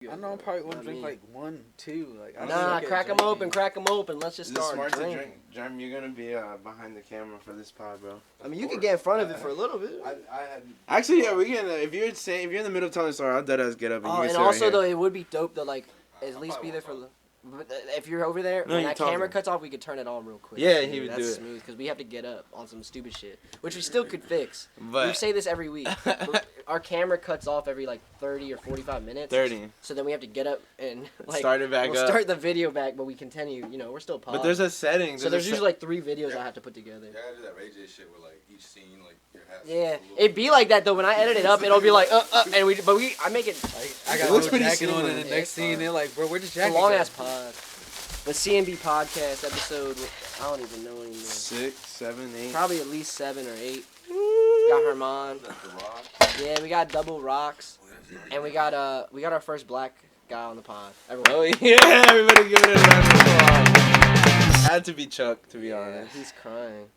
I know I'm probably gonna drink like 1, 2. Like, nah, crack them open. Let's just start. Smart to drink. Jerm, you're gonna be behind the camera for this pod, bro. I mean, you could get in front of it for a little bit. Actually, yeah, we can. If you're in the middle of telling a story, I'll deadass get up and you can and sit also right though, it would be dope to like at least be there for. If you're over there, when that camera cuts off, we could turn it on real quick. Yeah, he would do it. That's smooth because we have to get up on some stupid shit, which we still could fix. But we say this every week. Our camera cuts off every like 30 or 45 minutes. 30. So then we have to get up and like start it back we'll up. Start the video back, but we continue. You know, we're still pod. But there's a setting. So there's usually like 3 videos I have to put together. You gotta do that Ray J shit with like each scene, like your hat. Yeah, it'd be like that though. When I edit it up, it'll be like and I make it. I got no jacket on in the next scene. They're like, bro, where the jacket? It's a long ass pod. The CNB podcast episode, I don't even know anymore. 6, 7, 8. Probably at least 7 or 8. Got Herman. Yeah, we got double rocks, and we got our first black guy on the pod. Everyone. Oh yeah, everybody give it a round of applause. Had to be Chuck, to be honest. He's crying.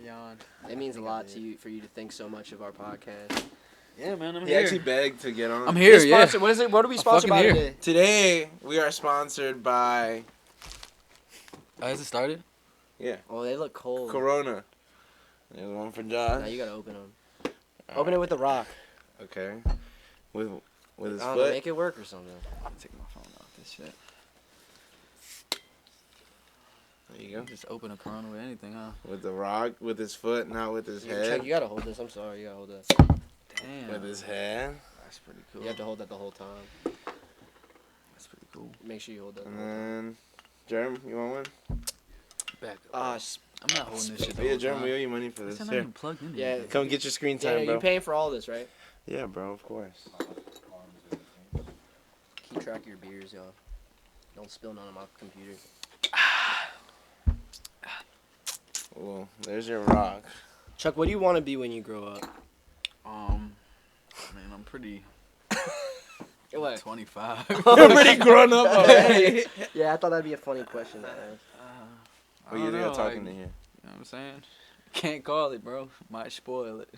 Yawn. It means a lot to you for you to think so much of our podcast. Yeah, man, I'm He here. actually begged to get on. I'm here, yeah. What is it? What are we sponsored by here. today? Today we are sponsored by Has it started? Oh, they look cold. Corona. There's one for Josh. Now you gotta open them. Open it with the rock. Okay. With his I don't foot. know, make it work or something. I'll take my phone off this shit. There you go. Just open a Corona with anything, huh? With the rock, with his foot, not with his Chuck, head. you gotta hold this. I'm sorry, you gotta hold that. Damn. With his head. That's pretty cool. You have to hold that the whole time. That's pretty cool. Make sure you hold that. The And whole time. then, Jerm, you want one? Back up. Ah, I'm not holding this shit the Yeah, whole Jerm, time. we owe you money for It's this. not Here. even plugged in. Yeah. Come get your screen yeah, time, bro. you paying for all this, right? Yeah, bro, of course. Keep track of your beers, y'all. Don't spill none on my computer. Well, there's your rock. Chuck, what do you want to be when you grow up? Man, I'm pretty What? 25. You're pretty grown up already. Yeah, I thought that'd be a funny question to ask. I Well, you don't got know, talking like, to here. You know what I'm saying? Can't call it, bro. Might spoil it.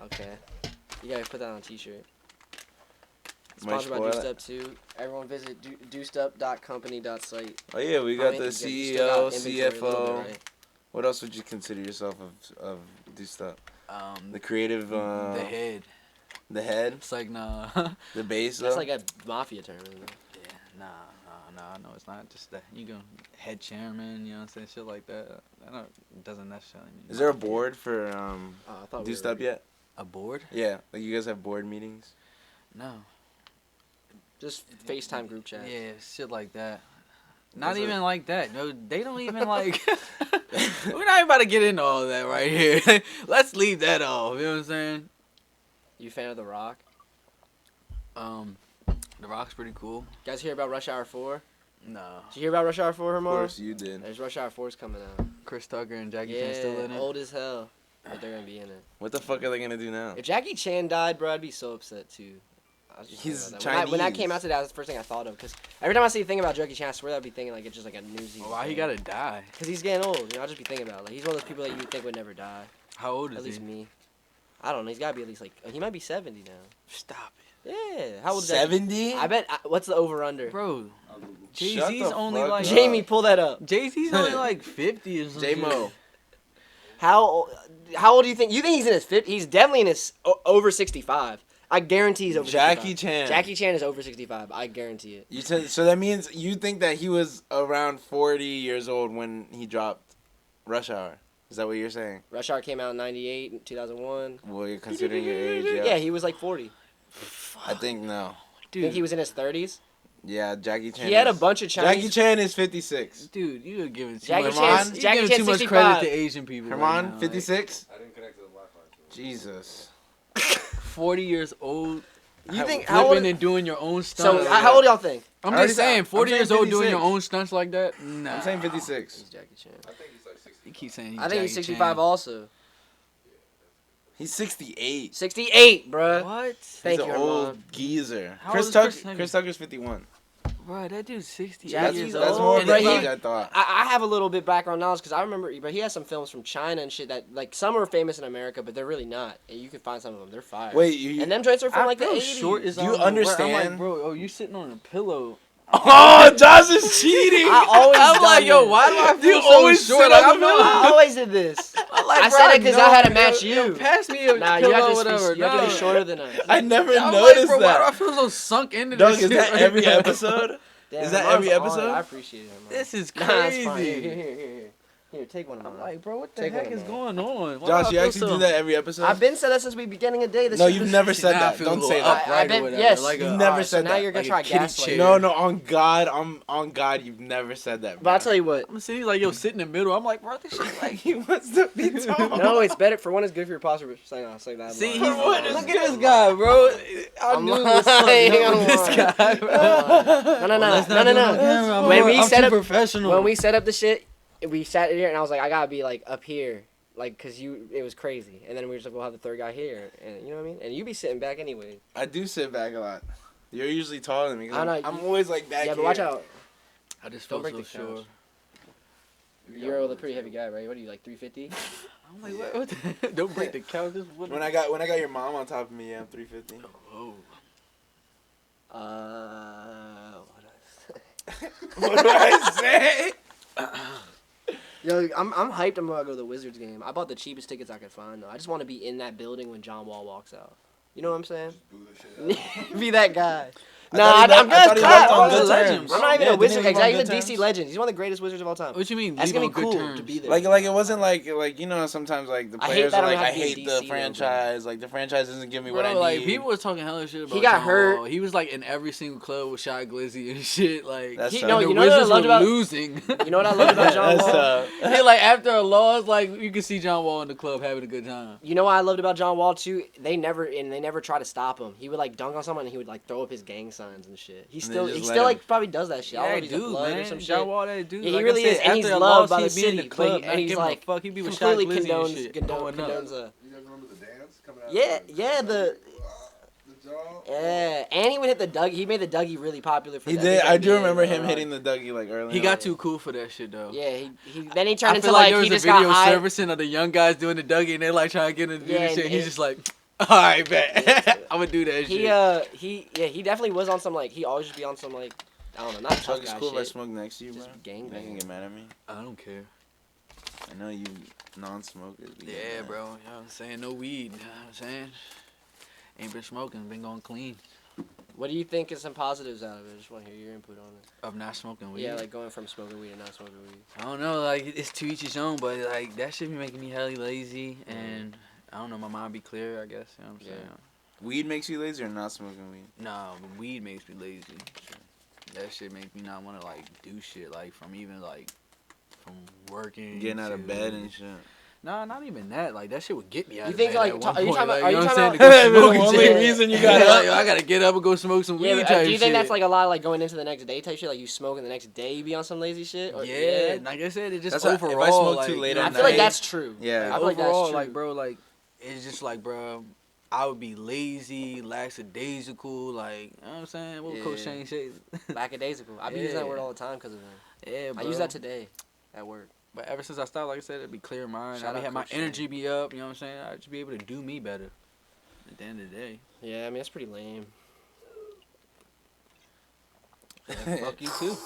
Okay. You gotta put that on a t-shirt. Might Sponsored by spoil Deuced it. Up too. Everyone visit deucedup.company.site. Oh yeah, we got the You CEO, still got inventory a little CFO. bit, right? What else would you consider yourself of Deuced Up? The creative, the head. the head, It's like, nah. the base. That's though? like a mafia term, isn't it? Yeah, no, it's not just that. You go head chairman, you know what I'm saying? Shit like that. Doesn't necessarily mean. Is there a board for I thought Deuced we were, Up yet? A board? Yeah, like you guys have board meetings. No. Just FaceTime group chat. Yeah, shit like that. Not Is it- even like that. No, they don't even like. We're not even about to get into all that right here. Let's leave that off. You know what I'm saying? You a fan of The Rock? The Rock's pretty cool. You guys hear about Rush Hour 4? No. Did you hear about Rush Hour 4, Of Herman? course, you did. There's Rush Hour 4's coming out. Chris Tucker and Jackie Chan still in Yeah, it. old as hell. But they're gonna be in it. What the fuck are they gonna do now? If Jackie Chan died, bro, I'd be so upset too. I was just thinking He's about that. When that Chinese. came out today, that was the first thing I thought of. Because every time I see a thing about Jackie Chan, I swear I'd be thinking like it's just like a newsy. Why he gotta die? Because he's getting old. You know, I'll just be thinking about it. Like he's one of those people that you would think would never die. How old is At least he? me. I don't know. He's gotta be at least like he might be 70 now. Stop Yeah. How old is that? 70? I bet. What's the over under? it, bro. Jay Shut Z's the only fuck like up. Jamie, pull that up. Jay Z's only like 50 or something. J-Mo. How old do you think? You think he's in his 50s? He's definitely in his over 65. I guarantee he's over. Jackie 65. Chan. Jackie Chan is over 65. I guarantee it. You said so that means you think that he was around 40 years old when he dropped Rush Hour. Is that what you're saying? Rush Hour came out in 98, in 2000. Well, you're considering your age, Yeah, yeah. he was like 40. I think no. Think he was in his 30s? Yeah, Jackie Chan. He had a is- bunch of Chinese. Jackie Chan is 56. Dude, you're giving too Jackie much. Chan's- You're Jackie giving Chan's too much 65. credit to Asian people. right Herman, now, like, 56? I didn't connect to the Wi-Fi. So. Jesus. 40 years old. You think how old? Flipping and doing your own stunts. So how old y'all think? I'm I already just saying, said- 40 I'm years saying old doing your 56. own stunts like that? Nah. I'm saying 56. He's Jackie Chan. I think he's like 60. You keep saying he's I think he's Jackie 65 Chan. also. He's 68. 68, bruh. What? Thank He's you, an old Herman. geezer. How Chris old is Tucker. Chris Tucker? Chris Tucker's 51. Bro, that dude's 68 Jackie's years That's old. more Bro, than he- age I thought. I have a little bit background knowledge because I remember, but he has some films from China and shit that like some are famous in America, but they're really not. And you can find some of them. They're fire. Wait, you. and them joints are from I like the feel 80s. short is Do you on the word. I'm understand? like, bro, oh, you sitting on a pillow. Oh, Josh is cheating. I always I'm done like, yo, this. why do I feel You so always short? sit Like, on I'm the not. I always did this. I'm like, I bro, said it 'cause I had to know, match yo, you. pass me a Nah, pillow you have or to, whatever. you have to be No. shorter than us. I never I'm noticed like, bro, why do I that. feel so sunk into Doug, this is shit that right every now? episode? Damn, Is that mine's every hard. episode? I appreciate it. Man. This is Nah, it's fine. crazy. Here, take one of I'm mine. like, bro, what the Take one heck of is mine. going on? Why Josh, do you I feel actually so... do that every episode? I've been said that since we beginning of the day. This No, shit you've was- never said Now I that. feel Don't a say little that. upright I've been, or whatever, yes. like You've a- never Alright, so said now that. you're gonna Like a try kitty gaslighting. chair. No, no, on God, on God, you've never said that. But I'll bro. tell you what. I'm sitting like, yo, sit in the middle. I'm like, bro, this shit like... He wants to be tall. No, it's better. For one, it's good for your posture. But say that. See, I'm he's, lying. what is look at this guy, bro. I I'm knew it was lying, something up I'm with this lying. guy, bro. No, Let's not do it on camera. I'm When more- we I'm set too up, professional. when we set up the shit, we sat here and I was like, I gotta be like up here, like, cause it was crazy. And then we were just like, we'll have the third guy here, and you know what I mean. And you be sitting back anyway. I do sit back a lot. You're usually taller than me. 'Cause I know, I'm always like back Yeah, here. but watch out. I just Don't feel break so the couch. sure. You're a pretty heavy guy, right? What are you, like 350? I'm like, what the... Don't break the couch. This- what- When I got your mom on top of me, yeah, I'm 350. Oh. What do I say? Yo, I'm hyped. I'm gonna go to the Wizards game. I bought the cheapest tickets I could find though. I just want to be in that building when John Wall walks out. You know what I'm saying? Boo the shit out. Be that guy. I Nah, thought he I'm left- I thought good. he left on good I'm terms. not even Yeah, a didn't Wizard. he leave on Exactly. He's a good DC terms? legend. He's one of the greatest Wizards of all time. What you mean? That's leave gonna on be good cool terms? to be there. Like it wasn't like you know sometimes like the I hate players that are I like don't I have to be hate in the DC though, franchise, like the franchise doesn't give me what Bro, I need. like people was talking hella shit about He got John hurt. Wall. He was like in every single club with Shy Glizzy and shit. Like That's tough. No, and you the know what I Wizards loved were about- losing. You know what I loved about John That's Wall? tough. Yeah, like after a loss, like you could see John Wall in the club having a good time. You know what I loved about John Wall too? They never try to stop him. He would like dunk on someone and he would like throw up his gang signs and shit. He And still they just he let still him. like probably does that shit. I don't know Yeah, if he's a dude, blood or man. some shit. John Wall, that dude. Yeah, he like really I is, said, and after he's a loved loss, by he'd the be in the city, but club, he- not and he's giving a like fuck. He'd be with Shy completely Glizzy and condones shit. Going up. condones You guys remember the dance coming out? Yeah, of yeah, the jaw? yeah, and he would hit the Dougie. He made the Dougie really popular for He the did. I do NBA, remember bro. him hitting the Dougie like early. He on. got too cool for that shit though. Yeah, he then he turned I into feel like like there was he a just got video high. servicing of the young guys doing the Dougie and they're like trying to get him to do Yeah, this shit. and He's it- just like, all right, bet. I'm gonna do that shit. He definitely was on some like he always just be on some like I don't know, not tough Chuck, it's guy cool if I shit. smoke next to you, bro. Just gang You can bang. get mad at me. I don't care. I know you non-smokers. be getting Yeah, mad. bro. You know what I'm saying? No weed. You know what I'm saying? Ain't been smoking. Been going clean. What do you think is some positives out of it? I just want to hear your input on it. Of not smoking weed. Yeah, like going from smoking weed to not smoking weed. I don't know. Like it's to each his own. But like that shit be making me hella lazy. And I don't know. My mind be clear. I guess. You know what I'm Yeah. saying? Weed makes you lazy or not smoking weed? Nah, but weed makes me lazy. That shit makes me not want to like do shit. Like from even like from working. Getting out of to- bed and shit. Nah, not even that. Like that shit would get me out You of think, bed like, at are one you point. talking about- Like, are you you know what talking I'm saying? To about- go The smoke only shit. reason you Yeah, got like, up. I gotta get up and go smoke some weed. Yeah, but, type do you think shit. that's like a lot of like going into the next day type shit? Like you smoking the next day, you be on some lazy shit? Or, Yeah, like I said, it just That's why if I overall. smoke too like, late you know at I what feel I'm like night- saying? that's true. Yeah. I feel like that's overall, true. like bro, like it's just like bro, I would be lazy, lackadaisical, like you know what I'm saying. What would Coach Yeah. Shane say? Lackadaisical. I be using that Yeah. word all the time because of him. Yeah, I bro. use that today at work. But ever since I stopped, like I said, it'd be clear mind. Shout I out have my Coach Shane. energy be up. You know what I'm saying? I'd just be able to do me better. At the end of the day. Yeah, I mean that's pretty lame. Yeah, fuck you too.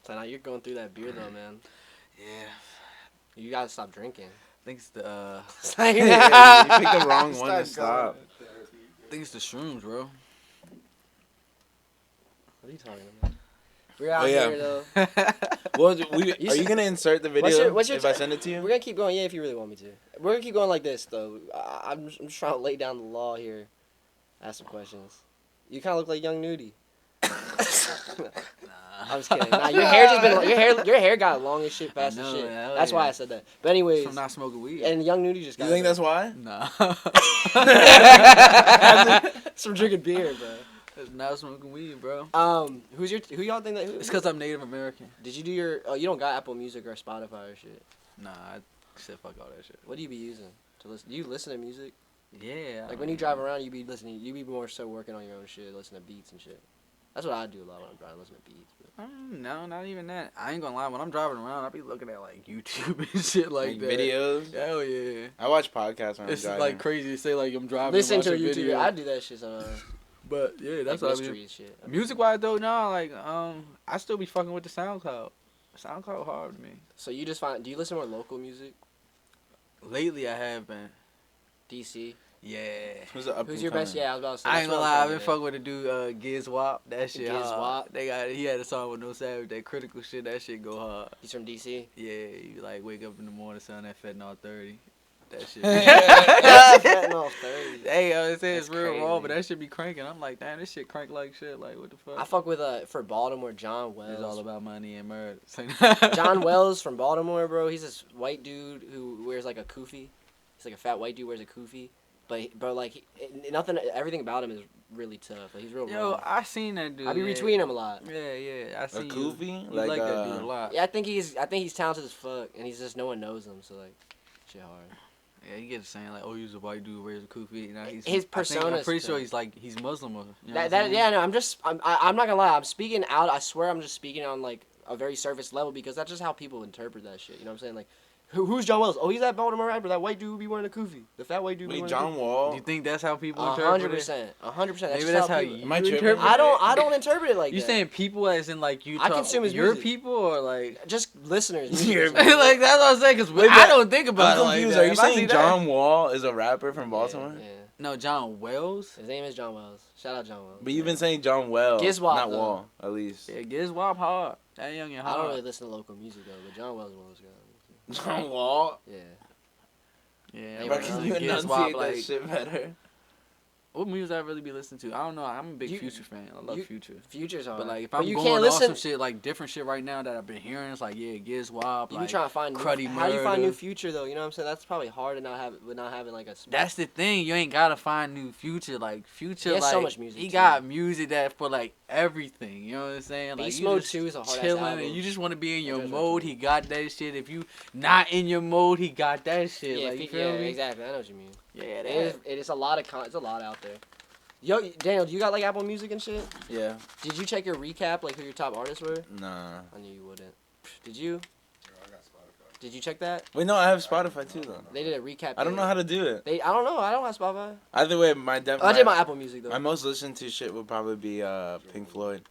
So now you're going through that beer though, man. Yeah. You gotta stop drinking. I think it's the Yeah, you picked the wrong one to stop. I think it's the shrooms, bro. What are you talking about? We're out Oh, yeah. here though. Well, You are you said- gonna insert the video what's your if I t- send it to We're you? gonna keep going, yeah, if you really want me to. We're gonna keep going like this though. I'm just trying to lay down the law here. Ask some questions. You kind of look like Young Nudie. I'm just kidding. Nah, your hair just been your hair got long as shit, fast as know, shit. hell That's why yeah. I said that. But anyways, From not smoking weed. and Young Nudie just got. You think that's why? Nah. It's from drinking beer, bro. It's not smoking weed, bro. Who y'all think that? It's because I'm Native American. Did you do your? Oh, you don't got Apple Music or Spotify or shit. Nah, I said fuck all that shit. What do you be using to listen? Do you listen to music? Yeah. Like when you drive around, you be listening. You be more so working on your own shit, listening to beats and shit. That's what I do a lot when I'm driving, listen to beats. But. No, not even that. I ain't gonna lie. When I'm driving around, I be looking at like YouTube and shit like that. videos. Hell yeah. I watch podcasts when It's I'm driving. like crazy to say like I'm driving. Listen and to a watching YouTube. video. I do that shit sometimes. But yeah, that's like what I mystery mean. shit. Music wise though, no, like I still be fucking with the SoundCloud. SoundCloud hard to me. So you just find? Do you listen to more local music? Lately, I have been. DC. Yeah. Who's the up Who's and your best? coming? Yeah, I was about to say. I that's ain't what gonna I'm lie, I've trying been to fucking with the dude Giz Wop. That shit Giz hard. Wop? He had a song with No Savage. That critical shit. That shit go hard. He's from DC. Yeah, you like wake up in the morning, sound that Fentanyl 30. That shit. Fentanyl 30. Hey, it says it's That's real raw, crazy. but that shit be cranking. I'm like, damn, this shit crank like shit. Like, what the fuck? I fuck with for Baltimore, John It's all Wells. about money and murder. John Wells from Baltimore, bro. He's this white dude who wears like a kufi. He's like a fat white dude wears a kufi, but like nothing. Everything about him is really tough. Like, he's real. Yo, raw. I seen that dude. I be yeah. retweeting him a lot. Yeah, I A see you. Koofy? You like that dude a uh, lot. Yeah, I think he's talented as fuck, and he's just no one knows him. So like, shit hard. Yeah, you get saying like, oh, he's a white dude wears a kufi. You know, His I think, persona's I'm pretty sure tough. he's like he's Muslim. Or, you know That what I'm saying? yeah, no, I'm not gonna lie. I'm speaking out. I swear, I'm just speaking on like a very surface level because that's just how people interpret that shit. You know what I'm saying? Like, who's John Wells? Oh, he's that Baltimore rapper, that white dude who be wearing a kufi, the fat white dude. Wait, wearing John a Wall? Do you think that's how people interpret it? 100%, 100%. Maybe that's how you Am I tripping? interpret I it? don't interpret it like You that. saying people as in like you I talk consume his your music. people or like just listeners. Your- listeners. like that's what I'm saying because Wait, I but don't think about I'm it like confused. that. Are you If I see saying that- John Wall is a rapper from Baltimore? Yeah, yeah. No, John Wells. His name is John Wells. Shout out John Wells. But you've been saying John Wells, Gizwap, not though. Wall, at least. Yeah, Giz Wop hard. That young and I hard. don't really listen to local music though, but John Wells is one of those guys. John Wall? Yeah. Yeah, Hey, Bro, bro, can you Giz enunciate Wop, that like shit better? what music I really be listening to? I don't know. I'm a big You- Future fan. I love you- Future. Future's hard. But like if But I'm you going can't on listen. some shit like different shit right now that I've been hearing, it's like yeah, Giz Wop. You Like, be trying to find Cruddy how do you find Murder. new Future though? You know what I'm saying? That's probably hard to not have with not having like a. That's the thing. You ain't gotta find new Future. Like Future, He has like so much music, he too. got music that for like everything. You know what I'm saying? Like Beast you Mode just 2 is a hard-ass chilling album. and you just want to be in your That joint's mode. hard. He got that shit. If you not in your mode, he got that shit. Yeah, like you feel me? exactly. I know what you mean. Yeah, It that. is. It is a lot of it's a lot out there. Yo, Daniel, do you got like Apple Music and shit? Yeah. Did you check your recap, like who your top artists were? Nah. I knew you wouldn't. Did you? I got Spotify. Did you check that? Wait, no, I have Spotify too, though. They did a recap. I don't know how to do it. I don't know. I don't have Spotify. Either way, I did my Apple Music though. my most listened to shit would probably be Pink Floyd.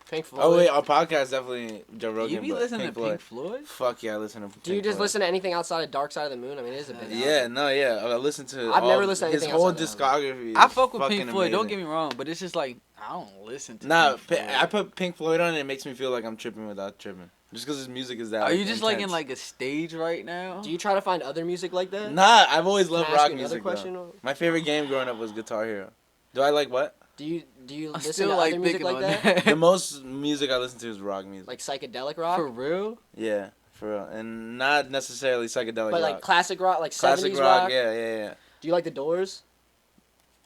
Pink Floyd. Oh, wait, our podcast definitely Joe Rogan. You be but listening Pink to Pink Floyd? Fuck yeah, I listen to Pink Do you just Floyd. listen to anything outside of Dark Side of the Moon? I mean, it is a big. Yeah, album. no, yeah. I listen to I've all- never listened to his anything whole outside that discography. I is fuck with fucking Pink Floyd. Don't get amazing. me wrong, but it's just like I don't listen to. Nah, Pink Floyd. I put Pink Floyd on and it makes me feel like I'm tripping without tripping. Just because his music is that. Are you just like in intense. like a stage right now? Do you try to find other music like that? Nah, I've always Can I loved ask rock you another music. question? Though. My favorite game growing up was Guitar Hero. Do I like what? Do you I'm listen still to like other music thinking like on that? The most music I listen to is rock music. Like psychedelic rock, For real? Yeah, for real, and not necessarily psychedelic but rock. like classic rock, like Classic 70s rock, rock. yeah. Do you like the Doors?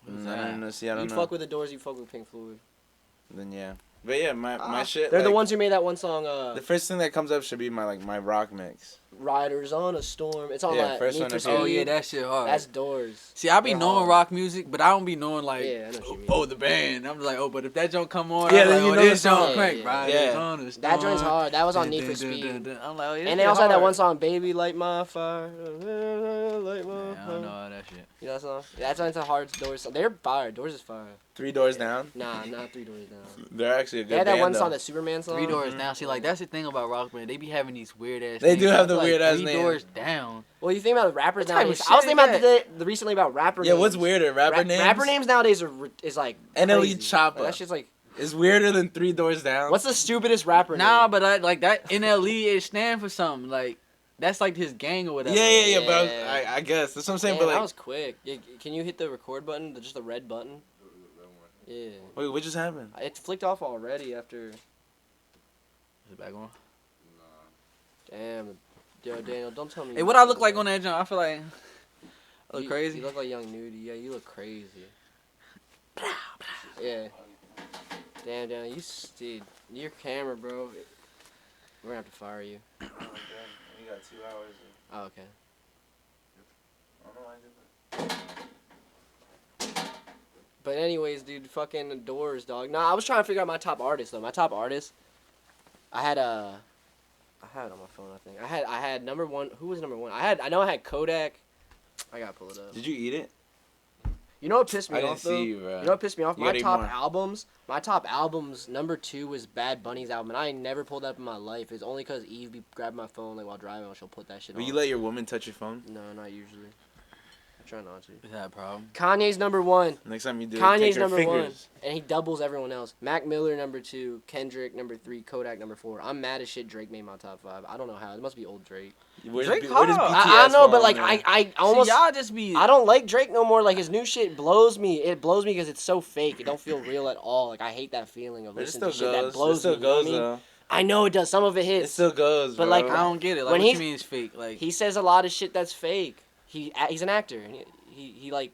What's No, that? no, see, I don't You'd know. fuck with the Doors. You fuck with Pink Floyd. Then yeah, but yeah, my shit. They're the like, ones who made that one song. The first thing that comes up should be my rock mix. Riders on a Storm. It's on Yeah, that. first Need one for that Speed. Oh yeah, that shit hard. That's Doors. See, I be They're knowing hard. rock music, but I don't be knowing like, Yeah, I know what you mean. oh, the band. I'm like, oh, but if that joint come on, Yeah, I'm then like, you oh, know this the song. joint crank, Yeah, right? yeah. It's on the That joint's storm. hard. That was on Dun, Need dun, for dun, Speed. dun, dun. I'm like, oh, yeah, And this they shit also had that hard. one song, "Baby Light My Fire." Light my Yeah, I fire. don't know all that shit. You know that song? Yeah, that song's a hard Doors song. They're fire. Doors is fire. 3 Doors Down. Nah, not Three Doors Down. They're actually a good They had that band, one though. song, that Superman song. 3 Doors Down. See, like that's the thing about rock band. They be having these weird ass. They do names. have the Like, weird-ass 3 names. Doors Down. Well, you think about rappers What type of nowadays. shit I was is thinking about that? the recently about rapper Yeah, names. what's weirder, rapper names? Rapper names nowadays is like NLE crazy. Choppa. Like, that shit's like, It's weirder than 3 Doors Down. what's the stupidest rapper Nah, name? but like that NLE it stand for something. Like that's like his gang or whatever. Yeah. But Yeah. I guess that's what I'm saying. Damn, but that like, was quick. Yeah, can you hit the record button? Just the red button? Yeah. wait, what just happened? It flicked off already after. Is it back on? Damn. Yo, Daniel, don't tell me. Hey, what I look like on that joint? I feel like I look You- crazy. You look like Young Nudie. Yeah, you look crazy. Yeah. Damn, dude, your camera, bro. We're gonna have to fire you. Oh, God. You got 2 hours. Oh, okay. I don't know why I did that. But anyways, dude, fucking Doors, dog. Nah, I was trying to figure out my top artist though. My top artist, I had it on my phone. I think I had number one. Who was number one? I know I had Kodak. I gotta pull it up. Did you eat it? You know what pissed me I didn't off though? see you, bro. You know what pissed me off? You My gotta eat top more. albums. My top albums. Number 2 was Bad Bunny's album, and I ain't never pulled that up in my life. It's only cause Eve be grabbing my phone like while driving, and she'll put that shit Will on. you let your woman touch your phone? No, not usually. I try not to. Is that a problem? Kanye's number 1. Next time you do it, Kanye's take her number fingers. 1, and he doubles everyone else. Mac Miller number 2, Kendrick number 3, Kodak number 4. I'm mad as shit. Drake made my top 5. I don't know how. It must be old Drake. Drake Where does hard. BTS I know, fall but like in there? I almost. See, y'all just be. I don't like Drake no more. Like his new shit blows me. It blows me because it's so fake. It don't feel real at all. Like I hate that feeling of But it listening still to shit that goes. blows It still me. You know what goes I mean? though. I know it does. Some of it It hits. still goes, But, bro. like, I don't get it. Like, When what he's- you mean it's fake? Like, He says a lot of shit that's fake. He's an actor. And he like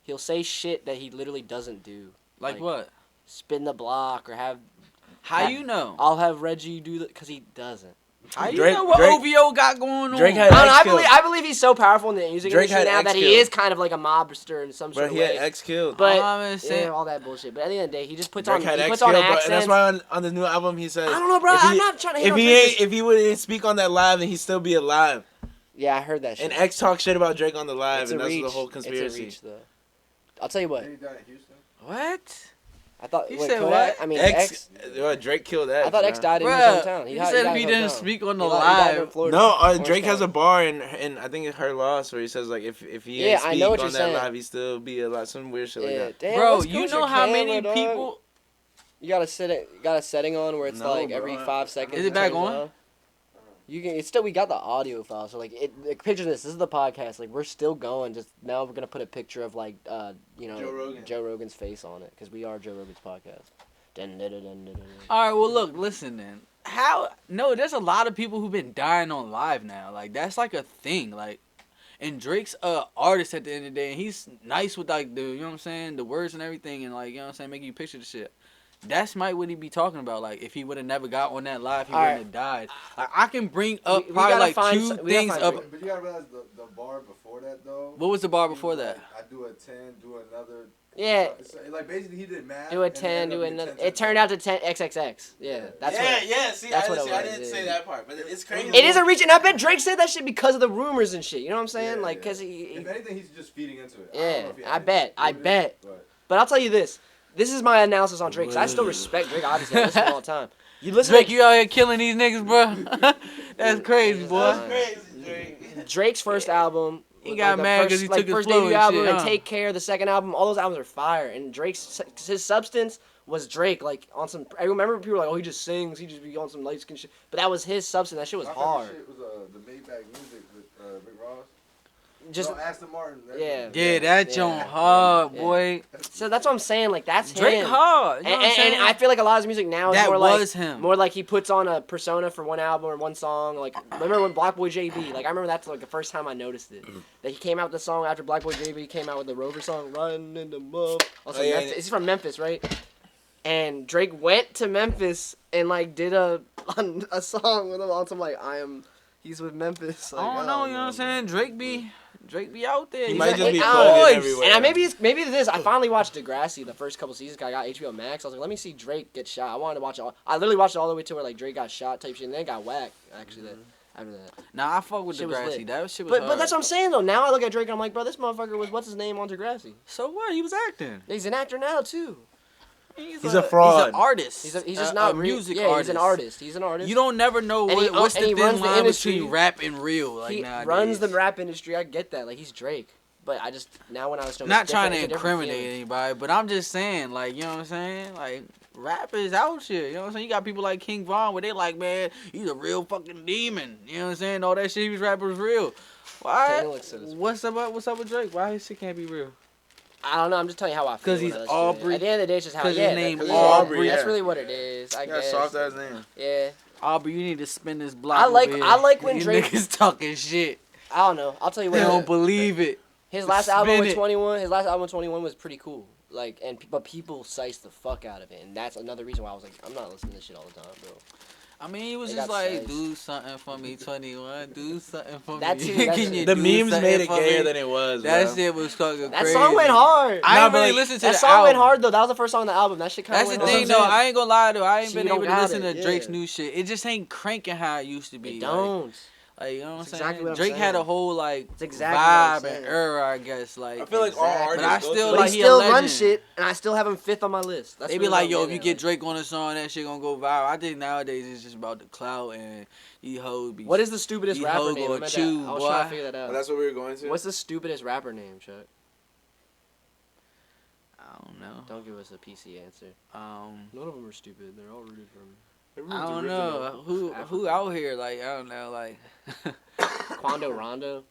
he'll say shit that he literally doesn't do. like what? Spin the block or have. How you know? I'll have Reggie do that because he doesn't. How you Drake- know what Drake- OVO got going on? Drake had- I don't know, X killed. I believe he's so powerful in the music Drake industry had now X that he killed. is kind of like a mobster in some Bro, sort of he had way. X killed. But I'm yeah, saying, all that bullshit. But at the end of the day, he just puts Drake on had he X puts killed, on bro. accents. And that's why on the new album he says. I don't know, bro. if he- I'm not trying to hate If on he Drake. ain't, if he wouldn't speak on that live, then he'd still be alive. Yeah, I heard that shit. And X talk shit about Drake on the live, It's and a that's reach. the whole It's a conspiracy. reach, though. I'll tell you what. Did he die in Houston? what? I thought. You wait, said Kodak? what? I mean, X, X. Drake killed X. I thought X bro. died in his Bruh, hometown. he died said in if he his didn't hometown. speak on the He died in live. Florida. No, Orange Drake has County. a bar, and I think it's Her Loss, where he says like if he Yeah, ain't I speak know what on you're that saying. live, he still be alive. Some weird shit like Yeah, that. damn, Bro, what's you with know your how camera, many dog? people? You got a setting on where it's No, like bro. every 5 seconds. Is it back turns on? You can. It's still. We got the audio file, so like, picture this. This is the podcast. Like, we're still going. Just now, we're gonna put a picture of like, Joe Rogan. Joe Rogan's face on it, because we are Joe Rogan's podcast. Dun, dun, dun, dun, dun, dun. All right, well, look, listen then. How? No, there's a lot of people who've been dying on live now. Like, that's like a thing. Like, and Drake's a artist at the end of the day, and he's nice with like the, you know what I'm saying, the words and everything, and like, you know what I'm saying, making you picture the shit. That's might what he be talking about. Like, if he would have never got on that live, he All wouldn't have died. Like, I can bring up We probably gotta like find two some- we gotta things find up. some- But you gotta realize the bar before that though. What was the bar he before was that? like, I do a 10, do another. Yeah. So, like basically he did math. Do a and it 10, ended do up being another. 10, It turned out to 10 XXX. Yeah, that's yeah, what. yeah. See, that's I, what it see, I was, didn't yeah. say that part, but it's crazy. It is a reach, and I bet Drake said that shit because of the rumors and shit. You know what I'm saying? Yeah, Like, yeah. cause If anything, he's just feeding into it. Yeah, don't know if he I actually bet, I did it, bet. but- I'll tell you this. This is my analysis on Drake. 'Cause I still respect Drake. Obviously, I listen all the time. You listen Drake, to you out here killing these niggas, bro. That's crazy, boy. That's crazy, Drake. Drake's first album. He like, got the mad 'cause first- he like, took his first flow debut and album shit, and huh? Take Care, the second album. All those albums are fire. And Drake's his substance was Drake. Like on some. I remember people were like, "Oh, he just sings. He just be on some light skin shit." But that was his substance. That shit was My hard. favorite shit was the Maybach music with Rick Ross. Just No, Aston Martin. that Yeah. joint. Yeah, that Yeah. joint hard, Yeah. boy. so that's what I'm saying. Like that's Drake him. hard. You know And, what I'm saying? and I feel like a lot of his music now is that more was like him. more like he puts on a persona for one album or one song. Like remember when Black Boy JB? Like I remember that's like the first time I noticed it. That he came out with the song after Black Boy JB came out with the Rover song, "Riding in the Mud." Also, Oh, yeah, Memphis. He's from Memphis, right? And Drake went to Memphis and like did a song with him on some like he's with Memphis. Like, I don't know, you know what I'm saying? Drake be out there. He He's might a- just be I don't plugged know. in voice. everywhere. And maybe this. I finally watched Degrassi the first couple seasons. 'Cause I got HBO Max. I was like, let me see Drake get shot. I wanted to watch it all. I literally watched it all the way to where like Drake got shot type shit, and then got whacked. Actually, after that. Nah, I fuck with Shit was Degrassi. lit. That shit was But hard. that's what I'm saying though. Now I look at Drake and I'm like, bro, this motherfucker was what's his name on Degrassi? So what? He was acting. He's an actor now too. He's a fraud. He's an artist. He's just not a real. music Yeah, artist. he's an artist. He's an artist. You don't never know And he- what's and the he thin runs the line industry. between rap and real. Like he nowadays. runs the rap industry. I get that. Like he's Drake. But I just now when I was showing Not it's trying to different- it's a different incriminate feeling. anybody, but I'm just saying, like, you know what I'm saying? Like, rap is out here. You know what I'm saying? You got people like King Von where they like, man, he's a real fucking demon. You know what I'm saying? All that shit he was rapping was real. Why? Taylor looks so What's up with Drake? Why his shit can't be real? I don't know. I'm just telling you how I feel. 'Cause when he's I listen to it. Aubrey. At the end of the day, it's just how. 'Cause his Yeah, name that's, Aubrey, That's yeah. really what it is. I He got guess. soft ass name. Yeah. Aubrey, you need to spin this block. I like- over I here. like when You Drake- niggas talking shit. I don't know. I'll tell you They what. don't believe it. His last Spin album with it. 21. His last album with 21 was pretty cool. But people sized the fuck out of it, and that's another reason why I was like, I'm not listening to this shit all the time, bro. I mean, he was They just got like, sex. do something for me, 21. Do something for That me. too, that Can too. you The do memes something made it for gayer me? than it was, That bro. shit was fucking That crazy. song went hard. I Nah, ain't but, really like, listened to That the song album. went hard though. That was the first song on the album. That shit kind of That's the went thing, hard. That's what though. I'm saying. I ain't gonna lie, though. I ain't See, been you able don't to got listen it, to Drake's yeah. new shit. It just ain't cranking how it used to be. It don't. Like, you know what I'm That's saying? exactly what I'm Drake had a saying. whole like It's exactly what I'm vibe and saying. era, I guess. Like, I feel like all Exactly. artists But I go still through But like he he a still runs legend. shit, and I still have him 5th on my list. That's they what be it like, is yo, about if you Manny, get like- Drake on a song, that shit gonna go viral. I think nowadays it's just about the clout and these hoes be. What is the stupidest These rapper hoes name? gonna I meant chew, that. I was trying to boy. figure that Oh, out. that's what we were going to. What's the stupidest rapper name, Chuck? I don't know. Don't give us a PC answer. None of them are stupid. They're all rooted from I don't know who out here. Like, I don't know. Like, Quando Rondo.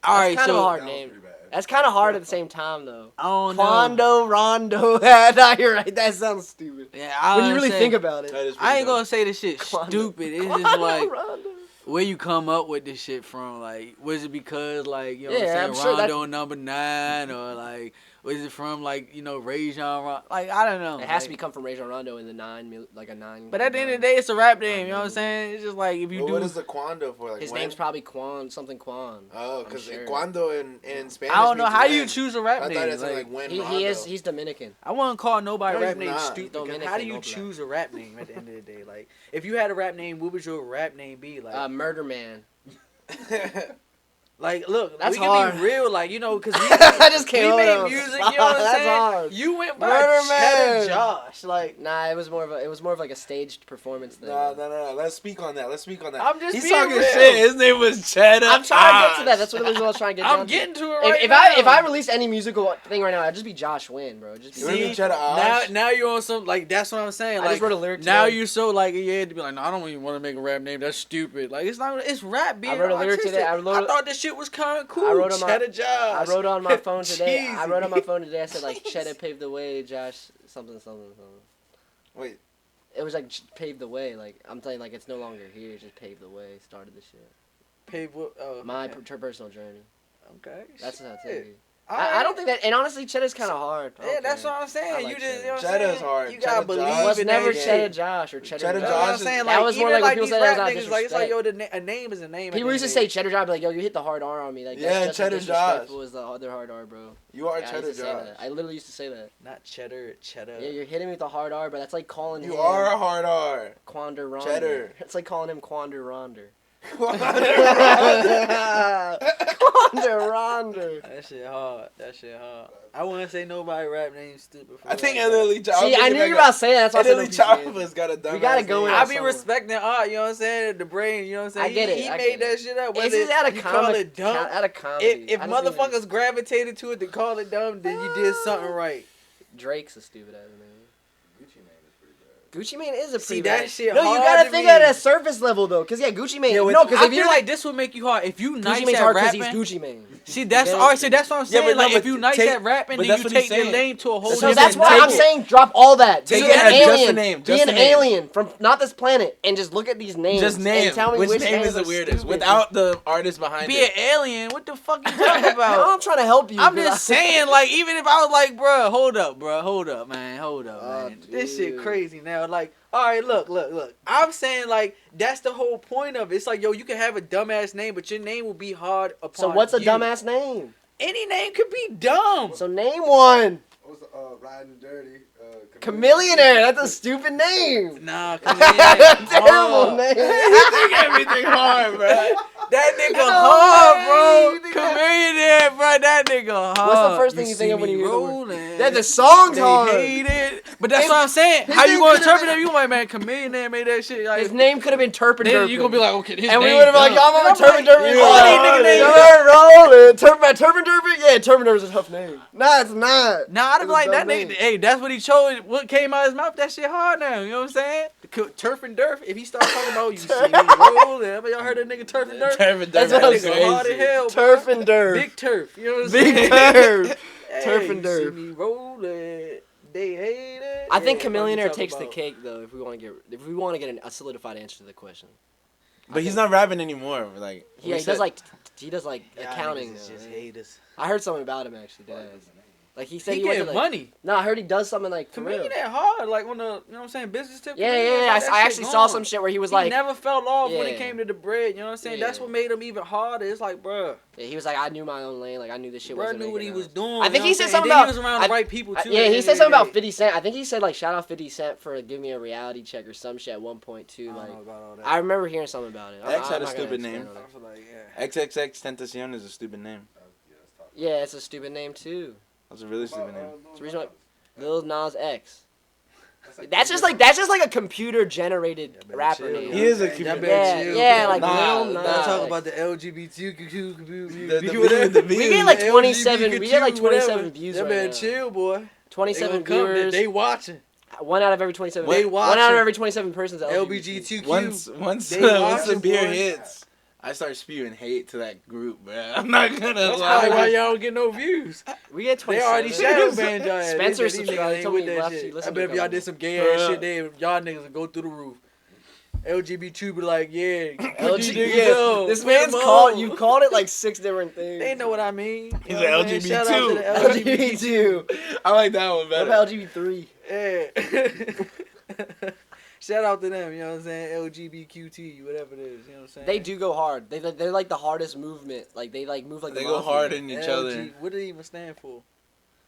all right, kind of so hard That was name. pretty bad. That's kind of hard at the same time, though. I don't know. Quando Rondo. Nah, you're right. That sounds stupid. Yeah, I When you really say- think about it. That is I pretty ain't dope. gonna say this shit Quando- stupid. It's Quando just like Rondo. where you come up with this shit from. Like, was it because like you know Yeah, what I'm I'm sure saying, that- Rondo #9, or like was it from like Ray Jean? Like, I don't know. It has to Like, be come from Rajon Rondo in the 9, like a 9. But at the end of the day, it's a rap name. You know what I'm saying? It's just like if you But do. what is the Quando for? Like His when? name's probably Quan, something Quan. Oh, I'm because sure. Quando in Spanish. I don't know means how when. you choose a rap I name. thought it's like, like when. He's Dominican. I wouldn't call nobody No, rap he's name not. stupid. 'Cause Dominican, how do you no black. choose a rap name at the end of the day? Like, if you had a rap name, what would your rap name be? Like, Murder Man. like, look, That's we can hard. be real, like, because I just we can't. make music. You know what I'm That's saying? hard. You went by Murder Cheddar Man. Josh, like. Nah, it was more of like a staged performance thing. No. Let's speak on that. I'm just He's being talking real. shit. His name was Cheddar. I'm trying to get to that. That's what it was I was trying to get I'm down to. getting to it right If now. I release any musical thing right now, I'd just be Josh Wynn, bro. It'd just be It wouldn't be See, Cheddar now, Osh. now you're on some like that's what I'm saying. I Like just wrote a lyric now today. you're so like yeah to be like no I don't even want to make a rap name that's stupid like it's not it's rap being I wrote a lyric artistic. today. I thought this shit was kind of cool. I wrote on my- Cheddar Josh. I wrote on my phone today. I Cheesy. wrote on my phone today. I said like Cheddar paved the way, Josh something. Wait, It was like paved the way. Like I'm saying, like it's no longer here. It just paved the way. Started the shit. Pay what? Oh, My okay. personal journey. Okay. That's how I shit. take it. Alright. I don't think that. And honestly, Cheddar's kind of hard. I Yeah, don't that's care. what I'm saying. I You like just, you know what I'm Cheddar's saying? hard. You gotta Cheddar believe Josh. It was in never that Cheddar shit. Josh or Cheddar Cheddar That's what I'm Josh is- saying. That Like, was more even like when like people these say that was rap out niggas, like it's like disrespect. yo, a name is a name. at People the used to end say of Cheddar Josh, but like, yo, you hit the hard R on me. Like, Yeah, that's just Cheddar as disrespectful Josh. as the other hard R, bro. you are Yeah, I Cheddar used to say Josh. that. I literally used to say that. the day. Not cheddar. Yeah, you're hitting me with the hard R, but that's like calling You him are a hard R. Quander Ronder. Cheddar. It's like calling him Quander Ronder. Quando Quander Ronder. That shit hard. I wouldn't say nobody rap name stupid. For I think like Italy Chopper. See, I knew you were about to say that. That's why I said Italy no Chopper's got a dumb. We gotta go in I on be somewhere. respecting art, you know what I'm saying? The brain, you know what I'm saying? I get it, He I made get it. that shit up. It's Whether just out of you call comic. it dumb, Out of comedy. if I just mean, like, motherfuckers gravitated to it to call it dumb, then you did something right. Drake's a stupid ass name. Gucci Mane is pretty bad. Gucci Mane is a See, pretty that bad. shit No, you hard gotta to think me. at a surface level though, cause yeah, Gucci Mane. Yeah, No, with- cause I if feel you're like this would make you hard. If you nice Gucci Mane's at hard because rapping, he's Gucci Mane. see that's Yeah. all right. So that's what I'm Yeah, saying. but no, like but if you nice take- at rapping, but then that's you what he's take your saying. name to a whole So So different that's why I'm level. saying drop all that. Take Be it an as just alien. a name, Be just an a name. alien from not this planet, and just look at these names. Just name. And tell me Which name names is the are weirdest? stupid. Without the artist behind Be it. an alien. What the fuck you talking Now about? I'm trying to help you. I'm 'cause just saying, like, even if I was like, bruh, hold up, man. Oh, Man. This shit dude. crazy now. Like, all right, look. I'm saying, like, that's the whole point of it. It's like, yo, you can have a dumbass name, but your name will be hard upon So what's a you. dumbass name? Any name could be dumb. So name one. What's the Riding Dirty? Chameleonaire. That's a stupid name. Nah, Terrible name. Everything hard, bro. That nigga No hard, way. bro. Chameleonaire, bro. That nigga hard. What's the first thing you think see of when me you hear the word? rolling. Yeah, the song's They hard. hate it. But that's His- what I'm saying. his How you name gonna could've interpret been- it? You like, man, Chameleonaire made that shit. Like, His name could have been Turpin then Durpin. you gonna be like, okay, his and we name would have been like, dumb. I'm a I'm Turpin like, Durpin. yeah, all these niggas names rolling. Turpin Durpin? Yeah, Turpin Durpin's a tough name. Nah, it's not. Nah, I'd be It's a like, that dumb nigga, name. hey, that's what he chose. What came out of his mouth, that shit hard now. You know what I'm saying? Turf and Durf, if he starts talking about, you see me rolling. Y'all heard that nigga Turf and Durf? That's That what I'm nigga saying. hard as hell, bro. Turf and Durf. Big Turf. You know what I'm saying? Big Turf. Hey, Turf and you Durf. see me rolling. They hate it. I think Yeah, what you Chameleonaire talking takes the about? cake though. If we want to get a solidified answer to the question. But he's not rapping anymore. Like Yeah, he does like accounting. Y'all niggas is though, just right? haters. I heard something about him actually. Today. Like he said He he went getting to like, money. No, I heard he does something like for To me, real. it ain't hard. Like on the, you know what I'm saying, business tip. Yeah, to me, yeah, like, yeah. that I shit actually saw gone. some shit where he was He like, never fell off when it Yeah. came to the bread. You know what I'm saying? That's Yeah. what made him even harder. It's like, bruh, yeah, he was like, I knew my own lane. Like I knew this shit bruh wasn't knew what he making was us. doing. I think he you know said what I'm something saying? And about- then he was around the right people too. Yeah, at he the said end something of the about 50 Cent. I think he said like shout out 50 Cent for giving me a reality check or some shit at one point too. day. I Like don't know about all that. I remember hearing something about it. X had not a gonna stupid expand name. on it. I feel like, yeah. XXX Tentacion is a stupid name. Yeah, it's a stupid name too. That's a really stupid name. It's the reason why Lil Nas X. That's just like a computer generated Yeah, better rapper chill. name. He is a Y'all computer. better Yeah, chill, yeah, bro. like Nah, Lil Nas. nah, Talk about the LGBTQ the We views. get like 27. We get like LGBTQ, 27 whatever. views That right man now. chill, boy. 27 They gonna come. viewers. They watching. One out of every 27. They One out of watching. every 27 persons. is LGBT. LBGTQ. Once They the watching, beer boy. hits, I start spewing hate to that group, bro. I'm not gonna That's lie. probably why y'all don't get no views. We get They 27. already shadow banned y'all. ass. Spencer These subscribed. niggas He ain't told with me he that left. shit. He I listened bet to if y'all a did couple. some gay ass Bruh. shit, y'all niggas would go through the roof. LGBT be like, yeah, put these LG, niggas on. this Put man's them called. on. You called it like 6 different things. They know what I mean. He's You know an what I'm saying? Shout out to the LGBT too. I like that one What better. about LGBT 3? Yeah. Shout out to them, you know what I'm saying? LGBTQT, whatever it is, you know what I'm saying? They do go hard. They're like the hardest movement. Like they like move like They the go mafia. hard in each other. What did it even stand for?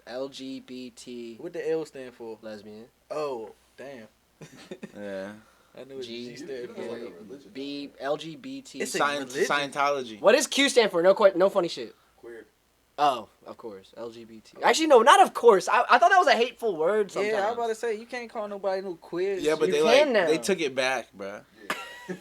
LGBT What the L stand for? lesbian. Oh, damn. Yeah. I knew what G. G stood for. It's like a religion. B LGBT. It's a religion. Scientology. What does Q stand for? No funny shit. Queer. Oh, of course. LGBT. Actually, no, not of course. I thought that was a hateful word sometimes. Yeah, I was about to say, you can't call nobody no quiz. Yeah, but You they can like now. they took it back, bro.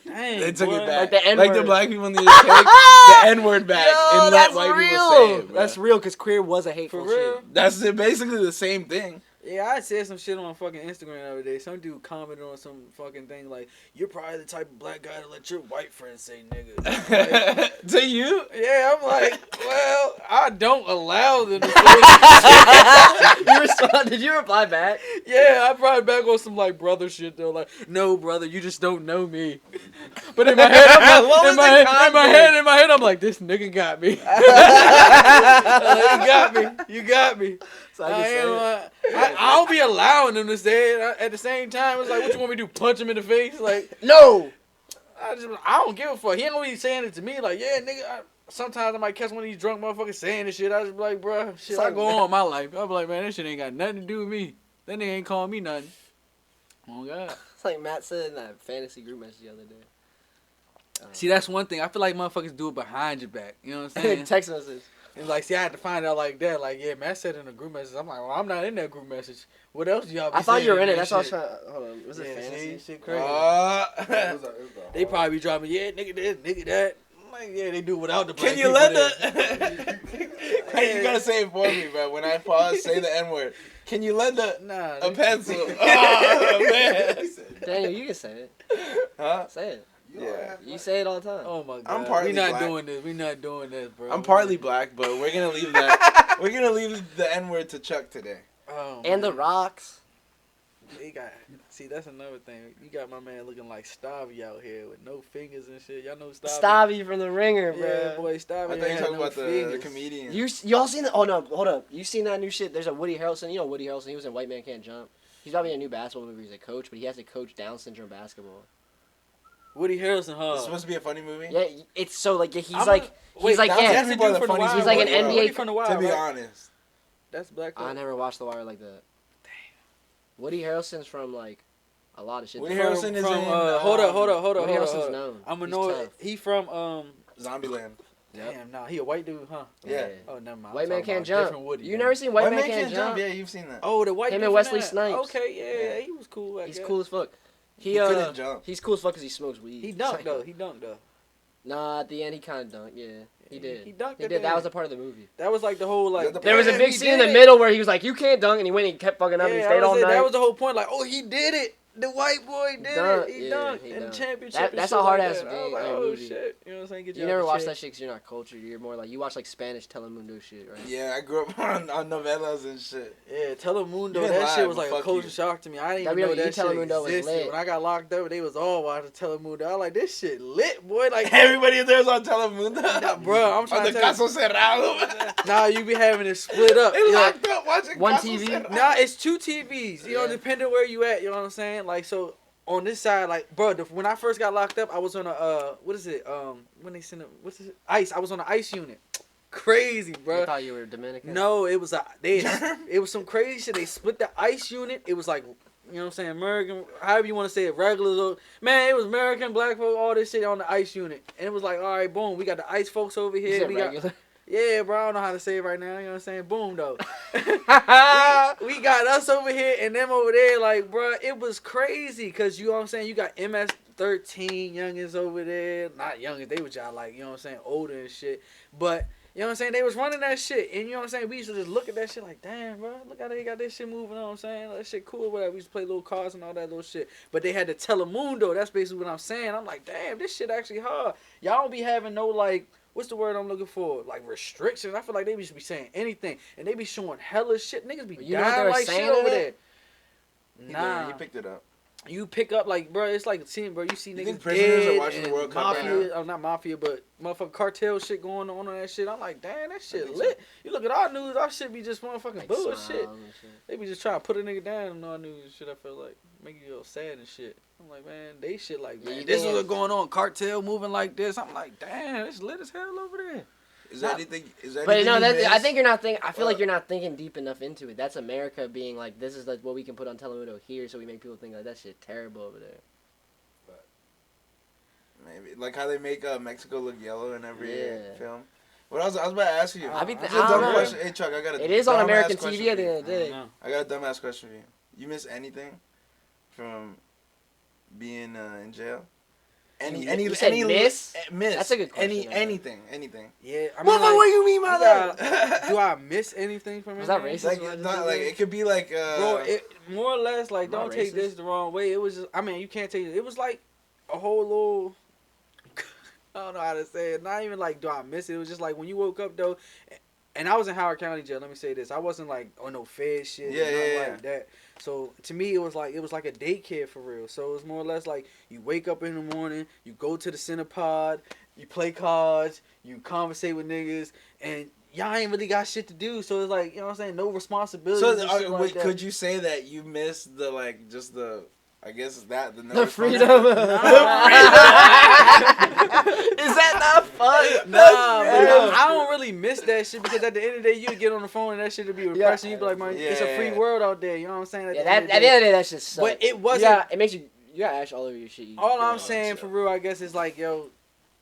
Dang, They took boy. it back. Like the N-word. Like the black people need to take the N-word back Yo, and let that's white real. people say it, bro. That's real, because queer was a hateful For real? shit. That's basically the same thing. Yeah, I said some shit on fucking Instagram the other day. Some dude commented on some fucking thing like, "You're probably the type of black guy to let your white friends say nigga." Like, To you? yeah, I'm like, well, I don't allow them to say that. You respond? Did you reply back? Yeah, I probably back on some like brother shit though. Like, no, brother, you just don't know me. But in my head, I'm like, What was in my head, I'm like, this nigga got me. You got me. So I can say it. I don't be allowing them to say it. At the same time, it's like, what you want me to do? Punch him in the face? Like, No. I don't give a fuck. He ain't gonna be saying it to me. Like, yeah, nigga. Sometimes I might catch one of these drunk motherfuckers saying this shit. I just be like, bruh, shit, I go on with my life. I be like, man, that shit ain't got nothing to do with me. That nigga ain't calling me nothing. Oh God. It's like Matt said in that fantasy group message the other day. See, that's one thing. I feel like motherfuckers do it behind your back. You know what I'm saying? Text message. And like, see, I had to find out like that. Like, yeah, Matt said in a group message. I'm like, well, I'm not in that group message. What else do y'all be I thought you were in it. that That's what I was shit? trying. Hold on. Was it Yeah, fantasy? see, shit crazy. It was the They probably be dropping, yeah, nigga this, nigga that. I'm like, yeah, they do without the black Can you people let there. Hey, you gotta say it for me, bro. When I pause, say the N-word. Can you lend a Nah, pencil? Oh, man. Daniel, you can say it. Huh? Say it. Yeah. You say it all the time. oh my God. I'm partly we not black. doing this. We not doing this, bro. I'm partly black, but we're gonna leave that. We're gonna leave the N-word to Chuck today. Oh, And the man. rocks. He got, see, that's another thing. You got my man looking like Stabby out here with no fingers and shit. Y'all know Stabby? Stabby from the Ringer, Yeah, bro. boy, Stabby. I thought you ain't were talking had no about the fingers. comedian. Y'all seen that? Oh no, hold up. You seen that new shit? There's a Woody Harrelson. You know Woody Harrelson. He was in White Man Can't Jump. He's probably in a new basketball movie. He's a coach, but he has to coach Down syndrome basketball. Woody Harrelson, huh? It's supposed to be a funny movie. Yeah, it's so like he's I'm like a- wait, like that was yeah. every- That's the People are dude the from the funniest Wild. He's like an Woody- NBA Woody from the Wild, To be right? honest, That's Black. I never watched The Wire like that. Damn. Woody Harrelson's from like a lot of shit. Woody From- Harrelson is from, in, hold up. Woody hold Harrelson's up. known. I'm gonna He's know tough. it. He from Zombieland. Damn, nah, he a white dude, huh? Yeah. Oh, never mind. White I'm Man talking Can't about Jump. different Woody, You man. never seen White Man Can't Jump? Yeah, you've seen that. Oh, the white Him dude and from Wesley that? Snipes. Okay, yeah, he was cool. I He's guess. cool as fuck. He couldn't jump. He's cool as fuck because he smokes weed. He dunked though. He dunked though. Nah, at the end he kind of dunked. Yeah, he did. He dunked. He at did. the That was a end. part of the movie. That was like the whole like. The There was a damn, big he scene in did the it. middle where he was like, "You can't dunk," and he went and he kept fucking up. and he Yeah, stayed all night. that was the whole point. Like, oh, he did it. The white boy did Dunk, it. He yeah, dunked he in the dunked. championship. That- and that's shit a hard like ass that. I was game, like, like, oh movie. shit. You know what I'm saying? Get You out never the watch shit. that shit because you're not cultured. You're more like, you watch like Spanish Telemundo shit, right? Yeah, I grew up on novellas and shit. Yeah, Telemundo. You ain't That shit lying, was but like a fuck culture you. shock to me. I didn't even know WWE that shit Telemundo was existed. lit. When I got locked up, they was all watching Telemundo. I was like, this shit lit, boy. Like Everybody there was on Telemundo. Nah, bro, I'm On trying the to tell Caso Cerrado. Nah, you be having it split up. They You know, locked up watching One Caso TV? Cerrado. nah, it's 2 TVs. You know, Yeah. depending where you at. You know what I'm saying? Like, so on this side, like, bro, when I first got locked up, I was on a what is it? When they send it, what's it? ICE. I was on the ICE unit. Crazy, I bro. thought you were Dominican. No, it was it Germ? was some crazy shit. They split the ICE unit. It was like, you know what I'm saying, American, however you want to say it, regulars. Man, it was American, black folk, all this shit on the ICE unit. And it was like, all right, boom, we got the ICE folks over You here. said We regular. yeah, bro, I don't know how to say it right now. You know what I'm saying? Boom, though. we got us over here and them over there. Like, bro, it was crazy. Because, you know what I'm saying, you got MS-13 youngins over there. Not youngins, they was y'all like, you know what I'm saying, older and shit. But, you know what I'm saying, they was running that shit. And, you know what I'm saying, we used to just look at that shit like, damn, bro, look how they got this shit moving, you know what I'm saying? That shit cool, whatever. We used to play little cards and all that little shit. But they had the Telemundo. That's basically what I'm saying. I'm like, damn, this shit actually hard. Y'all don't be having no, like, what's the word I'm looking for? Like restrictions. I feel like they used to be saying anything, and they be showing hella shit. Niggas be You know what they dying were like saying shit over in there. it? Nah, He picked it up. you pick up like, bro. It's like seeing, bro. You see You niggas think prisoners are dead watching the and World Cup right mafia. Not mafia, but motherfucking cartel shit going on that shit. I'm like, damn, that shit think lit. You look at our news, our shit be just motherfucking Like bullshit. smiles and shit. They be just trying to put a nigga down on our news and shit. I feel like make you feel sad and shit. I'm like, man, they shit like, Yeah, man, you this is think what's going on. Cartel moving like this. I'm like, damn, it's lit as hell over there. Is there anything? Is there But anything no, you that, I missed? think you're not thinking. I feel like What? you're not thinking deep enough into it. That's America being like, this is like what we can put on Telemundo here, so we make people think like that shit terrible over there. Maybe like how they make Mexico look yellow in every Yeah. film. What I was about to ask you. I be This is I a don't dumb know. question. Hey Chuck, I got a It is on dumbass American question TV at for the you. end of the day. I got a dumbass question for you. You miss anything from being in jail? You said miss? Miss. That's a good question, Anything. Yeah, I mean, What like, you mean by you that? do I miss anything from it? Was that racist? Like, not, like it could be like Bro, it more or less like Not don't take racist. this the wrong way. It was just I mean you can't take it. It was like a whole little I don't know how to say it. Not even like do I miss it. It was just like when you woke up though, and I was in Howard County jail. Let me say this: I wasn't like on no Fed shit. Yeah, nothing yeah, like that. So to me, it was like a daycare for real. So it was more or less like you wake up in the morning, you go to the Cinepod, you play cards, you conversate with niggas, and y'all ain't really got shit to do. So it's like you know what I'm saying, no responsibility. So like that. could you say that you miss the like just the I guess that the, no The freedom. Is that not fun? Nah, but I don't really miss that shit because at the end of the day, you get on the phone and that shit would be repressing. You be like, man, it's a free Yeah. world out there. You know what I'm saying? Yeah, that, at the end of the day, that's just sucks. But it wasn't. Yeah, it makes you. You got ash all over your shit. All I'm saying for real, I guess, is like, yo,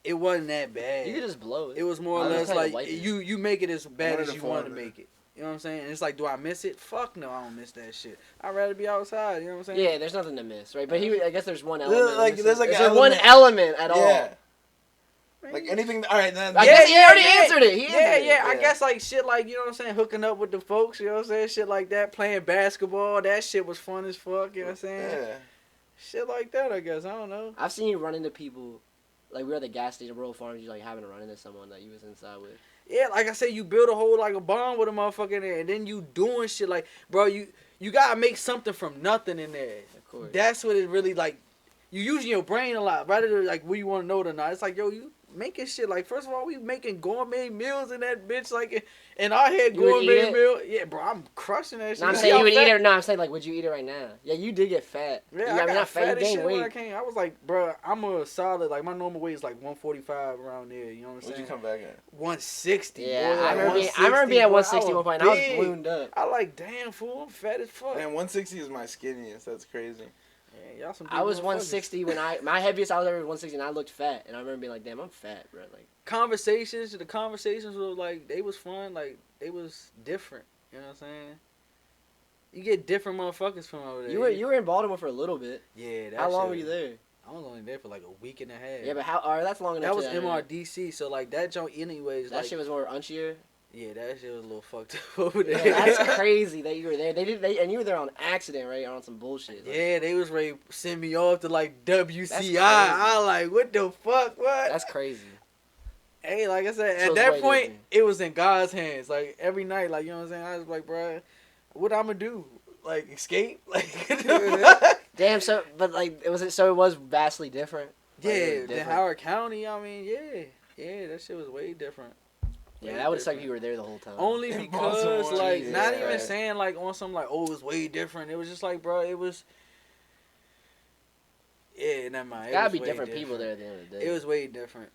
it wasn't that bad. You could just blow it. It was more or I was less trying to like wipe it. you make it as bad One as of the you want to four, man. make it. You know what I'm saying? And it's like, do I miss it? Fuck no, I don't miss that shit. I'd rather be outside. You know what I'm saying? Yeah, there's nothing to miss, right? But I guess there's one element. like- there's like Is an there one element- element at all? Yeah. Like anything. All right, then. I guess he already answered it. He Yeah, answered it. yeah. I guess like shit like, you know what I'm saying, hooking up with the folks, you know what I'm saying? Shit like that, playing basketball, that shit was fun as fuck, you know what I'm saying? Yeah. Shit like that, I guess. I don't know. I've seen you run into people. Like we were at the gas station, Rural Farms. You like having to run into someone that you was inside with. Yeah, like I said, you build a whole like a bond with a motherfucker in there, and then you doing shit like, bro, you gotta make something from nothing in there. Of course. That's what it really like. You using your brain a lot, rather than like what you want to know it or not. It's like, yo, you making shit like, first of all, we making gourmet meals in that bitch, like in our head You would eat gourmet it? meal. Yeah, bro, I'm crushing that shit. No, I'm See saying how you would fat- eat it. No, I'm saying like, would you eat it right now? Yeah, you did get fat. Yeah, you, I got not fat You as gained shit when I weight. came. I was like, bro, I'm a solid, like my normal weight is like 145 around there. You know what I'm What'd saying? you come back at? 160. Yeah, boy, I like remember being at 160 160, one point. And I was big. ballooned up. I like, damn fool, I'm fat as fuck. Man, 160 is my skinniest. That's crazy. Yeah, y'all some I was big motherfuckers. 160 when my heaviest I was ever 160 and I looked fat and I remember being like, damn, I'm fat, bro. Like The conversations were like, they was fun, like they was different. You know what I'm saying? You get different motherfuckers from over there. you were in Baltimore for a little bit. Yeah, that How long shit- were you there? I was only there for like a week and a half. Yeah, but how? Alright, that's long enough. that was to MRDC, so like that joint anyways. That like, shit was more unchier. Yeah, that shit was a little fucked up over Yeah, there. that's crazy that you were there. And you were there on accident, right? On some bullshit. Like, Yeah, they was ready to send me off to like WCI. crazy. I like, what the fuck? What? that's crazy. Hey, like I said, So at it's that way point, different. it was in God's hands. Like every night, like you know what I'm saying. I was like, bro, what I'm gonna do? Like escape? Like Damn. So, but like, it was vastly different. Like, it was yeah, the different. Howard County. I mean, yeah, that shit was way different. Yeah, Way that would have sucked different. if you were there the whole time. Only In because, Baltimore, like, yeah. not even saying like on some like, oh, it was way different. It was just like, bro, it was. Yeah, never mind. It Gotta was be way different people there at the end of the day. It was way different.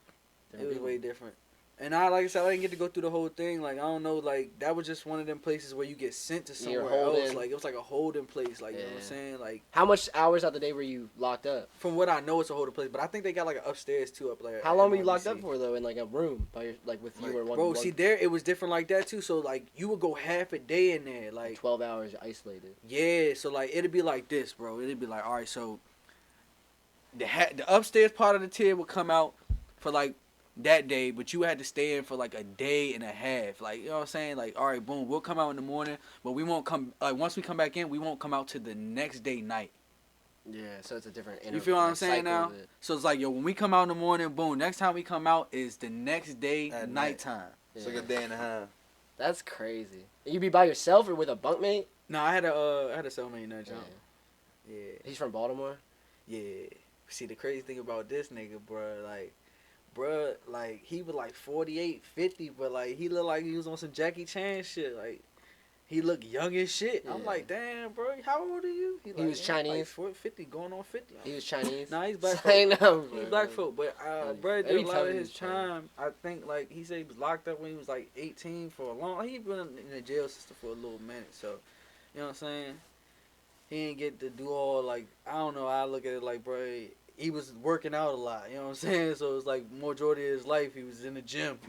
Different It was people. way different. And I, like I said, I didn't get to go through the whole thing. Like, I don't know, like, that was just one of them places where you get sent to You're somewhere else. holding. Like, it was like a holding place. Like, you know what I'm Yeah. saying? Like, How much hours out the day were you locked up? from what I know, it's a holding place. But I think they got, like, an upstairs, too, up there. How long were you locked up for though? In like a room by your, like with you or one? Bro, one- see, there, it was different like that, too. So, like, you would go half a day in there. Like, 12 hours isolated. yeah. So, like, it'd be like this, bro. It'd be like, all right, so the upstairs part of the tier would come out for, like, that day, but you had to stay in for like a day and a half. Like, you know what I'm saying? Like, all right, boom, we'll come out in the morning, but we won't come, like, once we come back in, we won't come out to the next day night. Yeah, so it's a different. You feel what I'm saying now? So it's like, yo, when we come out in the morning, boom, next time we come out is the next day At night. nighttime. It's like a day and a half. That's crazy. You be by yourself or with a bunkmate? No, I had a cellmate in that Yeah. jump. Yeah. He's from Baltimore. Yeah. See, the crazy thing about this nigga, bruh, like, he was like 48, 50, but like, he looked like he was on some Jackie Chan shit. Like, he looked young as shit. I'm Yeah. like, damn, bro, how old are you? He like, was "Yeah, Chinese? Like 50, going on 50. He was Chinese. Nah, he's black I folk. know. He's bro. black folk, but bro, They did be a lot telling of you his he's Chinese. time. I think, like, he said he was locked up when he was like 18 for a long. He been in the jail system for a little minute, so you know what I'm saying. He didn't get to do all, like, I don't know. I look at it like, bro, he was working out a lot. You know what I'm saying. So it was like majority of his life he was in the gym.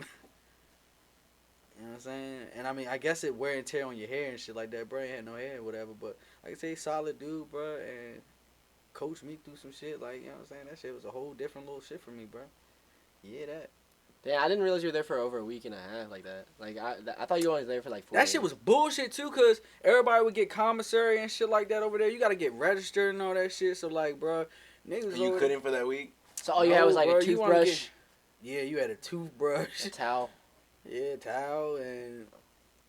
You know what I'm saying? And I mean, I guess it wear and tear on your hair and shit like that. Bro, ain't had no hair or whatever. But like I say, solid dude, bro, and coached me through some shit. Like, you know what I'm saying? That shit was a whole different little shit for me, bro. Yeah, that. Yeah, I didn't realize you were there for over a week and a half like that. Like I thought you were only there for like 4 That days. shit was bullshit too, cause everybody would get commissary and shit like that over there. You gotta get registered and all that shit. So like, bro, niggas And you over couldn't for that week? So all you had was like bro, a you wanna toothbrush, Yeah, you had a toothbrush. a towel. Yeah, towel and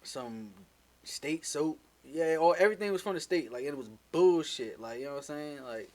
some state soap. Yeah, everything was from the state. Like, it was bullshit. Like, you know what I'm saying? Like,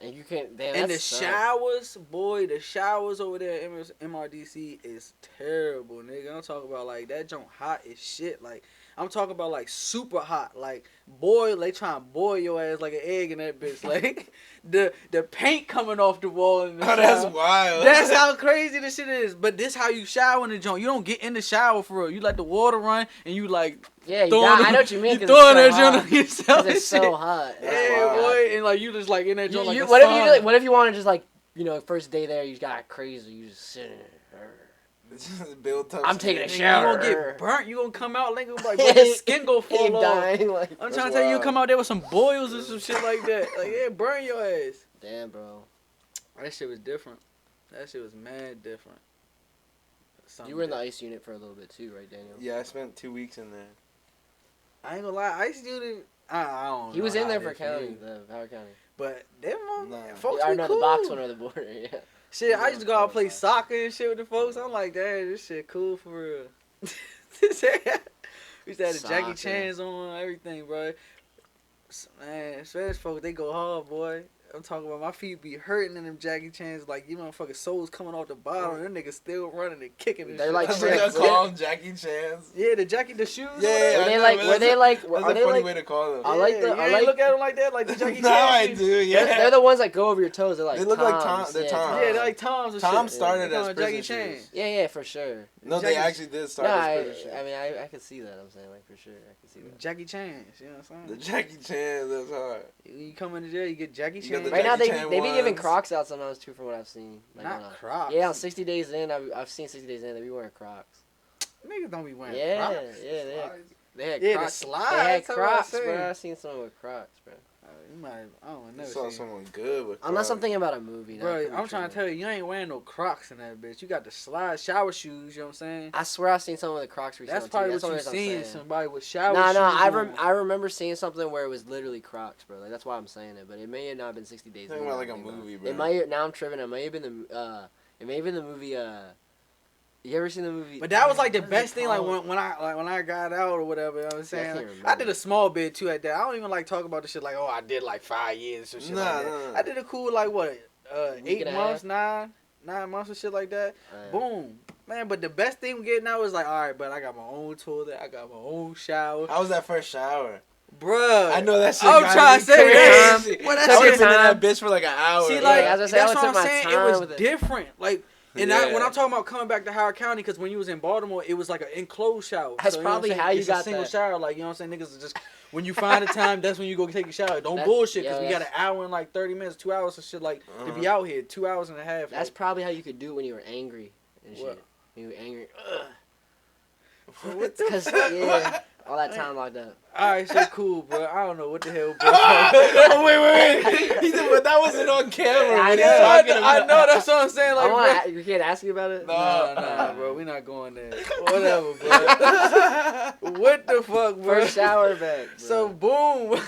And you can't. Damn, and that the sucks. showers, boy, the showers over there at MRDC is terrible, nigga. I'm talking about, like, that junk hot as shit. Like, I'm talking about, like, super hot. Like, boil, they trying to boil your ass like an egg in that bitch. Like, the paint coming off the wall in the Oh, that's shower. wild. That's how crazy this shit is. But this how you shower in the joint. You don't get in the shower for real. You let the water run and you like Yeah, you throwing got, them- I know what you mean. You 'Cause throwing that it's so joint hot. on yourself. 'Cause and it's shit. so hot. That's Yeah, wild. boy, and like you just like in that joint like a what if you sauna. what if you want to just like first day there you got crazy you just sit in it. Bill Tubbs. I'm taking a Nigga, shower. You gonna get burnt. You gonna come out like bro, your skin gonna He fall off. dying like. I'm That's trying to tell you, wild. come out there with some boils or some shit like that. Like, yeah, burn your ass. Damn, bro. That shit was different. That shit was mad different. You were in the ice unit for a little bit too, right, Daniel? Yeah, I spent 2 weeks in there. I ain't gonna lie, Ice Unit, I don't know. He was in how there it for is county, you. the Howard County. But them Nah. folks I be know cool. the box one or the border. Yeah. Shit, I used to go out and play Yeah. soccer and shit with the folks. I'm like, damn, this shit cool for real. We used to have the Jackie Soccer. Chan's on, everything, bro. Man, Spanish folks, they go hard, boy. I'm talking about my feet be hurting in them Jackie Chan's. Like, you motherfucking soles coming off the bottom. And them niggas still running and kicking and They're shit. like That's I'm what tricks. they call him, Jackie Chan's. yeah, the Jackie, the shoes. Yeah, or yeah, whatever. Were they I know, like? but Were they like? That's Are a they funny like? way to call them. I like the- You I ain't like- look at them like that, like the Jackie Chan. Now I shoes. do, yeah. They're the ones that go over your toes. They're like They look like Toms. Tom- they're Yeah, Toms. Yeah, they're like Tom's and Tom shit. started They as call prison Jackie Chan. shoes. Yeah, for sure. No, Jackie- they actually did No, start I as prison shoes. mean, I could see that. I'm saying, like, for sure, I could see that. Jackie Chan, you know what I'm The saying? Jackie Chan, that's hard. You come into jail, you get Jackie You got Chan. the Right now, Jackie they Chan be giving ones. Crocs out sometimes too, from what I've seen. Like, Not Crocs. Yeah, on 60 Days In, I've seen 60 Days In. They be wearing Crocs. Niggas don't be wearing Yeah, Crocs. yeah, they had Yeah, the Crocs. slides. They had that's what I'm Crocs, saying. bro. I seen someone with Crocs, bro. You might, I don't I never saw seen. someone good with Unless I'm Crocs. thinking about a movie. Now, Bro, I'm trying to tell you, you ain't wearing no Crocs in that bitch. You got the slide shower shoes. You know what I'm saying? I swear I've seen someone with Crocs recently. That's probably what the you only reason I'm seen. saying. Somebody with shower No, shoes. no, on. I remember seeing something where it was literally Crocs, bro. Like that's why I'm saying it, but it may have not been 60 Days. Talking about like a movie, bro. It might. Now I'm tripping. It may have been the. It may have been the movie. You ever seen the movie? But that was like the What is best it thing, like called? when I got out or whatever. You know what I'm See, I saying? can't Like, I remember. did a small bit too at that. I don't even like talk about the shit like, oh, I did like 5 years or shit like that. Nah. I did a cool like what, Week 8 and a months, half? 9 months or shit like that. Uh, Boom, man. But the best thing we getting now is like, all right, but I got my own toilet, I got my own shower, How was that first shower? bruh. I know that shit. I'm gotta trying be to say that. crazy. Well, that I would shit- have been in time. that bitch for like an hour. See, bro. like I was gonna say, I that's would what take I'm my saying. It time was with it. different, like. And Yeah. when I'm talking about coming back to Howard County, because when you was in Baltimore, it was like an enclosed shower. That's So, you know what I'm probably saying? how you It's got a single that. shower. Like, you know what I'm saying? Niggas is just, when you find a time, that's when you go take a shower. Don't That- bullshit, because yeah, we got an that's- hour and like 30 minutes, 2 hours of shit, like, to be out here, 2 hours and a half. That's like, probably how you could do it when you were angry and shit. What? When you were angry. what the Because fuck? yeah, all that time locked up. Alright, so cool, bro. I don't know what the hell, bro. Oh, wait. He said, but that wasn't on camera. I What know. are you talking about? I know, that's what I'm saying. Like, I bro. you can't ask me about it. No. Nah, bro. We not going there. Whatever, bro. What the fuck, bro? First shower back. Bro. So, boom.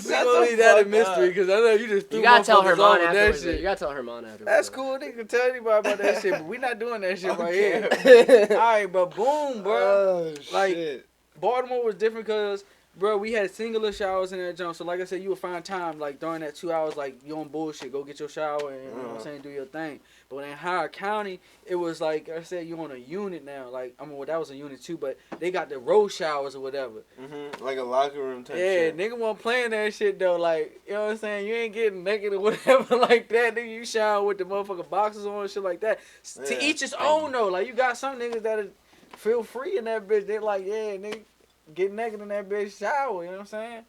We gonna leave that a mystery because I know you just threw you gotta tell motherfuckers off Herman with that afterwards. shit. You gotta tell Herman afterwards. That's cool. They can tell anybody about that shit, but we not doing that shit right Okay. here. All right, but boom, bro. Oh, Like- shit. Baltimore was different because, bro, we had singular showers in that jump. So, like I said, you would find time, like, during that 2 hours, like, you on bullshit. Go get your shower and, you know what I'm saying, do your thing. But in Howard County, it was like I said, you on a unit now. Like, I mean, well, that was a unit too, but they got the row showers or whatever. Like a locker room type Yeah, shit. nigga wasn't playing that shit though. Like, you know what I'm saying? You ain't getting naked or whatever like that. Nigga, you shower with the motherfucking boxes on and shit like that. Yeah. To each his own though. Like, you got some niggas that feel free in that bitch. They like, yeah, nigga, get naked in that bitch shower. You know what I'm saying?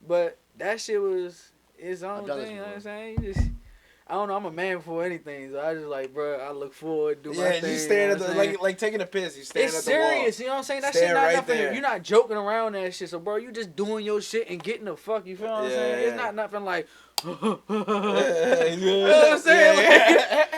But that shit was its own I've done thing. this You know what I'm before. saying? You just, I don't know. I'm a man before anything, so I just like, bro. I look forward, do my Yeah, thing. you staring know at what the I'm saying? like taking a piss. You staring It's at the wall. serious, you know what I'm saying? That Stand shit not right nothing. there. You're not joking around that shit. So, bro, you just doing your shit and getting the fuck. You feel what I'm Yeah, saying? yeah. It's not nothing like. You know what I'm saying?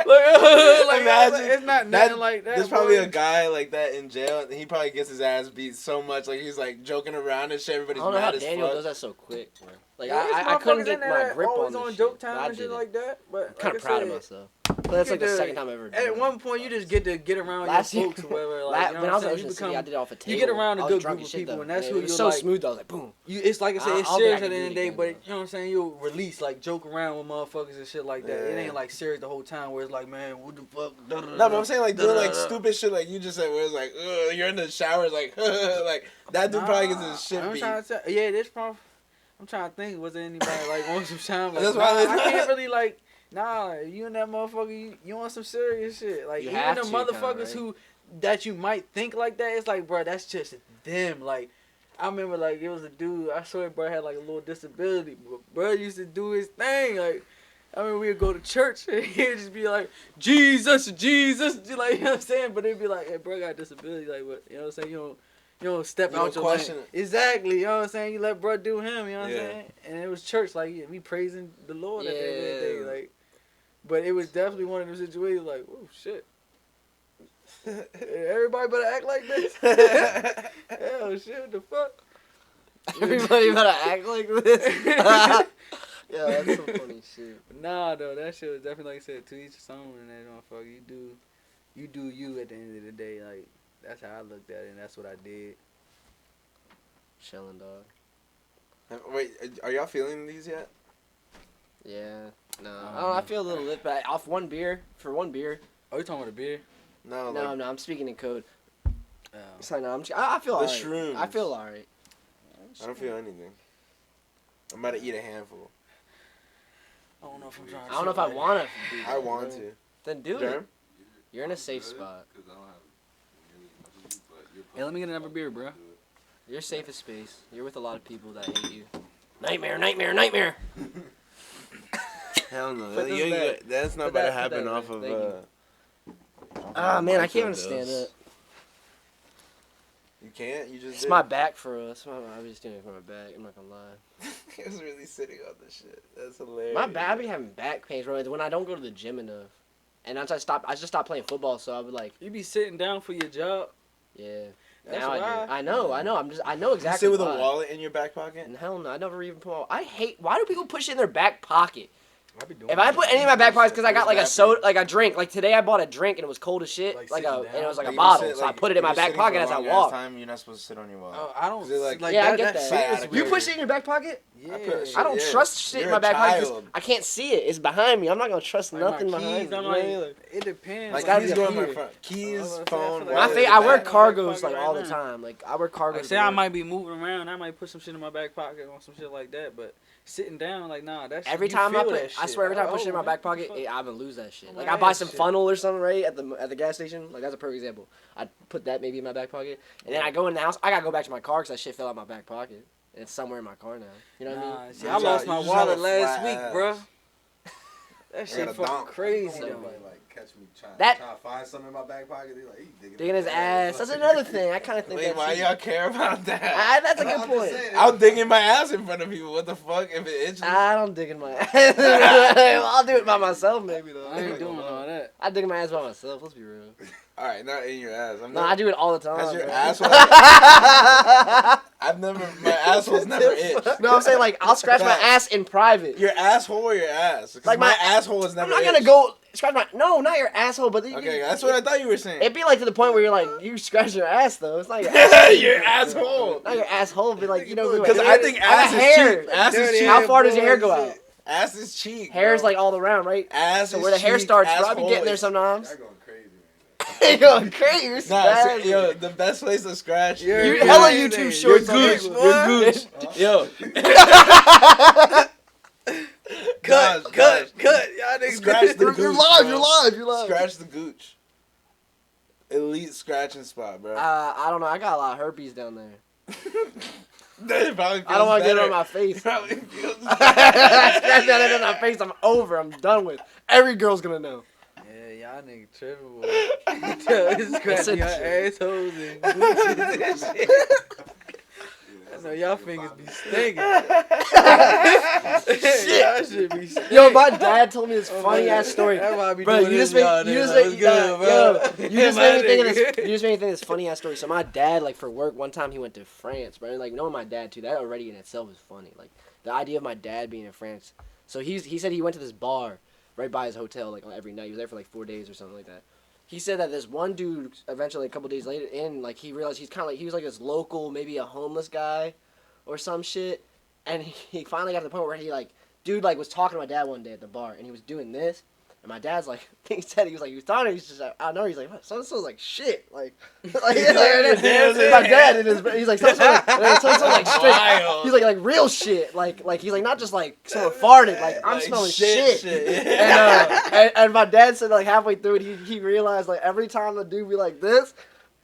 Like, Imagine it's not nothing like that. There's probably boy. a guy like that in jail, and he probably gets his ass beat so much. Like he's like joking around and shit. I Everybody's don't know how mad as Daniel fuck. does that so quick, bro. Like Yeah, there's I couldn't motherfuckers get in there my that grip always on on this joke shit, time but I and shit did it. like that. But I'm kind of proud of myself. But that's like the Dude, second time I ever done At it. one point, you just get to get around Last your year- folks or whatever. Like, you know when I was what in I'm saying? Ocean City, I did it off a table. You get around a I was good drunk group as of shit, people, though. and that's it who was you so like. smooth. I was like, boom. It's like I said, I it's don't think serious I at can the do end it of the day, again, but though. you know what I'm saying? You'll release, like, joke around with motherfuckers and shit like that. It Yeah. ain't like serious the whole time where it's like, man, what the fuck? No, but I'm saying like doing like Da-da-da-da. stupid shit like you just said, where it's like you're in the shower, it's like like that dude probably gets his shit I'm beat. trying to tell, yeah, this probably. I'm trying to think. Was there anybody like on some time? Like, That's nah, why I can't really like. Nah, you and that motherfucker, you on some serious shit. Like You even have the to, kinda, motherfuckers right? who that you might think like that, it's like, bro, that's just them. Like I remember, like it was a dude. I swear, bro had like a little disability, but bro used to do his thing. Like I mean, we'd go to church and he'd just be like, Jesus, Jesus, like you know what I'm saying. But it'd be like, hey, bro, got a disability. Like, what you know what I'm saying? You don't step You out don't your question lane. it. Exactly, you know what I'm saying? You let bro do him, you know what Yeah. I'm saying? And it was church, like we praising the Lord at the end of the day, Yeah. like. But it was definitely one of those situations like, oh shit. Everybody better act like this. Hell shit, what the fuck? Everybody better act like this. Yeah, that's some funny shit. But nah, though, that shit was definitely like I said, to each his own and that motherfucker. You do you at the end of the day, like that's how I looked at it and that's what I did. Chilling, dog. Wait, are y'all feeling these yet? Yeah. No. I don't know, I feel a little lit, but off one beer, for one beer. Oh, you talking about a beer? No, No, like no, I'm speaking in code. Oh. So no, I feel The alright. shrooms. I feel alright. I don't feel anything. I'm about to eat a handful. I don't know if I'm trying to I don't know if I wanna. Do I that, want bro. to. Then do Jerm? it. You're in a safe spot. Hey, let me get another beer, bro. You're safe as space. You're with a lot of people that hate you. Nightmare, nightmare, nightmare. Hell no. Put this back. That's not Put about to that happen back. off of. Thank you. Ah man, I can't even stand it. You can't. You just. It's did. my back for us. I'm just doing it for my back. I'm not gonna lie. He was really sitting on this shit. That's hilarious. My back, I be having back pains, bro. When I don't go to the gym enough, and once I just stopped playing football. So I would like, You be sitting down for your job. yeah. That's Now I why. do. I know. I know You exactly. sit with why. a wallet in your back pocket. And hell no, I never even put. I hate. Why do people push it in their back pocket? I be doing If I that. put any in my back pockets, because I got like a It's soda, like a drink. Like today, I bought a drink and it was cold as shit, Like like sitting and it was like a Like, if you bottle. sit- So I like, put it in if my you're back sitting for pocket a as I long-ass walk. Time, you're not supposed to sit on your wallet. Oh, I don't 'Cause it, like, Yeah, I that, get that that. shit is You You weird. push it in your back pocket? Yeah. I put I don't Yeah. trust shit in You're my a back pocket 'cause child. I can't see it. It's behind me. I'm not gonna trust Like, my nothing behind keys, me. I'm You know what I mean? like, it depends. Like gotta keys be go up in my here. front. Keys, I was gonna say, I phone. feel like My wallet, thing, I wear back. cargos like right all the now. time. Like I wear cargos. Like, to say I work. might be moving around, I might put some shit in my back pocket or some shit like that, but sitting down, like, nah, that's Every you time I feel put, that I shit. swear every time I Like, push it in my oh, back pocket, fuck. I'm gonna lose that shit. I'm Like like, I buy that some shit. funnel or something, right, at the gas station. Like that's a perfect example. I put that maybe in my back pocket, and then I go in the house. I gotta go back to my car because that shit fell out my back pocket. And it's somewhere in my car now. You know what I mean? Nah, see, You I just lost have- my you just have wallet a last flat week, ass. bro. That shit got a fucking dump. crazy, So- though. Like catch me trying That- to find something in my back pocket. They like, he Digging his ass. That's another thing. I kind of think Wait, that's. why y'all care about that? That's a good I'm just point. saying, I'll dig in my ass in front of people. What the fuck? If it itches. I don't dig in my ass. I'll do it by myself, maybe though. I ain't doing all that. I dig in my ass by myself. Let's be real. All right, not in your ass. No, I do it all the time. Has your bro. asshole? I've never. My asshole's never itched. No, I'm saying like I'll scratch my ass in private. Your asshole or your ass? 'Cause Like my my- asshole is I'm never. not gonna itched. go scratch my. No, not your asshole, but Okay, that's what I thought you were saying. It'd be like to the point where you're like you scratch your ass though. It's not your ass. your asshole. Not your asshole, but like you know. Because I think ass is hair. cheek. Ass is Dirty cheek. How far does your hair go out? bullshit. Ass is cheek. Hair's bro. like all around, right? Ass So is where the hair cheek, starts, bro, I be asshole getting there is- sometimes. Y'all going crazy, man. You going crazy? You're Nah, spazzing. yo, the best place to scratch. You're You Yeah, hella yeah, YouTube yeah. shorts. You're on gooch. Facebook. You're gooch. Yo. Cut, Gosh, cut, gosh. cut. Y'all niggas Scratch the You're gooch, live. bro. You're live. You're live. Scratch the gooch. Elite scratching spot, bro. I don't know. I got a lot of herpes down there. That probably I don't want to get it better. on my face. Probably feels Scratch that in my face. I'm over. I'm done with. Every girl's gonna know. Yeah, y'all niggas tripping, boy. It's scratching your assholes and gooches and shit. I know y'all fingers be stinking. Y'all should be stinking. Yo, my dad told me this Oh, funny man. ass story. That's why I be Bro, doing you this just made y'all you niggas. just Like, made what's good, bro? yo, you just made me think of My this. nigga. You just made me think of this funny ass story. So my dad, like for work, one time he went to France, bro. Like knowing my dad too, that already in itself is funny. Like the idea of my dad being in France. So he said he went to this bar right by his hotel like every night. He was there for like 4 days or something like that. He said that this one dude eventually a couple days later in like he realized he's kind of like he was like this local maybe a homeless guy or some shit, and he finally got to the point where he like dude like was talking to my dad one day at the bar and he was doing this. And my dad's like, he said he was talking to him, he's just like, I know, he's like, so smells like shit, like my dad, and he's like, so smells like straight, Wild. he's like real shit, like he's like not just like someone farted, like I'm Like smelling shit. Yeah. And my dad said like halfway through it, he realized like every time the dude be like this,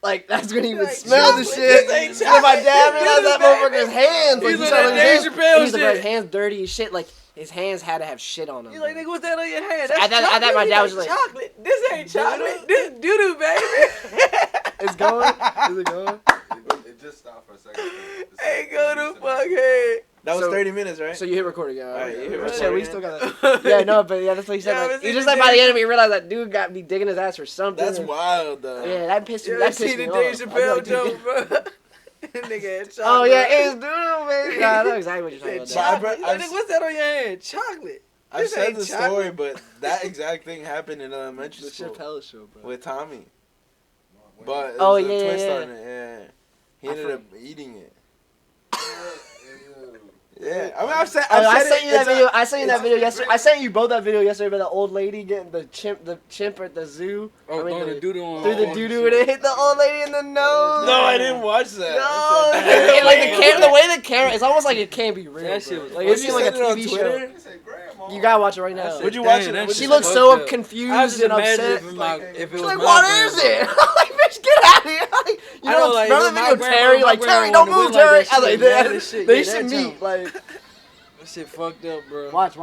like that's when he would Like, smell the chocolate, shit. this ain't And my dad chocolate, realized that this motherfucker's hands, like He's he like started that his hands, Dave Chappelle he's like shit. his hands dirty as shit, like his hands had to have shit on them. You like, bro. nigga, what's that on your hand? At that, my He's dad was just like, chocolate. This ain't chocolate. This doo-doo, baby. it's going, is it going? It just stopped for a second. Hey, go to fuck head. That was So- 30 minutes, right? So you hit record again. Alright, you hit Yeah, record we again. still got that. Yeah, no, but yeah, that's what he said. Yeah, like, but he see, just the like by the Dave- end of it, he realized that dude got me digging his ass for something. That's and- wild, though. Yeah, that pissed me. You That ever pissed seen me the off. Dave I'd be Chappelle like, joke, bro? Nigga had chocolate. Oh yeah, it's doodle, baby. Nah, I know exactly what you're talking about. But now. I- Chocolate. He's like, nigga, what's that on your hand? Chocolate. I've This said ain't the chocolate. story, but that exact thing happened in elementary The school Chappelle show, bro. with Tommy. But it Oh, was yeah, a yeah, twist yeah. on it, yeah. He I ended for- up eating it. Yeah, I mean, I've said I it, sent you that it's a- video. I sent you that it's- video yesterday. I sent you both that video yesterday about the old lady getting the chimp at the zoo. Oh, I mean, throwing the doo-doo on. through the doo doo and it hit the old lady in the nose. No, I didn't watch that. No, I said, and like the way the camera, it's almost like it can't be real. That bro. shit was like funny. it seemed like a Send it on TV show. Twitter? You gotta watch it right I now. said, Would you watch "Damn, it? that Would shit She looked fucked so up." confused I was just and imagine upset. if it was Like, my what grandma. is it? I'm like, bitch, get out of here. Like, you I know, know, like, remember if the my video grandma- Terry? my Like, grandma Terry, don't wanted to move, whip like Terry. that I was shit, like, mad as shit. they Yeah, should that meet. jump. Like, That shit fucked up, bro. watch.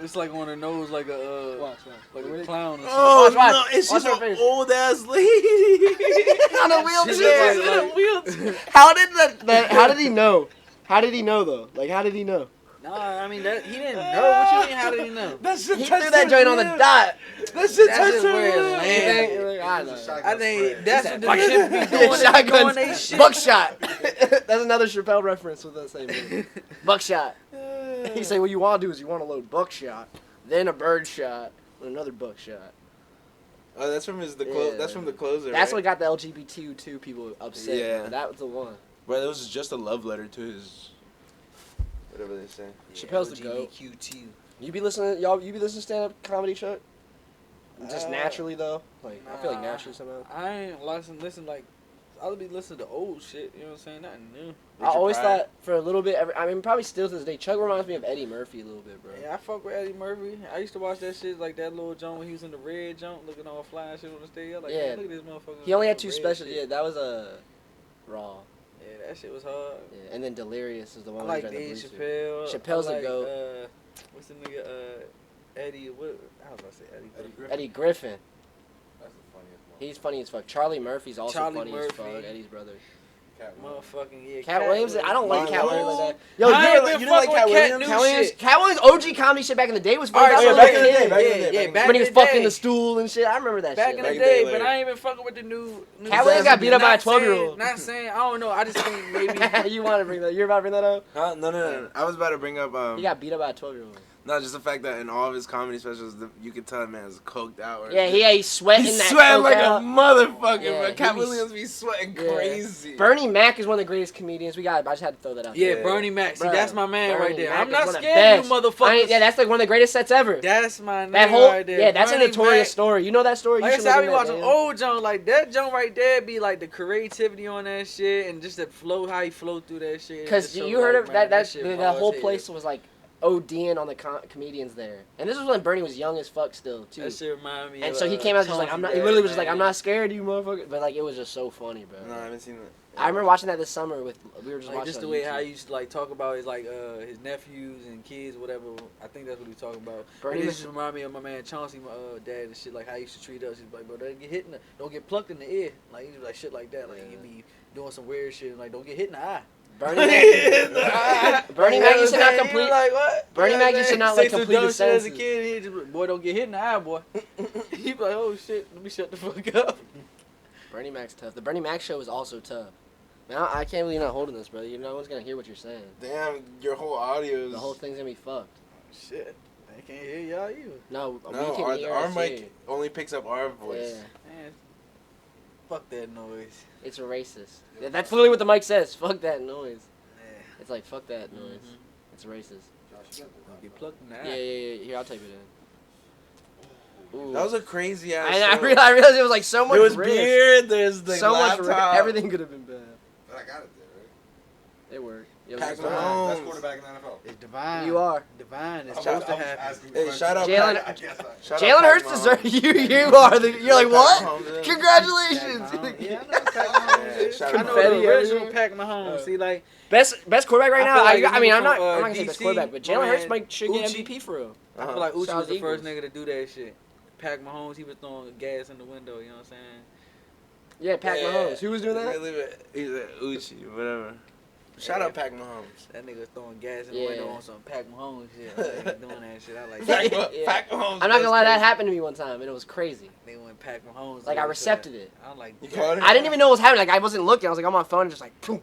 It's like on the nose, like a Watch. like a clown. Or Oh Watch, no, watch. it's Watch just her an face. old ass lady On a wheelchair. Shit look like- How did that? How did he know? How did he know though? Like, how did he know? Nah, I mean that he didn't know. What you mean? How did he know? That shit He touched threw that her joint on the lip. dot. That shit That's touched just her where it lip. landed. Like, I know. I think that's what the Buck- shit be doing. Is Shotguns. doing they shit. Buckshot. That's another Chappelle reference with that same movie. Buckshot. He say, what you want to do is you want to load buckshot, then a bird shot, and another buckshot. Oh, that's from that's from the closer. That's right? what got the LGBTQ people upset. Yeah. Bro. That was the one. Bro, that was just a love letter to his. Whatever they say. Chappelle's the goat. LGBTQ2. You be listening, y'all. You be listening to stand-up comedy, Chuck? Just Uh, naturally though. Like I feel like nah. naturally somehow. I ain't listen like I'll be listening to old shit. You know what I'm saying? Nothing new. I Richard always Pryor. thought for a little bit. I mean, probably still to this day. Chuck reminds me of Eddie Murphy a little bit, bro. Yeah, I fuck with Eddie Murphy. I used to watch that shit like that little joint when he was in the red joint, looking all fly and shit on the stage. I like, Yeah. man, look at this motherfucker. He only had on two red special. shit. Yeah, that was Raw. Yeah, that shit was hard. Yeah, and then Delirious is the I one. like with the Dave Bruce. Chappelle. Chappelle's I a like, goat. What's the nigga? Eddie. What? I was about to say Eddie. Eddie Griffin. Eddie Griffin. That's the funniest one. He's funny as fuck. Charlie Murphy's also Charlie funny as Murphy. fuck. Eddie's brother. Cat Williams. Motherfucking yeah. Cat Williams. I don't like Martin Cat Williams Lawrence. like that. Yo, I ain't you been didn't like fucking Cat with Williams? new Cat Williams. shit. Cat Williams OG comedy shit back in the day was funny. Alright, That so was back like in the a day, kid. back in the yeah, day, yeah, back in the back When he in was the fucking day. the stool and shit. I remember that Back shit. in Back the in the day, day, but later. I ain't been fucking with the new. Cat Williams got beat up by a Not saying- 12-year-old. Not saying I don't know. I just think maybe. You want to bring that? You're about to bring that up? No. I was about to bring up He got beat up by a 12-year-old. no, just the fact that in all of his comedy specials, you could tell the man is coked out. Or Yeah, he's sweating he's that sweating coke like out. a motherfucker. Yeah, bro. Cat he be- Williams be sweating Yeah. crazy. Bernie Mac is one of the greatest comedians we got. I just had to throw that out. Yeah, there. Bernie Mac. See, Bruh, that's my man Bernie right there. Mac I'm is not one of the scared of you best. motherfuckers. Yeah, that's like one of the greatest sets ever. That's my name That whole right there. yeah, that's a Bernie notorious Mac. story. You know that story? Like You I should said, I look be into watching that, man. old John like that John right there be like the creativity on that shit and just the flow, how he flow through that shit. Because It's so, you heard like, of man, that? That shit the raw whole as hell. place was like ODing on the comedians there, and this was when Bernie was young as fuck still too. That shit remind me. And of, so he came out just like I'm not. He Chauncey literally was just like Gray, I'm not scared of you, motherfucker. But like it was just so funny, bro. No, I haven't seen that. I remember watching that this summer with we were just Like watching just it the on way YouTube. how he used to like talk about his like his nephews and kids, whatever. I think that's what he was talking about. Bernie It was- just remind me of my man Chauncey, my dad and shit. Like how he used to treat us. He's like, bro, don't get hit in the, don't get plucked in the ear. Like he was like shit like that. Like Yeah. he'd be doing some weird shit. Like don't get hit in the eye. Bernie Mac, Bernie Mac used to not He was complete. Like what? Bernie You know Mac what used to I'm not, saying? like, Say some complete dumb his shit as a sentences. kid. He just boy don't get hit in the eye, boy. He be like, oh shit, let me shut the fuck up. Bernie Mac's tough. The Bernie Mac show is also tough. Man, I can't believe you're not holding this, brother. You know, no one's gonna hear what you're saying. Damn, your whole audio is. The whole thing's gonna be fucked. Shit, they can't hear y'all either. No, No, we can hear our us mic here. only picks up our voice. Yeah, Man, fuck that noise. it's racist. Yeah, that's literally what the mic says. Fuck that noise. Yeah. It's like fuck that noise. Mhm. It's racist. Don't get plucked in the Yeah, eye. yeah, yeah. Here, I'll type it in. Ooh. That was a crazy ass. I show. realized it was like so much. There was risk. beer. There's the So much. laptop. Everything could have been bad. But I got it there, It worked. Yo, Pack it's my fine. home. right? Best quarterback in the NFL. It's divine. You are. Divine. It's I was- supposed to I was happen. asking Hey, questions. shout out Jalen- I guess I- Shout out Jalen Pac Hurts Mahomes. deserves you. You are the. You're like Pac what? Mahomes, yeah. Congratulations. Yeah, I know Pac Mahomes. Yeah, shout I out know Confetti the original everywhere. Pac Mahomes. See, like, Best quarterback right I now. feel like I the mean, nigga I'm not. from, I'm not gonna say best DC, quarterback, but my Jalen Hurts man should get Uchi. MVP for real. I Uh-huh. feel like Uchi Shout was out the Eagles. first nigga to do that shit. Pac Mahomes, he was throwing gas in the window. You know what I'm saying? Yeah, Pat Yeah. Mahomes. Who was doing Leave that? it, leave it. He's a Uchi, whatever. Shout out Pac Mahomes. That nigga was throwing gas in the Yeah. window on some Pac Mahomes shit. Like, he doing that shit. I like Pac, that. Yeah. Pac Mahomes. I'm not gonna lie, that goes happened to me one time, and it was crazy. They went Pac Mahomes. Like I over recepted to it. that. I'm like, You caught it? I didn't even know what was happening. Like I wasn't looking. I was like on my phone, just like, boom.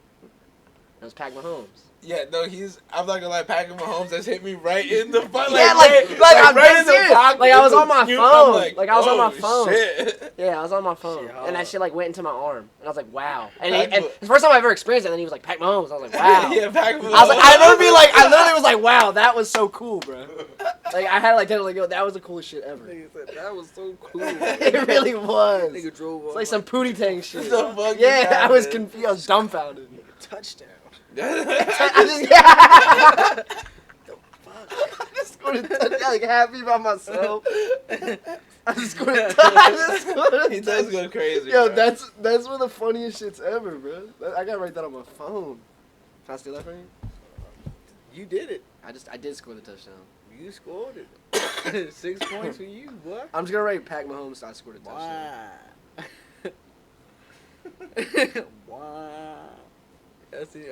It was Pat Mahomes. Yeah, no, I'm not gonna lie, Patrick Mahomes has hit me right in the butt. Yeah, right, I'm right dead in the serious. pocket. Like, I was It's on my cute. phone. I'm Like, I was on my oh, phone. Shit. Yeah, I was on my phone, Shit and that hard. shit like went into my arm, and I was like, wow. And, Pat and Ma- it's the first time I ever experienced it. And then he was like, Pat Mahomes. I was like, wow. Yeah, Patrick Mahomes. I was like, I remember being like, I literally was like, wow, that was so cool, bro. Like I had like that, like yo, that was the coolest shit ever. nigga said, that was so cool. It really was. Nigga drove It's off like some Pootie Tang shit. The fuck Yeah, just I was happened? confused. I was dumbfounded. touchdown. I just yeah. I just scored a touchdown, like happy by myself. I just scored a touchdown. He does go crazy. Yo, bro. that's one of the funniest shits ever, bro. I gotta write that on my phone. Can I steal that from you? You did it. I did score the touchdown. You scored it. 6 points for you, boy. I'm just gonna write Pat Mahomes. I scored a touchdown. Wow. Wow. I see,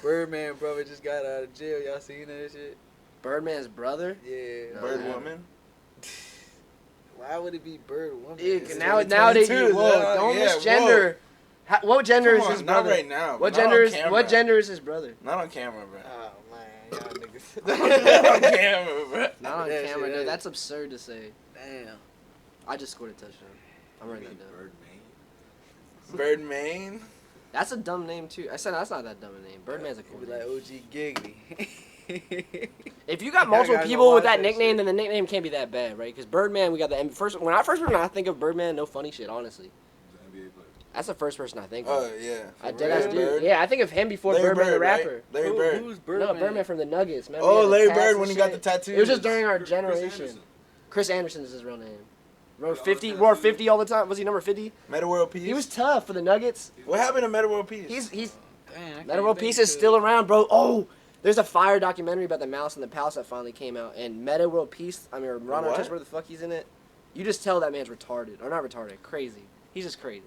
Birdman brother just got out of jail. Y'all seen that shit? Birdman's brother. Yeah. Bird woman. Why would it be Bird woman? Dude, It's nowadays, 2022, don't yeah, misgender. What gender Come is on, his not brother? right now. What not gender on is camera. what gender is his brother? Not on camera, bro. Oh man, y'all niggas. Not on camera, bro. Not on That camera, shit dude. is- That's absurd to say. Damn. I just scored a touchdown. I'm writing that down. Bird Maine. That's a dumb name too. I said that's not that dumb a name. Birdman's a cool Be name. like OG Giggly. If you got I multiple gotta go people with watch that that nickname, shit. then the nickname can't be that bad, right? Because Birdman, we got the first. When I think of Birdman, no funny shit, honestly. That's the first person I think of. Oh yeah. I For did real? ask dude. Yeah, I think of him before Larry Birdman the Bird, right? rapper. Larry Bird. Who's Birdman? No, Birdman from the Nuggets, man. Oh, Larry Bird when he got the tattoos. It was just during our generation. Chris Anderson is his real name. Wrote 50, wore 50 all the time. Was he number 50? Meta World Peace. He was tough for the Nuggets. What happened to Meta World Peace? He's Damn, I can't Meta World think Peace is to- still around, bro. Oh, there's a fire documentary about the Mouse in the Palace that finally came out, and Meta World Peace. I mean, Ron What? Artest, where the fuck he's in it? You just tell that man's retarded, or not retarded, crazy. He's just crazy.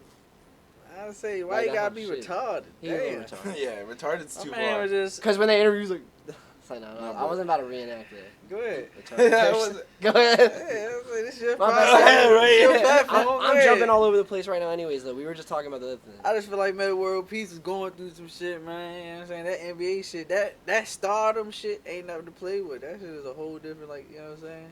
I say, why Like you that gotta whole be shit. retarded? He's a little Damn. retarded. yeah, retarded's My too man far. was just. Because when they interview, he's like, it's like, no, No, I wasn't about to reenact that. Go ahead. Retarded That person. was- Go ahead. Yeah, I say, this your My podcast. bad. Right, This your yeah. platform. Go I'm ahead. jumping all over the place right now anyways, though. We were just talking about the other thing. I just feel like Meta World Peace is going through some shit, man. You know what I'm saying? That NBA shit, that stardom shit ain't nothing to play with. That shit is a whole different, like, you know what I'm saying?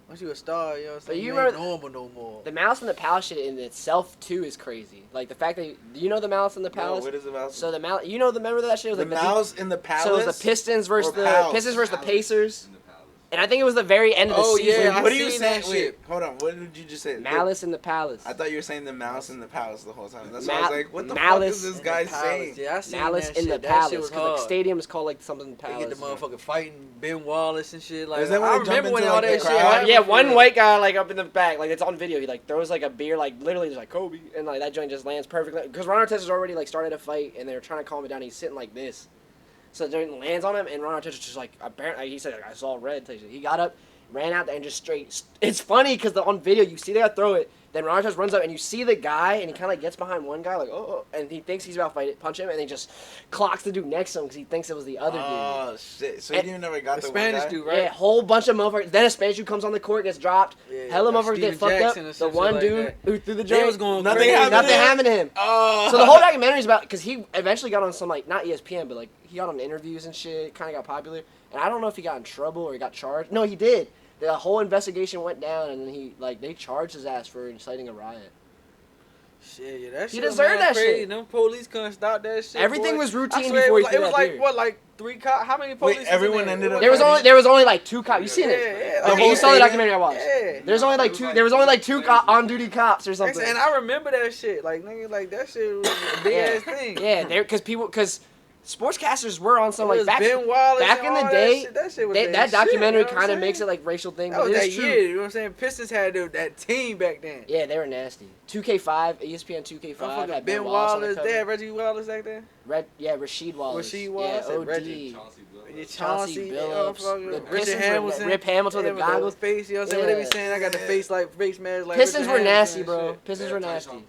Once you a star, you know what I'm saying? you You remember- ain't normal no more. The Mouse in the Palace shit in itself, too, is crazy. Like, the fact that, you know the Mouse in the No, Palace? what is the mouse? So the Mouse, you know the member of that shit? It was the like mouse in the palace. So it was the Pistons versus or the Palace? Pistons versus the Palace. Pacers. In the palace. And I think it was the very end of the Oh, season. yeah, I What are you seen saying? that Wait, shit. hold on. What did you just say? Malice in the Palace. I thought you were saying the mouse in the palace the whole time. That's Ma- why I was like, what the Malice fuck is this In guy the palace. saying? Yeah, I seen Malice that in shit. the That shit Palace. was Because like hard. stadium is called like something They Palace. get the motherfucker fighting Ben Wallace and shit. Like, Is that when I they jump remember when into, all like, that the shit crowd? happened. Yeah, for one real. white guy like up in the back, like it's on video. He like throws like a beer, like literally just like Kobe, and like that joint just lands perfectly. Because Ron Artest has already like started a fight, and they were trying to calm it down. He's sitting like this, so the joint lands on him, and Ron Artest just like apparently he said like, I saw red. He got up, ran out there, and just straight. It's funny because on video you see the guy throw it. Then Ron Artest runs up and you see the guy and he kind of like gets behind one guy like oh, and he thinks he's about to fight it, punch him, and he just clocks the dude next to him because he thinks it was the other dude. Oh shit! So And- you never got The the Spanish one guy? dude, Yeah, right? a whole bunch of motherfuckers. Then a Spanish dude comes on the court, gets dropped. Yeah, Hella like motherfuckers get Steven fucked Jackson or up. The some one shit dude like who threw the They joint. was going Nothing crazy. happened Nothing to him? happened to him. Oh. So the whole documentary is about because he eventually got on some like not ESPN but like he got on interviews and shit, kind of got popular. And I don't know if he got in trouble or he got charged. No, he did. The whole investigation went down and then he like they charged his ass for inciting a riot. Shit, yeah, that He shit was deserved mad that crazy. shit. Them police couldn't stop that shit. Everything boy. was routine I swear before he it threw was that like beer. what, like 3 cops? How many police? was in everyone there? ended It up- There was only like 2 cops. You seen Yeah, it? yeah, Okay, like, you saw the yeah. documentary I watched. Yeah. There's only like 2. There was only like 2 on duty cops or something. And I remember that shit. Like nigga, like that shit was a big ass thing. Yeah, there because sportscasters were on some It like was back Ben Wallace back and in the all day, That shit was that shit, documentary you know what kind of I'm makes it saying? like racial thing, That but was it that is true. year. You know what I'm saying? Pistons had that team back then. Yeah, they were nasty. 2K5, ESPN 2K5 Motherfucker, had Ben Wallace on the Wallace, cover. they had Reggie Wallace back there. Rasheed Wallace. Rasheed Wallace yeah, and OD. Reggie. Chauncey Billups. Yeah, Chauncey Chauncey, Billups, motherfucker, the Richard Pistons were Hamilton. Rip Hamilton, Yeah, the goggles. face, you know what I'm saying? What they Yeah. be saying? I got the face mask like Pistons Richard were Hamilton nasty, and bro. shit. Pistons Yeah, were Tyshawn nasty. Prince.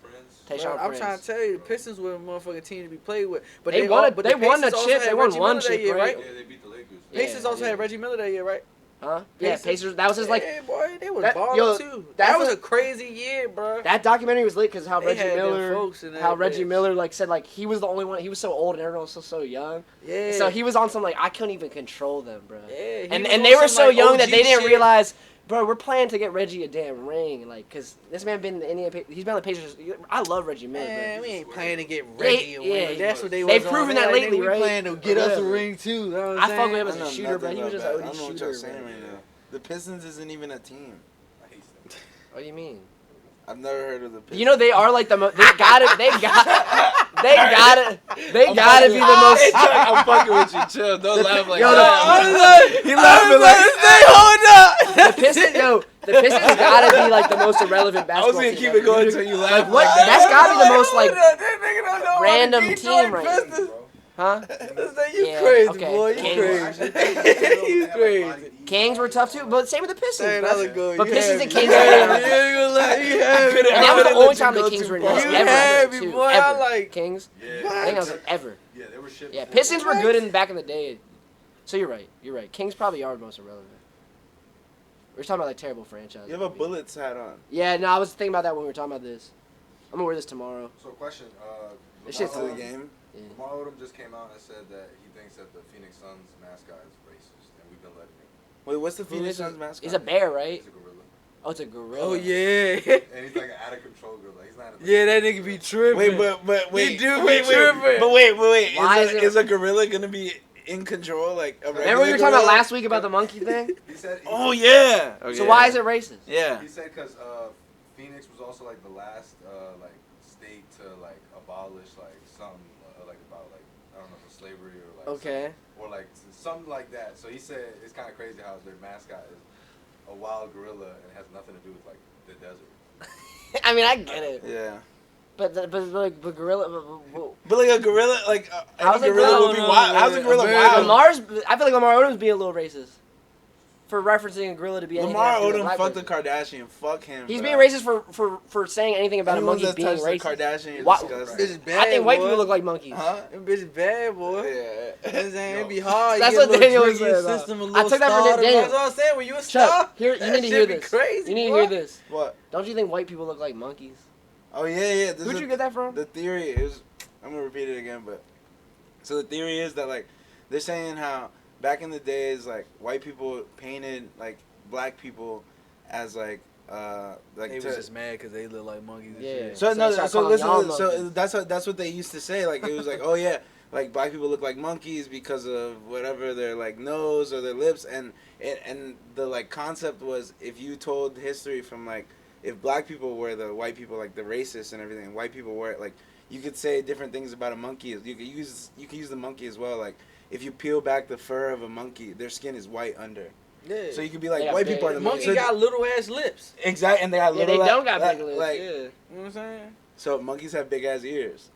Tayshaun I'm Prince. trying to tell you, the Pistons were a motherfucking team to be played with. But They won but they won the Pacers also chip. had They won Reggie one Miller that chip, year, right? Yeah, they beat the Lakers. Pacers Yeah, also yeah. had Reggie Miller that year, right? Huh? Yeah, Pacers. Pacers. That was just like yeah, boy, they was that- balling yo, too. that's That was a- a crazy year, bro. that documentary was lit because how They Reggie had them Miller, folks in that how Reggie bitch. Miller like said like he was the only one. He was so old and everyone was so young. Yeah. So he was on some like I couldn't even control them, bro. Yeah, he and was and on they were some, so like, young that OG they didn't shit. realize, bro, we're planning to get Reggie a damn ring, like, cause this man been in the Indiana. He's been on the Pacers. I love Reggie Miller, Man, bro. we ain't playing to get Reggie a yeah, win. That's what they they've was proven on. that They like, lately, nigga, right? We playing to get us a Whatever. ring too. You know what I I'm fuck saying? with him as I a know shooter, bro. nothing He was about just an that. I OD don't know what shooter, y'all saying bro. right now. The Pistons isn't even a team. I hate them. What do you mean? I've never heard of the Pistons. You know they are like the most. They gotta be the most. I'm fucking with you. Chill. Don't laugh like Yo, that. the- He laughing like. The Pistons, the Pistons gotta be like the most irrelevant I was basketball gonna team keep ever. it going until you laugh What? like that. That's gotta be the most like That nigga don't know random the team Detroit right Pistons. Bro. Huh? You Yeah, crazy, okay. boy. You Kings. crazy. You crazy. Kings were tough too, but same with the Pistons. Hey, bro. that look good. But You Pistons had and me. Kings You are had tough. me. You ain't gonna lie. You had me. And that was the I only would've time let the you Kings go were too nice far. You ever. had me, too, boy. I ever. like. Kings. Yeah. I think I was like ever. Yeah, they were shit. Yeah, before. Pistons were good in back in the day. So you're right. You're right. Kings probably are most irrelevant. We're talking about like terrible franchises. You have a Bullets hat on. Yeah, no, I was thinking about that when we were talking about this. I'm gonna wear this tomorrow. So question. This shit's To Lamar the Odom- game. Yeah. Lamar Odom just came out and said that he thinks that the Phoenix Suns mascot is racist, and we've been letting it. Wait, what's the Who Phoenix is it? Suns mascot? He's a bear, right? He's a gorilla, Oh, it's a gorilla. Oh yeah. and he's like an out of control gorilla. He's not. Yeah, that nigga be tripping. Wait, but wait, do be wait, tripping. but wait. Why Is, is it- is a gorilla gonna be in control? Like a Remember we were talking about last week about the monkey thing? He said. Oh yeah. Okay. So why is it racist? Yeah. He said because Phoenix was also like the last like state to like abolish like something like about like I don't know if it's slavery or like Okay. or like something like that. So he said it's kind of crazy how their mascot is a wild gorilla and it has nothing to do with like the desert. I mean, I get it, Yeah. but gorilla. But like a gorilla, like How's any a gorilla gorilla- would be wild. How's a gorilla America- wild? Lamar's. I feel like Lamar Odom's being a little racist for referencing a gorilla to be anything. Lamar else than a Odom black fucked the person. Kardashian. Fuck him. He's bro. being racist for saying anything about Anyone a monkey that being touched the racist. Kardashian is Why- disgusting. Bitch bad. I think white boy. people look like monkeys. Huh? Them bitch bad, boy. Yeah. You know what I'm saying? Yo. It be hard. That's You get what a little Daniel drink in your said, though. system, a I little took that from starter. Daniel. That's what I'm saying. When you a star, Chuck, here you that need to shit hear be this. Crazy, You need to boy. hear this. What? Don't you think white people look like monkeys? Oh yeah. This Who'd is you get that from? The theory is, I'm gonna repeat it again, but so the theory is that like they're saying how back in the days like white people painted like black people as like They was just mad because they look like monkeys and Yeah. shit. so So no they start so calling y'all listen so monkeys. that's what they used to say, like it was like oh yeah, like black people look like monkeys because of whatever their like nose or their lips, and the like concept was if you told history from like if black people were the white people, like the racists and everything, white people were like you could say different things about a monkey. You could use the monkey as well. Like if you peel back the fur of a monkey, their skin is white under. Yeah. So you could be like They got white big- people are the The monkey monkeys. got little ass lips. Exactly, and they got Yeah, little. they don't got like, big lips. Like, Yeah. You know what I'm saying? so monkeys have big ass ears.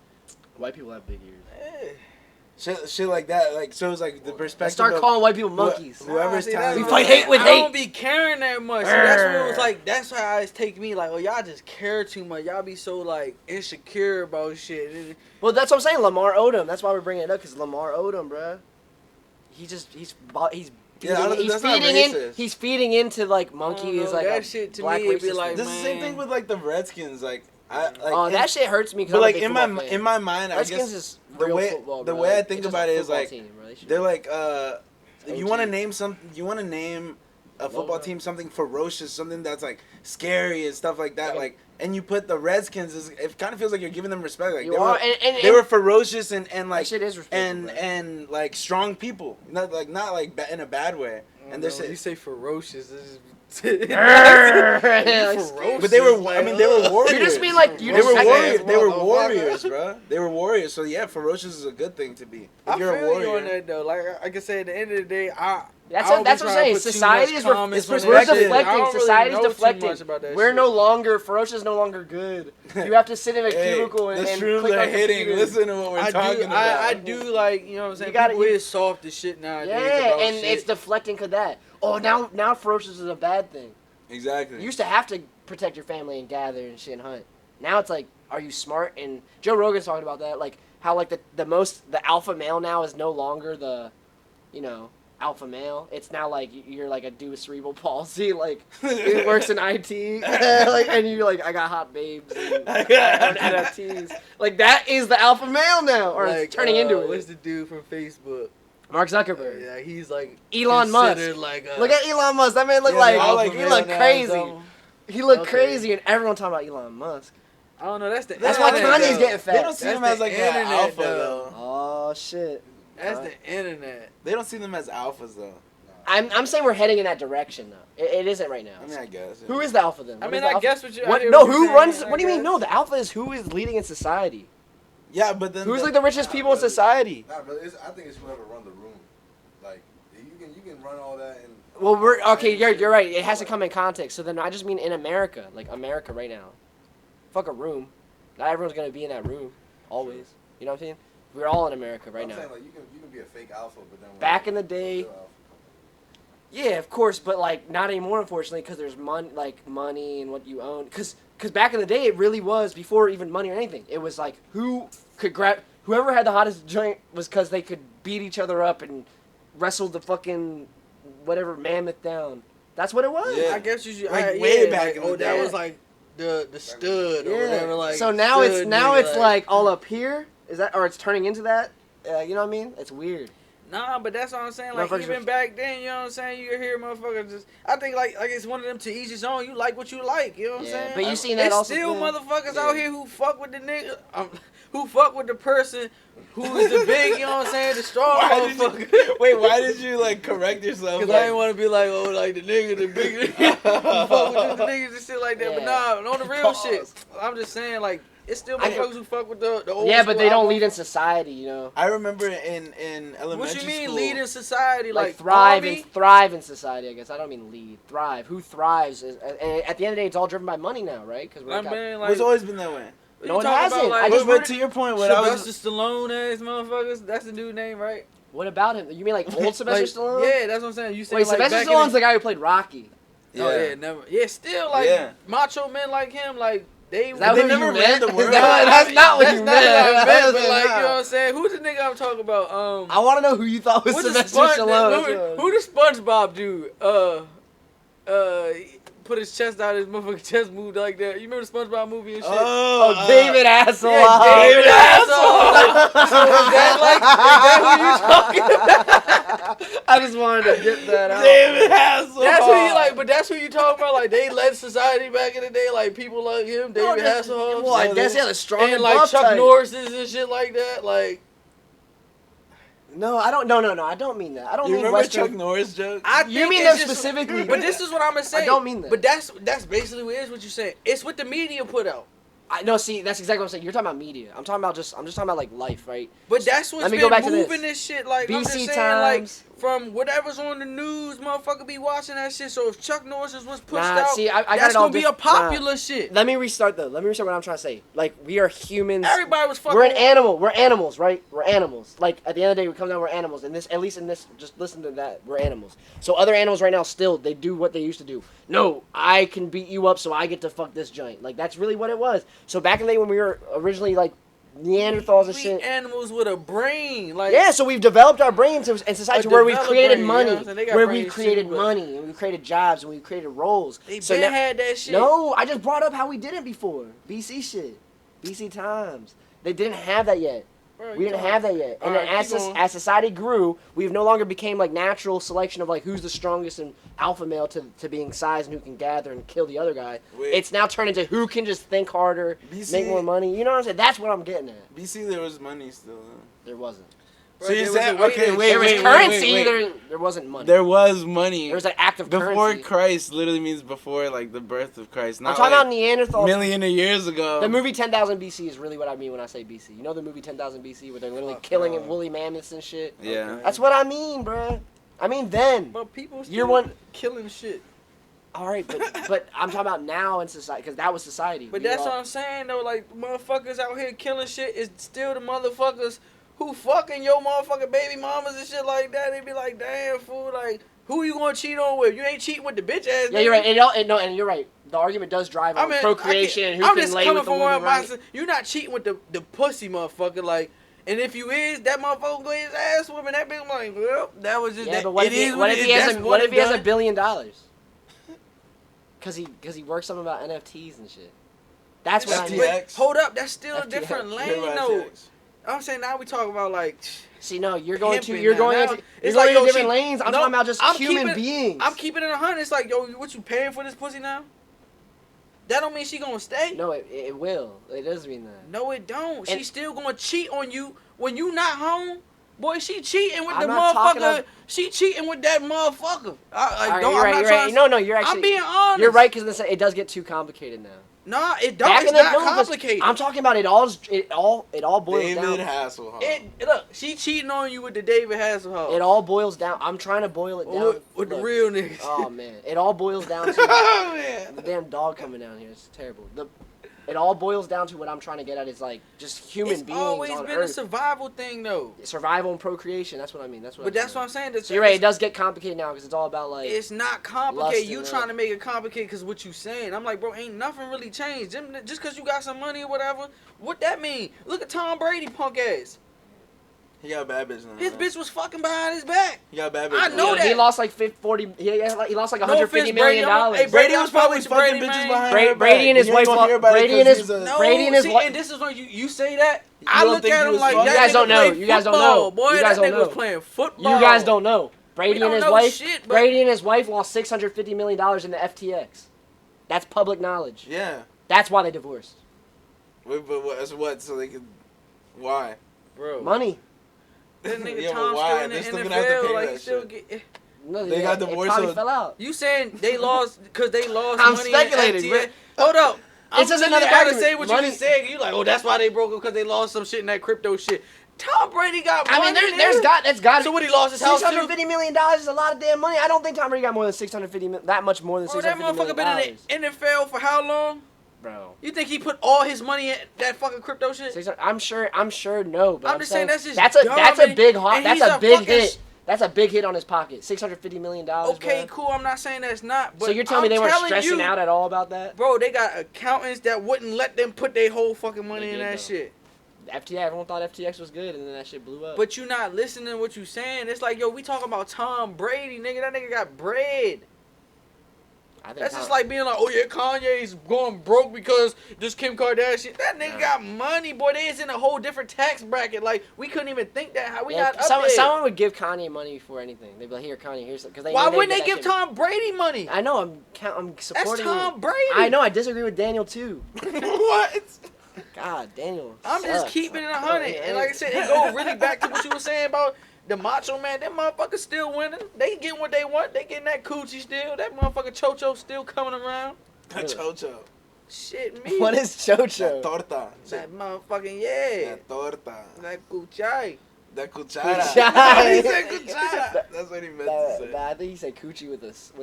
White people have big ears. Yeah. Shit like that. Like so, it's like the Let's perspective. start of calling white people monkeys. Whoever's see, telling that's you We what- fight hate with I hate. don't be caring that much. See, that's what it was like. That's why it's taking me like, oh, y'all just care too much. Y'all be so like insecure about shit. And Well, that's what I'm saying. Lamar Odom. That's why we're bringing it up, because Lamar Odom, bruh. He's Yeah, I don't- he's that's not feeding in. racist. He's feeding into like I monkey don't is know, like that a shit to black me, it be racist like, thing. This is the same Man. thing with like the Redskins. Like Oh, that shit hurts me. 'Cause But I'm a like big in football my fan. in my mind, I Redskins guess is the real way- football, the bro. way I Like, think it's just about a it is, football like, team, bro. They should- they're like if you want to OG. name a football Logo. team something ferocious, something that's like scary and stuff like that, Okay. like, and you put the Redskins, it kind of feels like you're giving them respect. Like You they are, were, and they were ferocious and that like shit is respectful, and bro. and like strong people, not like in a bad way. And they're you say ferocious. Like, but they were, I mean, they were warriors. You just mean like you They were just warriors. They were Motherfucker. warriors, bro. They were warriors. So yeah, ferocious is a good thing to be. If I you're feel a you warrior, on that though. Like I said, at the end of the day, That's I don't what I'm be trying saying. to put too Society much is comments it's on we're that shit. I deflecting. don't really Society's know too deflecting. much about that We're shit. no longer ferocious. Is no longer good. You have to sit in a hey, cubicle and the and shrooms click are on hitting. computers. Listen to what we're I talking do, about. I do like, you know what I'm saying? You gotta- People you- is soft as shit nowadays. Yeah, about and shit. it's deflecting to that. Oh, now ferocious is a bad thing. Exactly. You used to have to protect your family and gather and shit and hunt. Now it's like, are you smart? And Joe Rogan's talking about that, like how like the alpha male now is no longer the, alpha male. It's now like you're like a dude with cerebral palsy, like it works in IT, like, and you're like, I got hot babes and I own NFTs. Like that is the alpha male now, or like, it's turning into What's it. the dude from Facebook? Mark Zuckerberg. Yeah, he's like Elon Musk. considered like a, Look at Elon Musk. That man look Yeah, like I like he him look now, crazy. so- He looked Okay. crazy, and everyone talking about Elon Musk. I don't know. That's the. That's why internet, Kanye's though. getting fat. They don't see That's them as the like an internet, alpha though. though. Oh shit. That's the internet. They don't see them as alphas though. I'm saying we're heading in that direction though. It isn't right now. I mean, I guess. Who is the alpha then? I What mean, is the I alpha? guess what you. I What, hear no, you're who saying, runs? I What do you mean? guess. No, the alpha is who is leading in society. Yeah, but then Who's like the richest people in society? Nah, but I think it's whoever run the room. Like you can run all that and. Well, we're okay. You're right. It has to come in context. So then I just mean in America, like America right now. Fuck a room. Not everyone's gonna be in that room always. You know what I'm saying? We're all in America right I'm now. saying, like, you can be a fake alpha, but then Back in the day, yeah, of course, but like not anymore, unfortunately, because there's money and what you own. Because back in the day, it really was before even money or anything. It was like who could grab whoever had the hottest joint was because they could beat each other up and wrestle the fucking whatever mammoth down. That's what it was. Yeah. I guess you should. Like, way back like, in the that day. was like the stud or whatever. Like so now it's stud it's nigga, like all up here. Is that or it's turning into that? You know what I mean? It's weird. Nah, but that's what I'm saying. Like Motherfuckers even was- back then, you know what I'm saying? You hear motherfuckers just. I think like it's one of them to each his own. You like what you like. You know what I'm Yeah, saying? but you seen that It's also still too. motherfuckers Yeah. out here who fuck with the nigga. Who fuck with the person who's the big. You know what I'm saying? The strong Why did motherfucker. you, wait, why did you like correct yourself? Because I didn't want to be like, oh, like the nigga, the big nigga, who fuck with the niggas and shit like that. But Yeah. nah, on the real Pause. shit, I'm just saying, like, it's still I- motherfuckers who fuck with the old Yeah, but school they don't album. lead in society, you know. I remember in elementary What you mean school. lead in society? Like Like thrive in society, I guess. I don't mean lead. Thrive. Who thrives? And at the end of the day, it's all driven by money now, right? Because I mean, like, It's always been that way. what No, you it talking hasn't. About, like, I just But to your point, when I was Sylvester Stallone ass motherfuckers. That's the dude name, right? what about him? You mean like old Sylvester Like, Stallone? Yeah, that's what I'm saying. You saying Wait, like Sylvester back in Stallone's the guy who played Rocky. Oh yeah, never. Yeah, still like Yeah. macho men like him, like they. Is that They what never you ran meant? the world. No, that's not what That's you not what I meant. meant, but like, you Nah. know what I'm saying? Who's the nigga I'm talking about? I want to know who you thought was What's Sylvester Stallone. Who the SpongeBob dude? He put his chest out, his motherfucking chest moved like that. You remember the SpongeBob movie and shit? Oh, David Hasselhoff. Yeah, David Hasselhoff. So is that who you talking about? I just wanted to get that out. David Hasselhoff. That's who you like, but that's who you talking about. Like they led society back in the day, like people like him, No, David just- Hasselhoff. Well, I guess, yeah, the strong and like buff Chuck type. Norris's and shit like that. Like No, I don't. No, I don't mean that. I don't You mean remember Western. Chuck Norris joke? I You think mean it's them just- specifically. But this is what I'm gonna say. I don't mean that. But that's basically what it is. What you saying? It's what the media put out. No, see, that's exactly what I'm saying. You're talking about media. I'm just talking about like life, right? But that's what's Let me been go back to moving this. this shit. Like I'm just BC saying, Times. like from whatever's on the news, motherfucker be watching that shit. So if Chuck Norris was pushed Nah, out, see, I got that's it all gonna be a diff- popular shit. Let me restart though. Let me restart what I'm trying to say. Like we are humans. Everybody was fucking. We're an animal. We're animals, right? We're animals. Like at the end of the day, we come down. We're animals. And this, at least in this, just listen to that. We're animals. So other animals right now still they do what they used to do. No, I can beat you up, so I get to fuck this giant. Like that's really what it was. So back in the day when we were originally like Neanderthals and We shit. animals with a brain. Like Yeah, so we've developed our brains in society A where we've developed created brain, you know money, what I'm saying? They got where brains we've created too, but- money, and we've created jobs, and we've created roles. they So been now- had that shit. No, I just brought up how we did it before. BC shit. BC times. They didn't have that yet. Bro, We you didn't talking- have that yet. And All then right, as, keep going. as society grew, we've no longer became like natural selection of like who's the strongest and alpha male to being size and who can gather and kill the other guy. Wait. It's now turned into who can just think harder, BC make more money. You know what I'm saying? That's what I'm getting at. BC, there was money still. Huh? There wasn't. Bro, So you there said- was a way okay, that- wait, There was wait, currency. wait. There wasn't money. There was money. There was an active Before currency. Christ literally means before like the birth of Christ. I'm Not talking like about Neanderthals. million of years ago. The movie 10,000 BC is really what I mean when I say BC. You know the movie 10,000 BC where they're literally Fuck killing no. woolly mammoths and shit? Yeah. That's what I mean, bruh. I mean then. But people still You're one- killing shit. All right, but I'm talking about now in society because that was society. But We that's were all- what I'm saying though. Like motherfuckers out here killing shit is still the motherfuckers who fucking your motherfucking baby mamas and shit like that. They be like, damn fool, like who you gonna cheat on with? You ain't cheating with the bitch ass. Yeah, you're right. No, and you're right. The argument does drive on procreation and who I'm can just lay coming with the from where woman, I'm right? You're not cheating with the pussy motherfucker, like. And if you is, that motherfucker go his ass woman. That bitch like, well, that was just Yeah, that. but what it if he, is what it if is. he has That's a what what if it he has $1 done. billion? Cause he works something about NFTs and shit. That's what I mean. FTX. Hold up, that's still a FTX. different Hear lane about though. FTX. I'm saying now we talk about like. See, no, you're going Pimping you're now. going Now, into it's you're like, going yo, into different she- lanes. I'm no, talking about just I'm human keeping- beings. I'm keeping it 100. It's like, yo, what you paying for this pussy now? That don't mean she gonna stay. No, it will. It does mean that. No, it don't. And- She's still gonna cheat on you when you not home. Boy, she cheating with I'm the not talking motherfucker. of- She cheating with that motherfucker. All right, I'm you're not right. You're trying right. to- No, no, you're actually. I'm being honest. You're right because it does get too complicated now. Nah, it don't. Back It's in the not no, 'cause complicated. I'm talking about it all boils David down. Hasselhoff. Look, she cheating on you with the David Hasselhoff. It all boils down. I'm trying to boil it down. with the Look, real niggas. Oh man, it all boils down to Oh man. the damn dog coming down here. It's terrible. It all boils down to what I'm trying to get at is like just human It's beings always on been Earth. a survival thing, though. Survival and procreation. That's what I mean. That's what. But that's what I'm saying. So you're right. It does get complicated now because it's all about like. It's not lust complicated. and You love. trying to make it complicated because what you saying. I'm like, bro, ain't nothing really changed. Just because you got some money or whatever, what that mean? Look at Tom Brady, punk ass. He got a bad bitch now. His man. bitch was fucking behind his back. He got a bad bitch. I now. know He that. lost like 40. He lost like No 150 offense, million Brady, dollars. Hey, Brady was probably fucking fucking Brady, bitches man. behind Brady- her Brady back. and his You ain't wife- gonna hear about it Brady 'cause and his- he's a- No, Brady and his see, wife- and this is when you say that. You I don't look think at he him was like fucking- that You guys nigga don't know. played You guys don't football, know. Boy, You guys that don't nigga was know. playing football. You guys don't know. Brady don't and his know wife. shit, but- Brady and his wife lost $650 million in the FTX. That's public knowledge. Yeah. That's why they divorced. Wait, but what? So they could. Why? Bro, Money. that nigga Yeah, but Tom why? still in the They're still gonna have to NFL. pay Like that he still shit. get. No, They got divorced, It probably so- fell out. You saying they lost because they lost I'm money speculating, in bro. FTX? Hold up. I'm It's just literally another about to argument. say what Money- you just said. You like, oh, that's why they broke up because they lost some shit in that crypto shit. Tom Brady got money. I mean, nigga. that's got. So what, he lost his house too? $650 million is a lot of damn money. I don't think Tom Brady got more than 650 million. That much more than Bro, that $650 million. motherfucker been in the NFL for how long? Bro. You think he put all his money in that fucking crypto shit? I'm sure no, but I'm just saying that's just that's a dumb, big and that's he's a a big fucking hit. That's a big hit on his pocket. $650 million. Okay, bro. cool. I'm not saying that's not. But So you're telling me they weren't telling stressing you, out at all about that? Bro, they got accountants that wouldn't let them put their whole fucking money They in did, that though. shit. FTX, everyone thought FTX was good, and then that shit blew up. But you not listening to what you saying. It's like, yo, we talking about Tom Brady, nigga. That nigga got bread. I think That's just like being like, oh yeah, Kanye's going broke because this Kim Kardashian. That nigga got money, boy. They is in a whole different tax bracket. Like, we couldn't even think that how we got up there. someone would give Kanye money for anything. They'd be like, here, Kanye, here's because they. Why know wouldn't they get give that shit. Tom Brady money? I know. I'm That's supporting. Tom you. Brady. I know. I disagree with Daniel too. What? God, Daniel. I'm just sucks. keeping it 100. And like I said, it go really back to what you were saying about the Macho Man. Them motherfuckers still winning. They getting what they want. They getting that coochie still. That motherfucker Chocho still coming around. Chocho. Shit, me. What is La Chocho? torta. That motherfucking, yeah. La torta. That cuchai. La cuchara. Cuchara. He said cuchara. That's what he meant to say. I think he said coochie with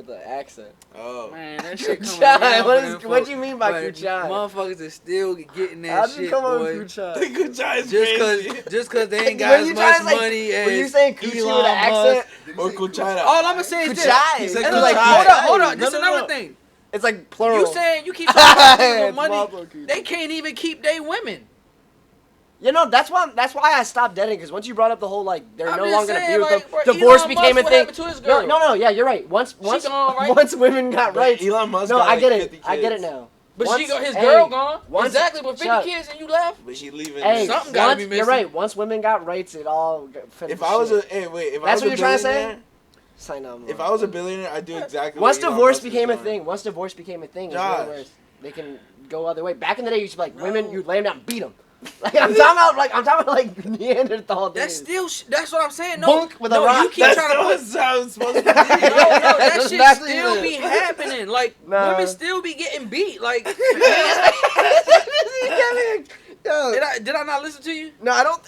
an accent. Oh. Man, that shit coming Kuchai, around what for is- them what folks. you mean by Like, kuchai? Motherfuckers is still getting that How'd you shit, come up boy. with The Kuchai? cuchara is Just crazy. cause they ain't Were got as you much trying to say- money were you as saying coochie Elon with an Musk. accent? Or cuchara. All I'm gonna say is this. Kuchai. He said And kuchai. like, hold up. This No, is no, another no. thing. It's like plural. You saying you keep talking about niggas with It's money, Pablo Kuchai. they can't even keep their women. You know, that's why I stopped dating, because once you brought up the whole, like, they're I'm no just longer saying, gonna be with like, them, bro, divorce Elon became Musk, a what thing. happened to his girl? No, yeah, you're right. Once gone, right? once women got But rights. Elon Musk No, got I like get 50 it. I get it kids. now. But Once- his hey, girl gone. once- Exactly, but 50 shut- kids and you left. But he leaving. Hey, Something gotta be you're missing. right. Once women got rights, it all finished. If I was a if I That's was what a you're trying to say? billionaire, Sign up. if I was a billionaire, I'd do exactly. Once what Elon divorce Musk is became a doing. thing, it's really Josh. where they can go other way. Back in the day, you used to be like women, you'd lay them down and beat them. Like I'm talking about like Neanderthal days. That's still. That's what I'm saying. No, Bunk with a no, rock. you keep That's trying to not put. how it's supposed to be. No, that That's shit exactly still it. be happening. Like Nah. women still be getting beat. Like, Yo, did I not listen to you? no, I don't.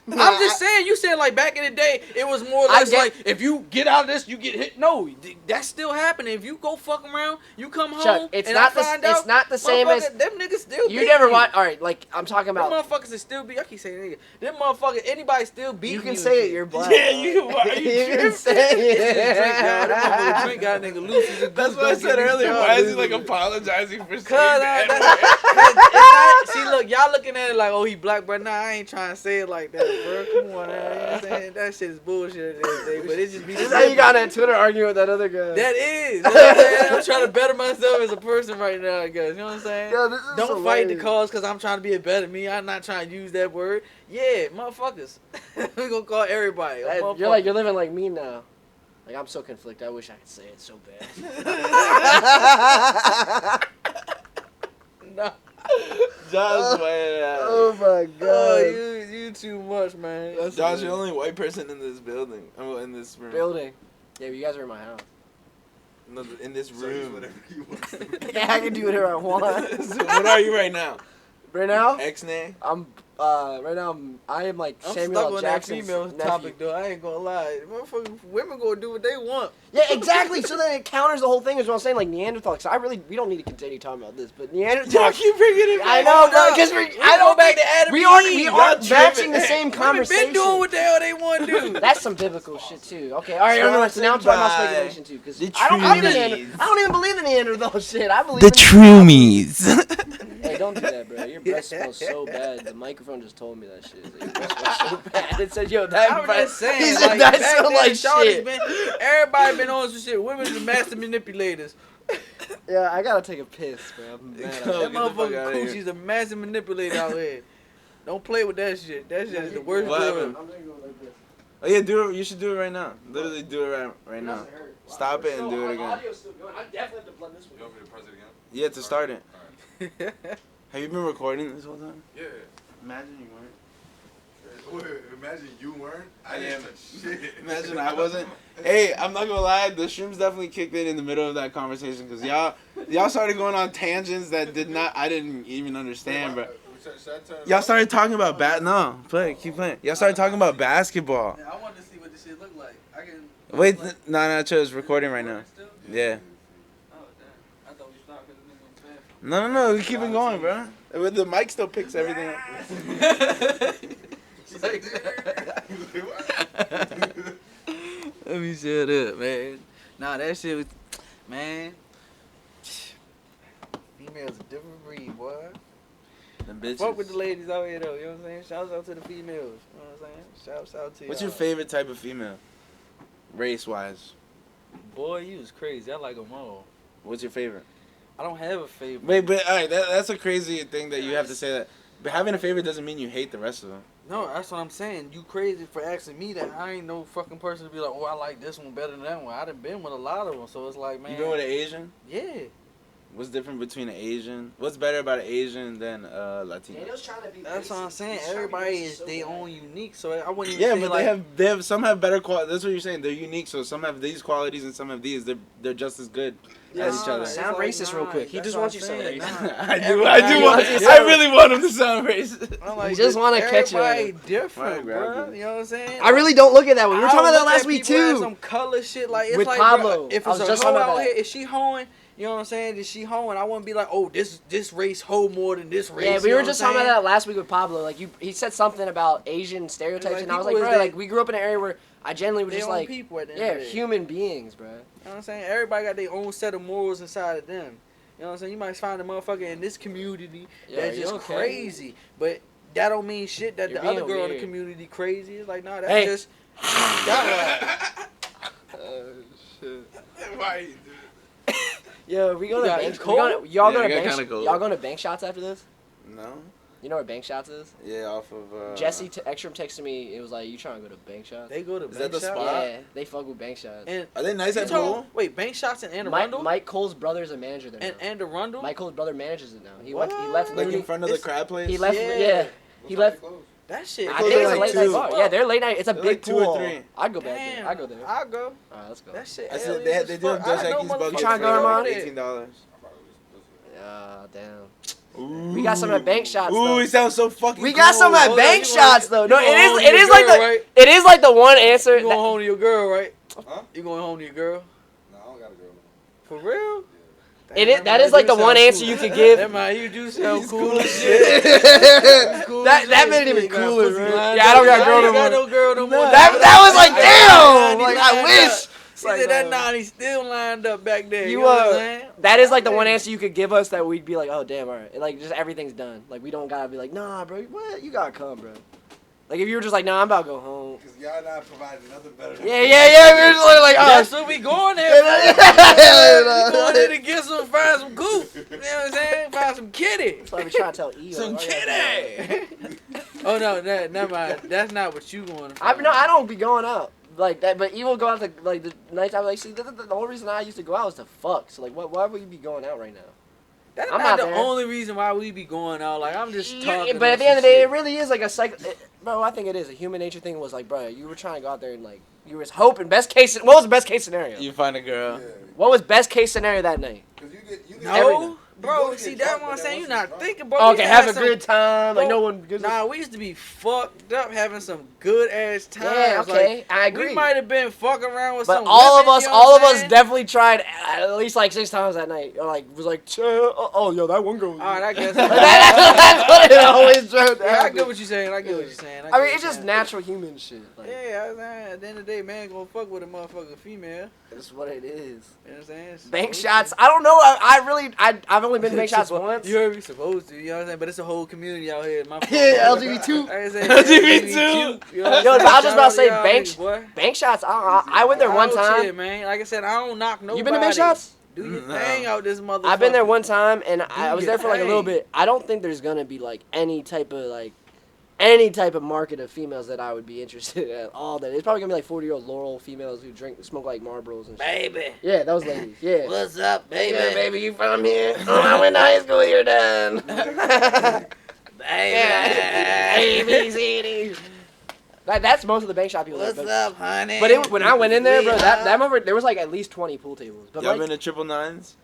I'm just saying. You said like back in the day, it was more or I less get- like if you get out of this, you get hit. No, that's still happening. If you go fuck around, you come Chuck, home. it's and not I the- find it's out, not the same as- motherfucker, them niggas still. You beat never watch. All right, like I'm talking Them about. motherfuckers is still beat. I keep saying nigga. Them motherfuckers. Anybody still beat You can and say it. shit. You're black. Yeah, you. Why are you You can tripping? say Drink, y'all. That motherfucker it. drink got nigga loose as a That's goose, what I don't said get me earlier. started. Why is he like apologizing for saying Cause that? it's not, see, look, y'all looking at it like, oh, he black, but nah, I ain't trying to say it like that, bro. Come on, man. You know what I'm saying? That shit is bullshit at the end of the day, but it just be. This is how you got on Twitter arguing with that other guy. That is. You know what I'm saying? I'm trying to better myself as a person right now, I guess. You know what I'm saying? Yo, this is Don't fight the hilarious. cause because I'm trying to be a better me. I'm not trying to use that word. Yeah, motherfuckers. We gonna call everybody. a motherfucker. You're living like me now. Like I'm so conflicted. I wish I could say it so bad. Nah. Josh, man. Oh my god. Oh, you too much, man. Josh, you're the only white person in this building. Oh, in this room. Building. Yeah, but you guys are in my house. No, in this So he's room. whatever he wants to be. Yeah, I can do whatever I want. So what are you right now? Right now, X-nay? I'm right now I am like I'm Samuel stuck L. on that Jackson's female nephew. topic though. I ain't gonna lie. Motherfucking women gonna do what they want. Yeah, exactly. So then it counters the whole thing. Is what I'm saying. Like Neanderthal. So we don't need to continue talking about this, but Neanderthal. Y'all keep bringing it back. I know, bro. Because I don't go back think to Adam we and aren't Eve. matching tripping. the same Women conversation. been doing what the hell they want to do. That's some biblical shit too. Okay, all right. Anyway, so now I'm talking about Bye. speculation too, because The I don't believe in trees. I don't even believe in Neanderthal shit. I believe The in Trumies. Hey, don't do that, bro. Your breath smells so bad. The microphone just told me that shit. Like, your breath smells so bad. It said, "Yo, that." I'm breath- just saying, He said like, that back smelled then, like shawty's shit. Everybody been on some shit. Women are master manipulators. Yeah, I gotta take a piss, bro. I'm mad. Go. That get the fuck motherfucking outta here. coochie's a master manipulator out here. Don't play with that shit. That shit is the worst What drug. happened? I'm gonna go like this. Oh yeah, do it. You should do it right now. Literally do it right now. Stop it and do it again. Audio's still going. I definitely have to blend this You one. want me to press it again? Yeah, to start it. Alright. Have you been recording this whole time? Yeah. Imagine you weren't. Wait, imagine you weren't. I I didn't am. touch shit. Imagine I wasn't. Hey, I'm not gonna lie. The shrooms definitely kicked in the middle of that conversation because y'all started going on tangents that I didn't even understand, bro. Should I turn it Y'all off? started talking about keep playing. Y'all started talking about basketball. I wanted to see what this shit look like. I can. Wait, no, chill. It's recording right now. Yeah. Oh damn! I thought we stopped because the nigga was No, we keep it going, bro. The mic still picks everything up. Let me shut up, man. Nah, that shit was, man. Females a different breed, boy. Them bitches. Fuck with the ladies out here though. You know what I'm saying? Shouts out to the females. You know what I'm saying? Shouts out to. What's y'all. your favorite type of female? Race wise. Boy, you was crazy. I like them all. What's your favorite? I don't have a favorite. Wait, but alright, that's a crazy thing that you have to say that. But having a favorite doesn't mean you hate the rest of them. No, that's what I'm saying. You crazy for asking me that. I ain't no fucking person to be like, oh, I like this one better than that one. I done been with a lot of them, so it's like, man. You been with an Asian? Yeah. What's different between an Asian? What's better about an Asian than Latino? Daniel's trying to be. That's what I'm saying. He's trying to be Everybody racist is so their bad. own unique, so I wouldn't even Yeah, say but like, they have some have better quality. That's what you're saying. They're unique, so some have these qualities and some have these. They're just as good as each other. it's Sound like, racist real quick. He that's just what wants I'm you to sound saying, racist. nah. I do Everybody want. wants to I sound- really want him to sound racist. I'm like, You just wanna catch it. everybody different, Right, grab bro. this. You know what I'm saying? I really don't look at that one. We were I talking about that look last at week people as too. Some color shit like it's With like, Pablo. Bro, if I it's was a just hoe talking about out that. here, is she hoeing? You know what I'm saying? Is she hoeing? I wouldn't be like, oh, this race hoe more than this race. Yeah, we you were know just what I'm talking about saying? that last week with Pablo. Like he said something about Asian stereotypes, Like, and I was people like, is bro, they- like we grew up in an area where I generally was They just own like, people at the end yeah, of the day. human beings, bro. You know what I'm saying? Everybody got their own set of morals inside of them. You know what I'm saying? You might find a motherfucker in this community Yeah, that's you just okay. crazy, but that don't mean shit that You're the other being girl in the weird. community crazy. It's like, nah, that's Hey. just. That Why you do Yeah, we go You to got- bank. it's we cold? gonna- Y'all Yeah, go it to got bank. kinda cold. Y'all going to bank shots after this? No. You know where bank shots is? Yeah, off of. Jesse Ekstrom texted me. It was like, you trying to go to bank shots? they go to Is that bank the shots? spot? Yeah, they fuck with bank shots. And Are they nice you at talking- pool? Wait, bank shots in Anne Mike, Arundel? Mike Cole's brother's a manager there. And now. Arundel? Mike Cole's brother manages it now. He What? left. Like Looney- in front of the It's- crab place? He left. Yeah. Yeah. What He time left. they close? That shit. I close think at it's a like late night 2. bar. Yeah, they're late night. It's a They're big like 2 pool. or 3. I'd go back Damn. there. I'd go there. I'll go. Alright, let's go. That shit. I said aliens they as do fuck. have I Dos didn't know Equis buckets motherfuckers trying to go, were Armand? over there. $18. Damn. We got some at bank shots. Ooh, though. he sounds so fucking We got some cool. at Hold on, bank you gonna- shots though. you No, gonna it hold is. It your is like girl, the. right? It is like the one answer. You going home to your girl, right? Huh? You going home to your girl? No, I don't got a girl. For real? It is. That is like the one answer you could give. That man, you do sound He's cool cool as as shit. That made it even cooler, Pussy right? lined Yeah, I don't up. got girl I no ain't got more. no girl no more. That was like damn. He Like I lined wish. up. It's He like, said that no. 90 still lined up back there. You You know what I'm saying? that is like the one answer you could give us that we'd be like, oh damn, alright. Like just everything's done. Like we don't gotta be like, nah, bro, what? You gotta come, bro. Like if you were just like, nah, I'm about to go home. Because y'all not providing nothing better than Yeah. We were just like, That's oh. what we going there. We going there to get some, find some goop. You know what I'm saying? Find some kitty. That's why we trying to tell E. Some kitty. Oh no, never mind. That's not what you going to. I don't be going out like that. But E will go out to like the nights. I'm like, see, the whole reason I used to go out was to fuck. So like, why would you be going out right now? That's I'm not not the there. only reason why we be going out. Like I'm just talking. But at on the end of some the day, it shit. really is like a bro, I think it is a human nature thing. Was like, bro, you were trying to go out there and like you was hoping best case. What was the best case scenario? You find a girl. Yeah. What was best case scenario that night? Because you get No, bro. get See, drunk, that's what but I'm that saying. You're wasn't not drunk. thinking, bro. Okay, We have had a some- good time. Like bro, no one gives a... Nah, we used to be fucked up having some good ass times. Yeah, okay, Like, I agree. We might have been fucking around with But some all of women, us, you know what I'm saying? definitely tried at least like 6 times that night. Or like was like, oh, yo, that one girl. All right, I guess. That's what it always drove. Yeah, I get what you're saying. I get what you're saying. I get mean, what it's you're just saying. natural human shit. Like, Yeah, at the end of the day, man, gonna fuck with a motherfucking female. that's what it is. You know what I'm saying? It's Bank supposed shots. to. I don't know. I've only been to bank shots once. You heard me supposed to, you know what I'm saying? But it's a whole community out here. My Yeah, LGBT. I ain't saying LGBT. you know what I'm Yo, saying? but I was just about to say Shout out to y'all bank- niggas, boy. Bank shots. I went there one Out time. here, man. Like I said, I don't knock nobody. You been to bank shots? Do your No. thing out this motherfucker. I've been there one time, and I was your there for like a little thing. bit. I don't think there's gonna be like any type of market of females that I would be interested in at all. That it's probably gonna be like 40-year-old Laurel females who smoke like Marlboros and shit. Baby. Yeah, those ladies. Yeah. What's up, baby? Yeah, baby, you from here? Oh, I went to high school here then. Baby. A, B, C, D. That's most of the bank shop people. What's but, up, honey? But when I went in there, bro, We that up. moment there was like at least 20 pool tables. But Y'all like, been to Triple Nines?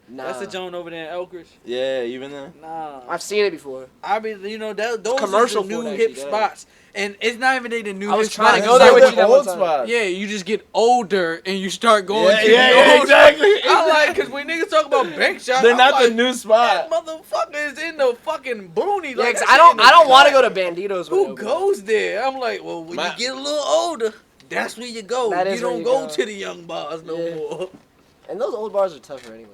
nah, That's the joint over there in Elkridge. Yeah, you been there? Nah. I've seen it before. I mean, you know, those commercial are the new for it, hip actually, yeah. spots. And it's not even the new I was hip trying to spots. go It's there like with you that one time. spot. Yeah, you just get older and you start going Yeah, to yeah, the yeah, old exactly. I like, because when niggas talk about bank shots, They're I'm not like, the new that spot. motherfucker is in the fucking boonies. Yeah, Like, 'cause that I shit in the don't want to cut. go to Banditos. when Who it opens. goes there? I'm like, well, when My- you get a little older, that's where you go. That You is where don't you go go. to the young bars no Yeah. more. And those old bars are tougher anyways.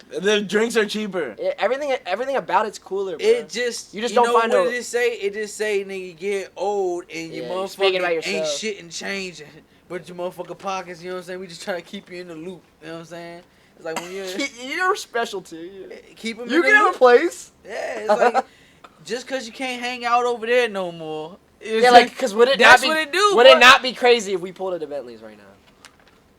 The drinks are cheaper. Yeah, everything about it's cooler, bro. It just You just know don't find what no- it just say. It just say nigga you get old and your Yeah, you're speaking about motherfucker ain't yourself. shit and changing, but your motherfucker pockets. You know what I'm saying? We just trying to keep you in the loop. You know what I'm saying? It's like when you're You're special too. keep them You in the can have a loop. place. Yeah, it's like just cause you can't hang out over there no more. It's Yeah, like, cause would it that's not be, what it do. would bro. it not be crazy if we pulled into Bentleys right now?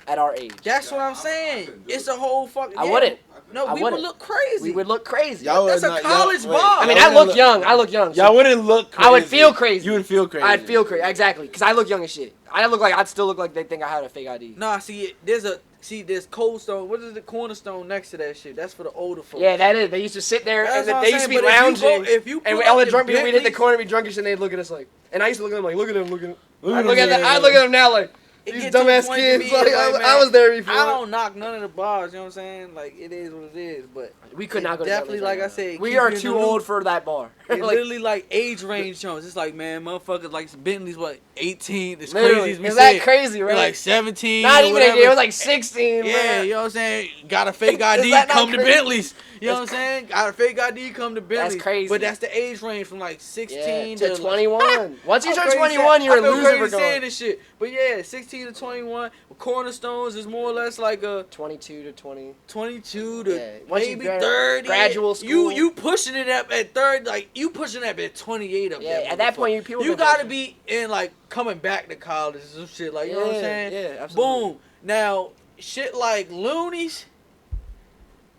At our age. That's what Nah, I'm I saying. couldn't do It's it. a whole fucking. I yeah. wouldn't. No, I we would wouldn't. look crazy. We would look crazy. Y'all That's would a not- college y'all- wait, bar. I mean, y'all I wouldn't look young. I look young. so Y'all wouldn't look crazy. I would feel crazy. You would feel crazy. I'd feel crazy. Exactly. Because I look young as shit. I'd still look like they think I had a fake ID. Nah, there's Cold Stone. What is the Cornerstone next to that shit? That's for the older folks. Yeah, that is. They used to sit there That's and what they I'm used to be saying, but lounging. if you And pull all up the your drunk people we'd hit the Bentleys, corner, be drunkish, and they'd look at us like. And I used to look at them like, look at them, look at them. I at look at them. them. I look at them now like it these get to a dumbass point to kids. me, Like, it's I man, was there before. I don't knock none of the bars. You know what I'm saying? Like it is what it is. But We could not go to definitely, Bentleys like right I now. said, we keep are you in too the old loop. for that bar. It's Like, literally like age range shows. It's like, man, motherfuckers like Bentley's what 18. It's literally. crazy as we Is that said. crazy, They're right? like 17. Not or even whatever. 18. It was like 16. Yeah, man. you know what I'm saying? Got a fake ID, that not come to crazy? Bentley's. You know what I'm saying? Got a fake ID, come to Bentley's. crazy. But that's the age range from like 16 to 21. Once you I'm turn crazy 21, saying- you're I a feel loser crazy for saying going. this shit. But yeah, 16 to 21. Cornerstones is more or less like a 22 to 20. 22 to Yeah, once you maybe gra- 30. gradual school. You pushing it up at 30, like you pushing it up at 28 up Yeah, there. at that point, people you been gotta pushing. be in like coming back to college or some shit. Like you know what I'm saying? Yeah, absolutely. Boom. Now shit like loonies.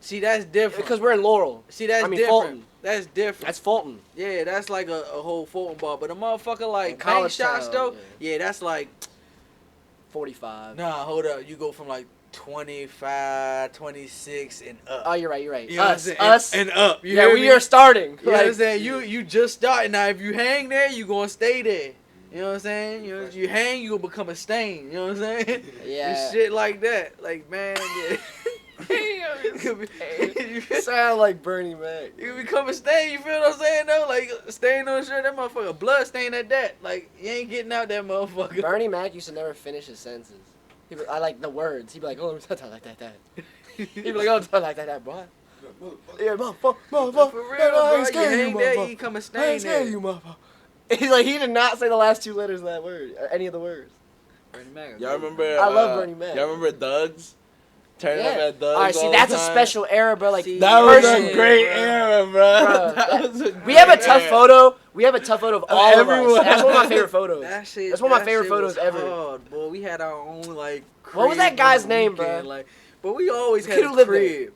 See, that's different. Because we're in Laurel. See, that's I mean, different. Fulton. That's different. That's Fulton. Yeah, that's like a whole Fulton bar. But a motherfucker like In bank college shots town, though, yeah, that's like 45. nah. Hold up, you go from like 25, 26 and up. Oh, you're right. You're right. You know what I'm Us. saying? Us. And up. You Yeah, hear we me? are starting. You know what I'm Like, saying? You just started. Now, if you hang there, you gonna stay there. You know what I'm saying? You hang, you gonna become a stain. You know what I'm saying? Yeah. And shit like that. Like, man, yeah. You could be- you feel- sound like Bernie Mac. you become a stain. You feel what I'm saying, though? Like, stain on the shirt, that motherfucker, blood stain at that. Like, you ain't getting out that motherfucker. Bernie Mac used to never finish his sentences. I like the words. He'd be like, oh, talk like that. He'd be like, oh, talk like that, boy. Yeah, motherfucker. For real, bro. You hang there, you become a I stain ain't scared there. you, motherfucker. He's like, he did not say the last 2 letters of that word, or any of the words. Bernie Mac. Y'all remember? I love Bernie Mac. Y'all remember Doug's? Turning up Yeah. at Doug's. All right, see, all that's the a time? special era, bro. Like, See, That was personally, a great bro. era, bro. Bruh, That was a we have a great tough era. photo. We have a tough photo of all of us. everyone. That's one of my favorite photos. That shit, That's one of my that favorite shit photos was ever. Hard, boy. We had our own like. What was that crib guy's on the name, weekend, bro? Like, but we always The had kid a who lived there. crib.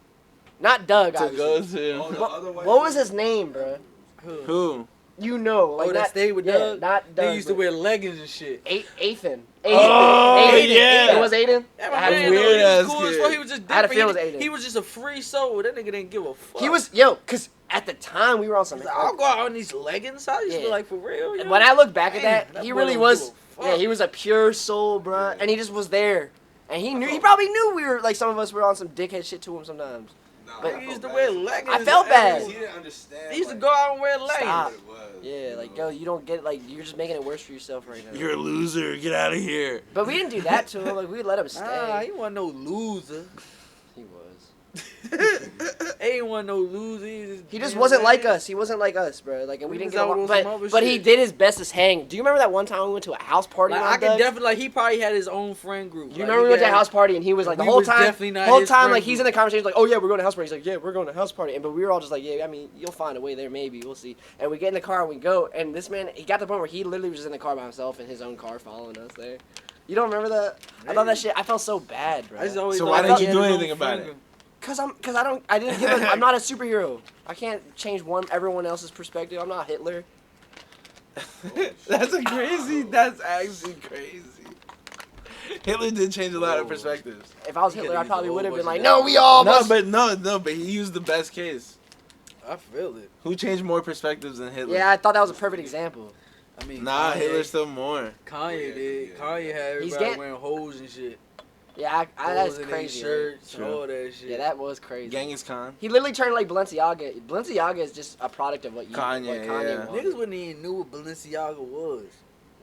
Not Doug, To obviously. go to. Oh, the What, other white what was dude? his name, bro? Who? You know, like that not, stayed with yeah, Doug? not Doug. They used to wear leggings and shit. Ethan. Oh, yeah. It was Aiden. Yeah, I my had a man, weird though, he ass was cool as kid. fuck. He was just I had a different. feeling it was Aiden. He was just a free soul. That nigga didn't give a fuck. He was, cause at the time we were on some. He's like, I'll go out in these leggings. I used to Yeah. like for real. And when I look back at Damn, that, he boy really don't was. give a fuck. Yeah, he was a pure soul, bruh, and he just was there. And he knew. He probably knew we were like some of us were on some dickhead shit to him sometimes. Nah, But I He used to felt wear bad. leggings. I felt bad. He didn't understand. He used to like, go out and wear leggings. Stop. what it was, Yeah, you like know? yo, you don't get like you're just making it worse for yourself right now. You're a loser. Get out of here. But we didn't do that to him. Like we let him stay. Nah, he wasn't no loser. He was. He ain't want no loser. He just wasn't like us. He wasn't like us, bro. Like, and we He didn't was get out along. on some other But he shit. did his best to hang. Do you remember that one time we went to a house party? Like, on I can Doug? definitely like he probably had his own friend group. You remember we went to a house party and he was like the We whole was time, definitely not whole his time friend like he's in group. the conversation like, oh yeah, we're going to a house party. He's like, yeah, we're going to a house party. And but we were all just like, yeah, I mean, you'll find a way there, maybe we'll see. And we get in the car and we go. And this man, he got to the point where he literally was just in the car by himself in his own car following us there. You don't remember that? I thought that shit. I felt so bad, bro. I just always So thought why he didn't you had do his own anything about friend it? group. I didn't give a, I'm not a superhero. I can't change everyone else's perspective. I'm not Hitler. That's that's actually crazy. Hitler did change a lot of perspectives. If I was He Hitler, could've I used probably a would have whole been bunch like, of no, that. we all No, must. but he used the best case. I feel it. Who changed more perspectives than Hitler? Yeah, I thought that was a perfect example. I mean, Nah, Kanye, Hitler still more. Kanye did. Yeah. Kanye had He's everybody getting- wearing hoes and shit. Yeah, that's Hoes in their crazy. right? Shirts, True. all that shit. Yeah, that was crazy. Genghis Khan. He literally turned like Balenciaga. Balenciaga is just a product of what Kanye, what Kanye yeah. wanted. Niggas wouldn't even knew what Balenciaga was.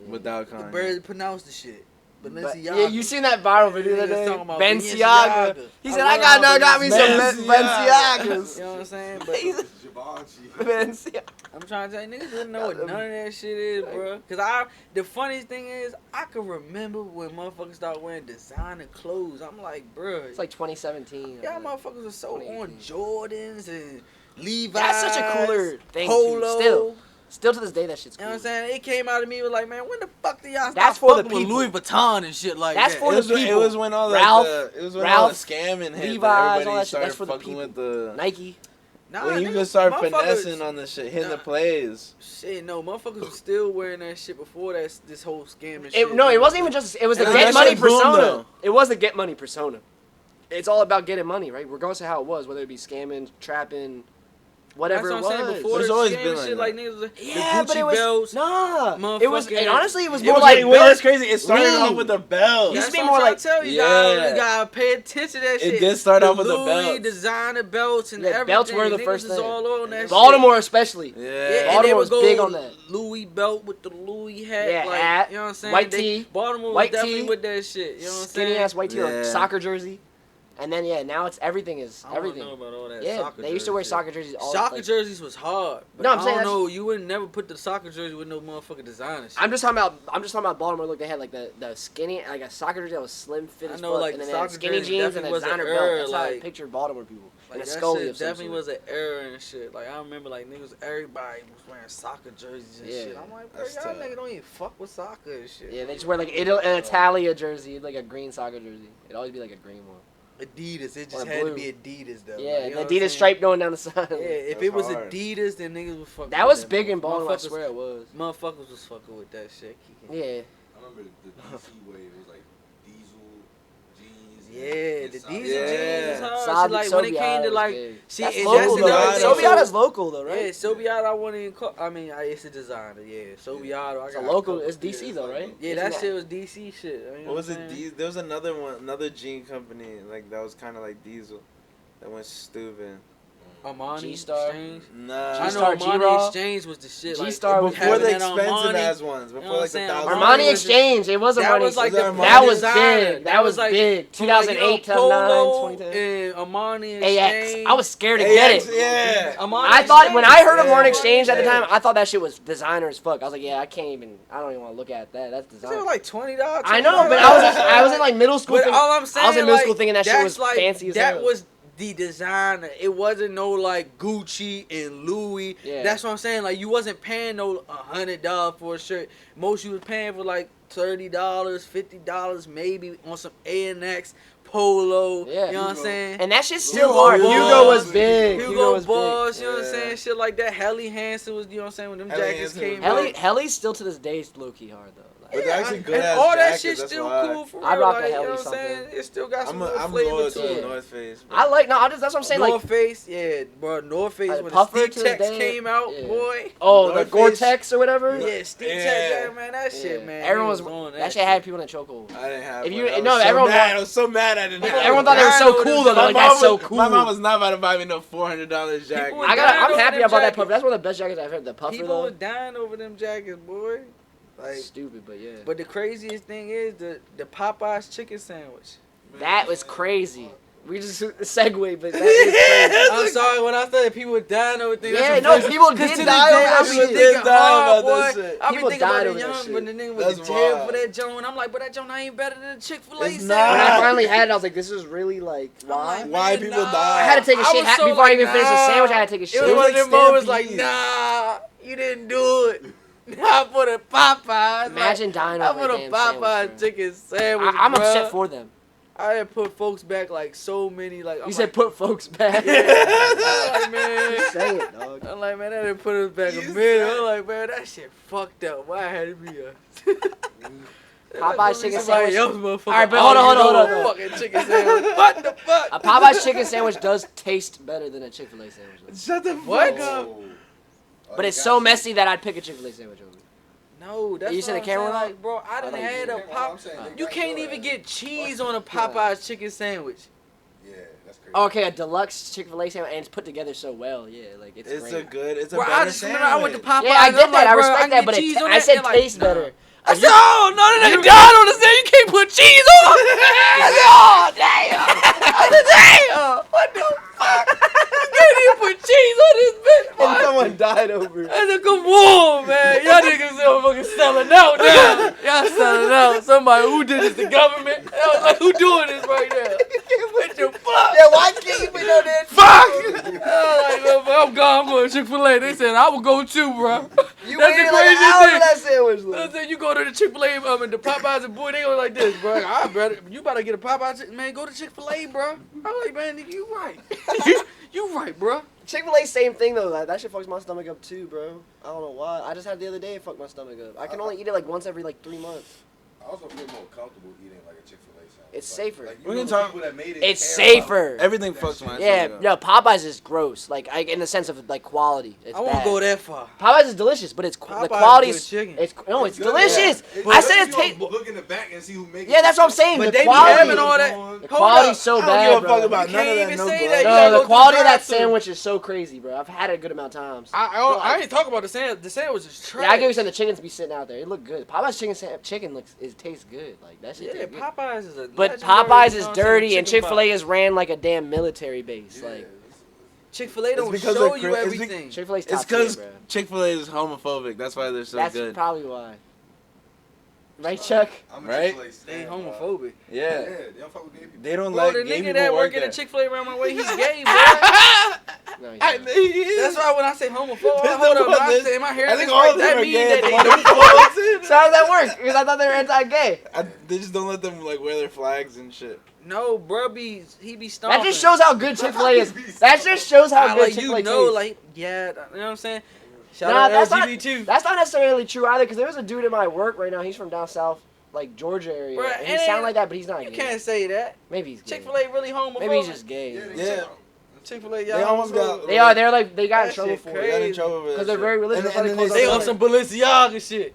Without You could Kanye. barely pronounce the shit. But, Balenciaga. yeah, you seen that viral video the Niggas other day? talking about Balenciaga. Balenciaga. He I said, I love got me some Balenciaga. Balenciagas. You know what I'm saying? But He's- Givenchy. Balenciaga. I'm trying to tell you, niggas didn't know what none of that shit is, bro. Cause the funniest thing is, I can remember when motherfuckers started wearing designer clothes. I'm like, bro, It's like 2017. y'all motherfuckers are so on 2018. Jordans and Levi's. That's such a cooler thing, Polo. too. Still to this day, that shit's You cool. know what I'm saying? It came out of me was like, man, when the fuck do y'all That's stop for the fucking with people. Louis Vuitton and shit like That's that? for It was, the it people. was when all Ralph, it was when Ralph, all the scamming hit. Levi's, that all everybody that shit, started that's for the fucking people. with the. Nike. Nah, When you niggas- can start motherfuckers- finessing on the shit, hitting the plays. Shit, no, motherfuckers was still wearing that shit before this whole scam and shit. It wasn't even just. It was the And get that money shit boomed, persona. though. It was the get money persona. It's all about getting money, right? Regardless of how it was, whether it be scamming, trapping, whatever That's it what I'm was. saying. Before There's the always scam been and like shit, that. like niggas, was- Yeah, the Gucci but it was belts. nah. It was. motherfucking- And honestly, it was It more was like Wait, what belt- was crazy? It started lean. off with the belt. Used to That's be what more I'm trying like- to tell you, Yeah. you gotta pay attention to that It shit. did start the off with the Louis belts. designer belts and Yeah, everything. belts were the Niggas first was thing. all on that Baltimore especially. Yeah. shit. Yeah, and they Baltimore would was go big on that. Louis belt with the Louis hat, Yeah, like hat, you know what I'm saying. white They- tee, Baltimore white was definitely tee, with that shit. You know what I'm Skinny saying? ass white tee or Yeah. soccer jersey. And then yeah, now it's everything is I don't everything. know about all that Yeah, soccer they used to wear jersey. soccer jerseys all Soccer like, jerseys was hard. But No, I'm I saying don't that's- know. You would never put the soccer jersey with no motherfucking design and shit. I'm just talking about Baltimore. Look, they had like the skinny, like a soccer jersey that was slim fit I as know, fuck, like, and the then they had soccer skinny jersey jeans and a definitely was an designer belt. era, That's how I like- pictured Baltimore people. Like And a that Scully shit of some definitely sort. was an era and shit. Like I remember, like niggas, everybody was wearing soccer jerseys and Yeah. shit. I'm like, bro, That's y'all tough. niggas don't even fuck with soccer and shit. Yeah, they just wear like an Italia jersey, like a green soccer jersey. It'd always be like a green one. Adidas. It Or just had blue. to be Adidas though. Yeah, like, and you know what I'm Adidas saying? stripe going down the side. Yeah, if That's it was hard. Adidas, then niggas was fucking. That with was big in Baltimore. I Motherfuckers- swear it was. Motherfuckers was fucking with that shit. Kiki. Yeah, I remember the DC wave. It was like diesel jeans. and Yeah, the inside- diesel Yeah. jeans was hard. Saab- So, like when it came to was like, big. see, That's and local that's though. another Right? thing. Sobiata's local though, Yeah, right? Sobiata I wouldn't even call. I mean, it's a designer. Yeah, Sobiata. I It's got a local. couple. It's DC though, right? Yeah, Isn't that shit was DC shit. You know What was I'm it? saying? There was another one, another jean company like that was kind of like Diesel, that went stupid. Armani G-Star. Exchange. Nah, I know G-Star, Armani G-Raw. Exchange was the shit. G-Star was before having the that expensive Armani- ass ones, before know what I'm like the saying? $1,000. Armani was Exchange. It was That Armani was like Was the that Armani? That was designer. big. That was like big. from, like, 2008, you know, 2009, Polo 2010. and Armani AX. Exchange. I was scared to get AX, it. yeah. Armani I thought when I heard of Yeah. Armani Exchange at the Yeah. time, I thought that shit was designer as fuck. I was like, yeah, I can't even. I don't even want to look at that. That's It was designer. like $20. I know, but I was in like middle school. But all I'm saying, I was in middle like, school thinking that shit that's was like, fancy as that hell. was the designer. It wasn't no like Gucci and Louis. Yeah. That's what I'm saying. Like you wasn't paying no $100 for a shirt. Most you was paying for like $30, $50 maybe on some A&X Polo. Yeah. You know what I'm Hugo. saying? And that shit's still Hugo hard. Boss. Hugo was big. Hugo was Boss, you know what I'm Yeah. saying? Shit like that. Helly Hansen was, you know what I'm saying? When them Helly jackets Hansen came was out. big. Helly's still to this day low key hard though. Like, But they're actually good and ass all that jackets, shit's that's still why. cool for I'd real. rock a Like, you Helly know what I'm saying? something. It still got some little I'm flavor loyal to to it. the North Face. I like that's what I'm saying. North Like, Face, yeah, bro. North Face Like when Puffer the to Steep this Tex day, came out, yeah. boy. oh, the North Face- Gore-Tex or whatever. Yeah, Steep Yeah. Tex, yeah, man. That shit, Yeah. man. Everyone niggas was on that shit had people in a chokehold. I didn't have If one. you- I was no, so everyone mad. wa- I was so mad I didn't have Everyone one. thought they were so Dying over cool them though. They're like, My mom that's so was- cool. My mom was not about to buy me no $400 jacket. People I'm dying happy over about them that jackets. puffer. That's one of the best jackets I've heard. The puffer People though. was dying over them jackets, boy. Like, Stupid, but yeah. but the craziest thing is the Popeyes chicken sandwich. That was crazy. We just segue, but that is crazy. I'm sorry when I said people were dying over things. Yeah, that's no, offensive. people 'Cause did to this die day, over that I be shit. thinking Did die hard, about that boy. shit. I be People thinking about died the over that young shit. when the nigga was That's in jail wild. for that joint. I'm like, but that joint ain't better than the Chick-fil-A It's sandwich. not. When I finally had it, I was like, this is really like why? I'm Why man, people nah. die? I had to take a I shit was so before I like, even finished the nah. sandwich. I had to take a shit. It was one of them like moments like, Stampede. nah, you didn't do it. Not for the Popeyes. Imagine dying Not over for a the damn Popeyes sandwich, bro. chicken sandwich. I'm bruh. upset for them. I had put folks back like so many. Like You I'm said like, put folks back. I'm like, man. Just say it, dog. I'm like, man, that didn't put us back a You minute. said- I'm like, man, that shit fucked up. Why had it be a Popeyes chicken somebody sandwich. else, motherfucker. Alright, but hold on, arguing hold on, over hold on. Fucking chicken sandwich. What the fuck? A Popeyes chicken sandwich does taste better than a Chick-fil-A sandwich, though. Shut the What? fuck up. But it's so messy that I'd pick a Chick-fil-A sandwich over. No, that's You what said the I'm camera saying, on? like, bro, I done thought you had did. a pop. You can't even get cheese on a Popeyes chicken sandwich. Yeah, that's crazy. Oh, okay, a deluxe Chick-fil-A sandwich, and it's put together so well. Yeah, like it's It's great. a good. It's a Bro, better I just remember I went to sandwich. Popeyes. Yeah, I and get I'm that. like, I bro, respect can that, get but cheese on I that. said They're like, taste nah. better. I said, oh, no, that nigga died on the sand. You can't put cheese on it. I said, oh, damn. I said, damn. What the fuck? You can't even put cheese on this bitch, And boy. someone died over it. I said, come on, man. Y'all niggas are fucking selling out now. Y'all selling out. Somebody, who did this? The government? I was like, who doing this right now? What the fuck? Yeah, why can't you put no damn Fuck! I was like, I'm gone. I'm going to Chick-fil-A. They said, I will go too, bro. You That's the waited like an craziest hour thing. for that sandwich, I look. said, you go to the Chick-fil-A, and the Popeyes, and boy, they go like this, bro. I better, you better get a Popeyes, man. Go to Chick-fil-A, bro. I'm like, man, nigga, you right. you right, bro. Chick-fil-A, same thing though. Like, that shit fucks my stomach up too, bro. I don't know why. I just had it the other day. It fucked my stomach up. I can only eat it like once every like 3 months. I also feel more comfortable eating like a Chick-fil-A sandwich. It's Like- safer. Like, We you can know the talk- people that made it It's care about safer. Everything that fucks shit. my Yeah, stomach no, up. Popeyes is gross. Like, in the sense of like quality. It's I won't bad. go that far. Popeyes is delicious, but it's the Popeyes quality's good chicken. it's no, it's good, delicious. yeah. I said it's taste. taste. Look in the back and see who makes it. Yeah, that's what I'm saying. But the they be quality, having all that. the Hold quality's up. so I don't bad, give a bro. fuck about You none of can't that. even No say blood. that. You No, gotta the go quality through of that drive-thru. sandwich is so crazy, bro. I've had it a good amount of times. I ain't talking about the sandwich. The sandwich is trash. Yeah, I get you saying the chickens be sitting out there. It look good. Popeyes chicken looks tastes good. Like that shit. Yeah, tastes good. Popeyes is a. But legendary, Popeyes you is know what I'm dirty, saying, and chicken Chick-fil-A is ran like a damn military base. Yeah. Like Chick-fil-A don't because show they're you cra- it's everything. Chick-fil-A's It's top tier, because bro. Chick-fil-A is homophobic. That's why they're so That's good. probably why. Right, Chuck? I'm a Right? Chick-fil-A They stan, bro. homophobic. Yeah, Yeah. they don't fuck with gay people. They don't Bro, like the gay nigga people that work work at there. a Chick-fil-A around my way, he's gay, bro. No, he's I, not. he is. That's why when I say homophobe, There's hold no up, one I that's- say my hair I think looks all like of them that are mean gay. that The they one don't who So how does that work? Because I thought they were anti-gay. They just don't let them like wear their flags and shit. No, bro, he be stomping. That just shows how good Chick-fil-A is. That just shows how I, good like, Chick-fil-A you know, tastes. like, yeah, you know what I'm saying? Shout Nah, out that's not- LGBT. That's not necessarily true either, because there's a dude in my work right now. He's from down south, like Georgia area. Bruh, and he it sound ain't- like that, but he's not You gay. can't say that. Maybe he's gay. Chick-fil-A really homophobic. Maybe he's just gay. Yeah, Yeah. Chick-fil-A, They almost got. They are. They're like they got in That trouble shit for They it. got in crazy. trouble for that 'Cause they're shit. very religious, that's why they then close They down on some Balenciaga shit.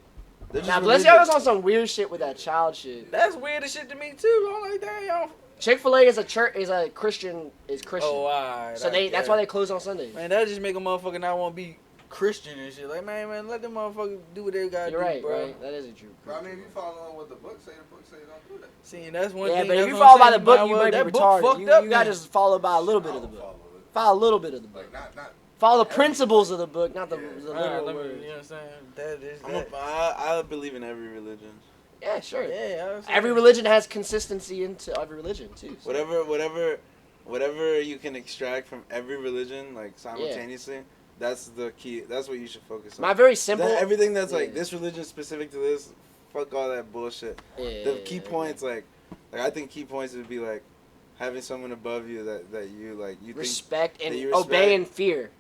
They're just Now religious. Balenciaga's on some weird shit with that child shit. That's weird as shit to me too. I'm like, damn, y'all. Chick-fil-A is a church, is a Christian, is Christian. Oh, alright. So that's why they close on Sundays. Man, that just make a motherfucker not want to be Christian and shit. Like, man, let them motherfuckers do what they gotta You're do, right, bro. right? That is a true. But I mean, if you follow on what the book say don't do that. See, and that's one Yeah, thing. but if that's you what I'm follow by saying, the book, you well, might be that book retarded. fucked You, up you gotta then. just follow by a little bit I of the don't book. follow it. Follow a little bit of the book. Like not. Follow the principles of the book, not the, Yeah. the Alright, literal let me, words. you know what I'm saying? That is I'm that. I believe in every religion. Yeah, sure. Yeah, I was saying. Every religion has consistency into every religion too. so. Whatever you can extract from every religion, like simultaneously, that's the key. That's what you should focus on. My very simple. Everything that's like Yeah. this religion is specific to this, fuck all that bullshit. Yeah, The key points, like I think key points would be like having someone above you that you like you Respect and that you obey respect. and fear.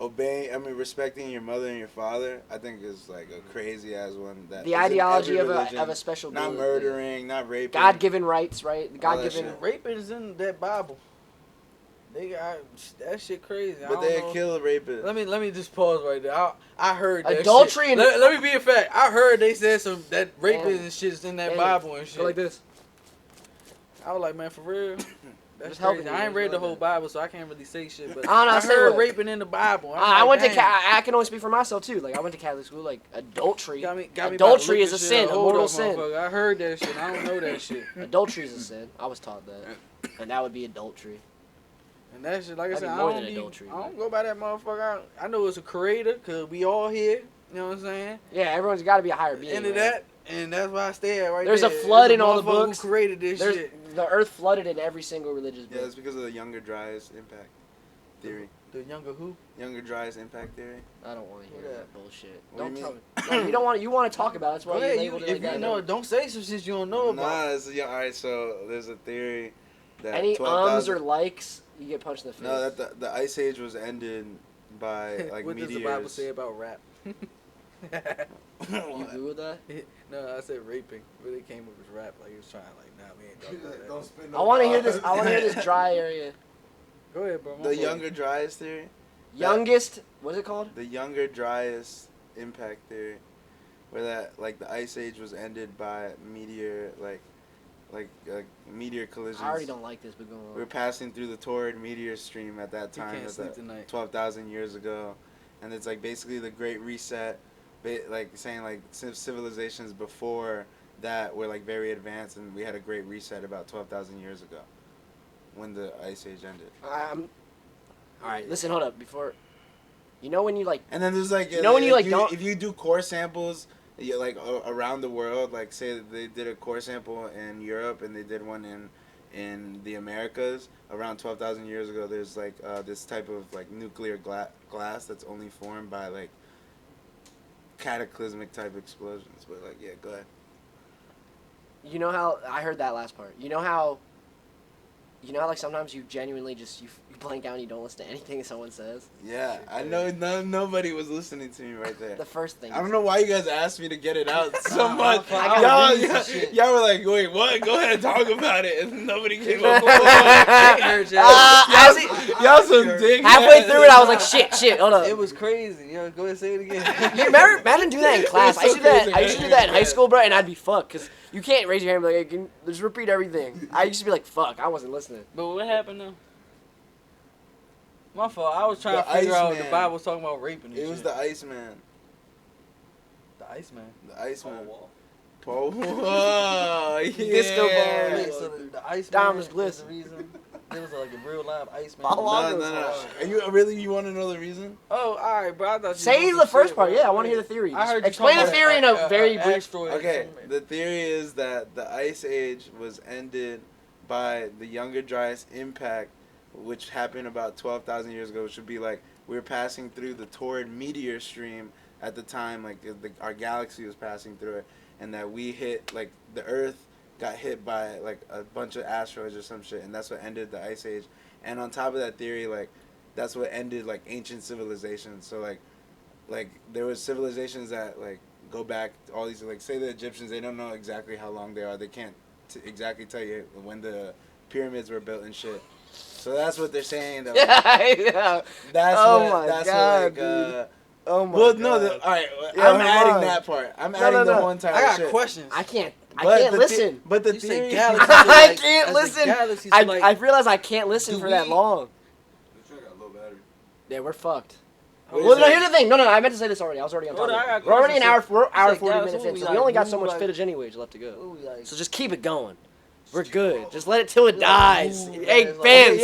Respecting your mother and your father, I think is like a crazy ass one. That The is in ideology every of religion. a special Not being. murdering, not raping. God-given rights, right? God-given. shit. Raping is in that Bible. They got that shit crazy. I But don't they know. kill a rapist. Let me just pause right there. I heard that Adultery shit. and- Let me be a fact. I heard they said some that raping And- and shit is in that and- Bible and shit. Go like this. I was like, man, for real. That's Just helping crazy. you, I ain't just read the like whole that. Bible, so I can't really say shit. But I don't know, I say heard what- raping in the Bible. I'm I like, went to. damn. I can only speak for myself too. Like I went to Catholic school. Like adultery. Got me about to Adultery look is a this shit sin, up. a Hold mortal up, sin. motherfucker. I heard that shit. I don't know that shit. Adultery is a sin. I was taught that, and that would be adultery. And that shit, like I That'd said, be I more don't, than be, adultery, I don't go by that motherfucker. I know it's a creator, because we all here. You know what I'm saying? Yeah, everyone's got to be a higher being. Into right? that, and that's why I stay at right There's there. a flood It's in all the motherfucker books. Who created this There's shit? the earth flooded in every single religious Yeah, book. it's because of the Younger Dryas impact theory. The younger who? Younger Dryas impact theory. I don't want to hear What that bullshit. What Don't do you tell mean? me. No, you don't want. You want to talk about it. That's why Go you ahead, labeled it like if that. you know, don't say some shit you don't know about. Nah, it's, yeah, all right. So there's a theory that Any 12,000 or likes, you get punched in the face. no, that the ice age was ended by like what meteors. does the Bible say about rap? You googled that? No, I said raping, but it came up as rap. Like he was trying, like, nah, we ain't talking about that. Don't spin I want to hear this. I want to hear this dry area. Go ahead, bro. The Younger Dryas theory. Youngest. What is it called? The Younger Dryas impact theory, where that like the ice age was ended by meteor meteor collisions. I already don't like this, but go We were on. passing through the Torrid meteor stream at that You time, can't at sleep that tonight. 12,000 years ago, and it's like basically the Great Reset, like saying like civilizations before that were like very advanced, and we had a Great Reset about 12,000 years ago, when the ice age ended. All right, listen, hold up. Before, you know when you like, And then there's like You know when you, like, don't- if you do core samples. Yeah, like around the world, like say that they did a core sample in Europe and they did one in the Americas around 12,000 years ago. There's like this type of like nuclear glass that's only formed by like cataclysmic type explosions. But like, yeah, go ahead. you know how I heard that last part. You know how like sometimes you genuinely just you blank out and you don't listen to anything someone says. Yeah, I know nobody was listening to me right there. The first thing. I don't know why you guys asked me to get it out so Nah, much. I got Y'all, reads and y'all, shit. y'all were like, wait, what? Go ahead and talk about it. And nobody came up with As he- Y'all some dick. halfway through it, I was like, shit, hold up. It was crazy. Yo, go ahead and say it again. You remember, imagine do that in class. It's I used to do so that. crazy, I used to do that in high school, bro, and I'd be fucked because you can't raise your hand and be like, hey, just repeat everything. I used to be like, fuck, I wasn't listening. But what happened though? My fault. I was trying The to figure out Iceman. the Bible was talking about raping. And It was shit. the Iceman. the Iceman. The Iceman. Wall. Paul Wall. Yeah. Disco ball. Wait, so the Iceman Diamonds is glisten. the reason. There was like a real live Iceman. How long No. Are you really? You want to know the reason? Oh, all right, bro. I thought you Say knew the some first shit, part. bro. Yeah, I want to hear the theory. I heard you Explain the talking theory in about a very brief. asteroid. Okay, the theory is that the ice age was ended by the Younger Dryas impact, which happened about 12,000 years ago, which would be like we were passing through the Torrid meteor stream at the time, like our galaxy was passing through it, and that we hit, like the Earth got hit by like a bunch of asteroids or some shit, and that's what ended the ice age. And on top of that theory, like that's what ended like ancient civilizations. So like there was civilizations that like go back all these, like say the Egyptians, they don't know exactly how long they are. They can't exactly tell you when the pyramids were built and shit. So that's what they're saying. That, like, Yeah. that's Oh what. my That's God, what, like, dude. Oh my well, god. no. All right, Yeah, I'm hold adding on. that part. I'm No, adding no, the no. whole entire I got shit. questions. I can't But listen. But the You say theory. galaxy, so I like, can't as a listen. galaxy, so like, I realize I can't listen do for that we- long. This train got a low battery. Yeah, we're fucked. What Well, is no, that? here's the thing. No, I meant to say this already. I was already on Hold top on, of I it. got We're already an hour, questions. we're hour Say 40 galaxy, minutes what in, we so like, we only got move so much like- footage anyways left to go. what we like? So just keep it going. We're good. Just let it till it dies. Ooh, Hey, guys, like- fans.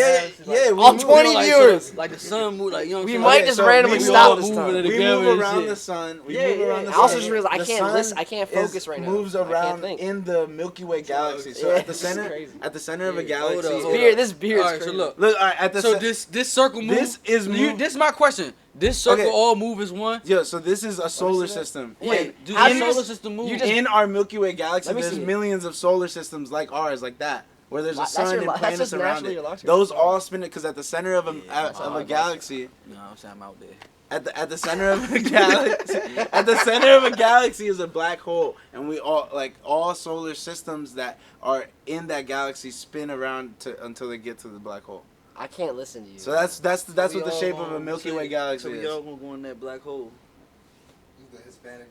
Yeah, we All move, 20 like, viewers. so, like the sun move, like you know. What We I'm might saying? just so randomly we stop all this moving time. it We together move and around shit. the sun. We Yeah, move yeah. around the I sun. also just realized I The can't sun listen. I can't focus is- right now. Moves I can't around think. in the Milky Way galaxy. So Yeah, at the this is center, crazy. at the center of a Yeah, hold galaxy. up, This hold beer, this beer is All right, so crazy. look. Look, all right, at the So this circle move. This is you. This is my question. This circle Okay. all move as one. Yo, so this is a solar see that. system. Wait, do how the do you solar just- system move? you just- In our Milky Way galaxy, Let me there's see it. millions of solar systems like ours, like that. where there's a That's sun your and that's planets just around naturally it. your luxury. Those all spin it because at the center of that's a all galaxy, You know what I'm saying? I'm out there. at the center of a galaxy, at the center of a galaxy is a black hole, and we all solar systems that are in that galaxy spin around until they get to the black hole. I can't listen to you. So that's We what the all shape of a gonna- Milky so Way galaxy So we is. all gonna go in that black hole. The Hispanic.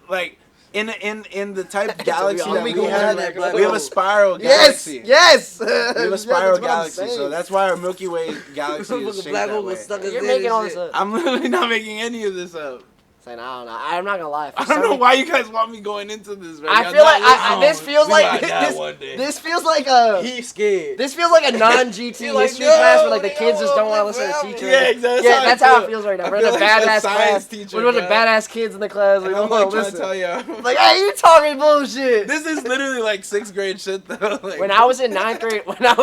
Like in the type So galaxy we all that we go in have, that black we have a hole. spiral yes, galaxy. yes. We have a That's spiral what I'm galaxy, so saying. that's why our Milky Way galaxy is Fucking shaped black that hole way. was stuck us You're in making and all shit. this up. I'm literally not making any of this up. Saying I'm not gonna lie. I don't know why you guys want me going into this. Right? I Y'all feel not like this listening. feels We like might die one day. this feels like a He scared. this feels like a non-GT He like, history "No, class where like the they kids just all don't want to live listen to the forever." teacher. Yeah, exactly. Yeah, that's how it feel. feels right now. I We're in a feel like badass science class. teacher, We're a bunch of bro. badass kids in the class. We And don't I'm want like to trying to listen. tell y'all. Like, hey, you talking bullshit. This is literally like 6th grade shit though. Like, When I was in ninth grade, yeah, I'm grade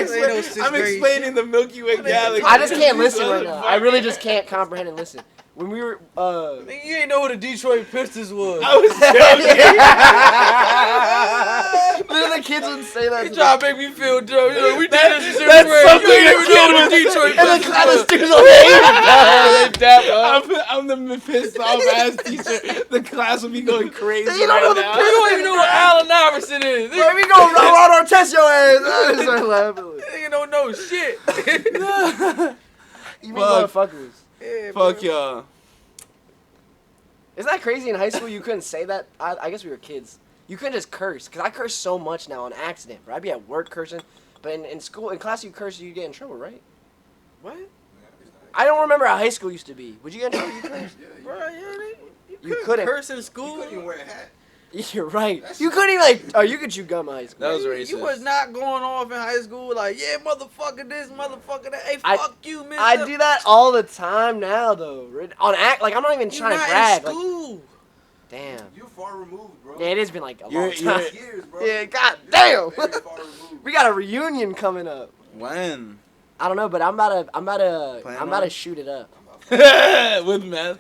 explaining the Milky Way galaxy. I just can't listen right now. I really just can't comprehend and listen. When we were, Nigga, you ain't know who the Detroit Pistons was. I was joking. literally the kids would say that. You trying to make me feel dumb. You know, we did That- this in that's 6th grade. something You ain't a even kid know who would the Detroit And the Pistons class was. students on I'm the pissed off ass teacher. The class would be going crazy You don't know right the- now. You don't even know who Allen Iverson is. Where we go, run or test your ass. I just started laughing. Nigga don't know shit. You mean Fuck. motherfuckers. Yeah, Fuck bro. y'all. Isn't that crazy? In high school, you couldn't say that. I guess we were kids. You couldn't just curse, because I curse so much now on accident, bro. I'd be at work cursing, but in school, in class, you curse, you get in trouble, right? What? I don't remember how high school used to be. Would you get in trouble if you cursed? Bro, yeah, You couldn't. curse in You school. couldn't even wear a hat. You're right. You couldn't even, you could chew gum in high school. That was You racist. was not going off in high school like, yeah, motherfucker this, motherfucker that. Hey, I- fuck you, mister. I do that all the time now, though. On act, like, I'm not even You trying not to brag. in Like, school. damn. You're far removed, bro. Yeah, it has been like a You're- long time. you're- Years, bro. Yeah, god damn. Very far removed. We got a reunion coming up. When? I don't know, but I'm about to Plan on? shoot it up. With meth.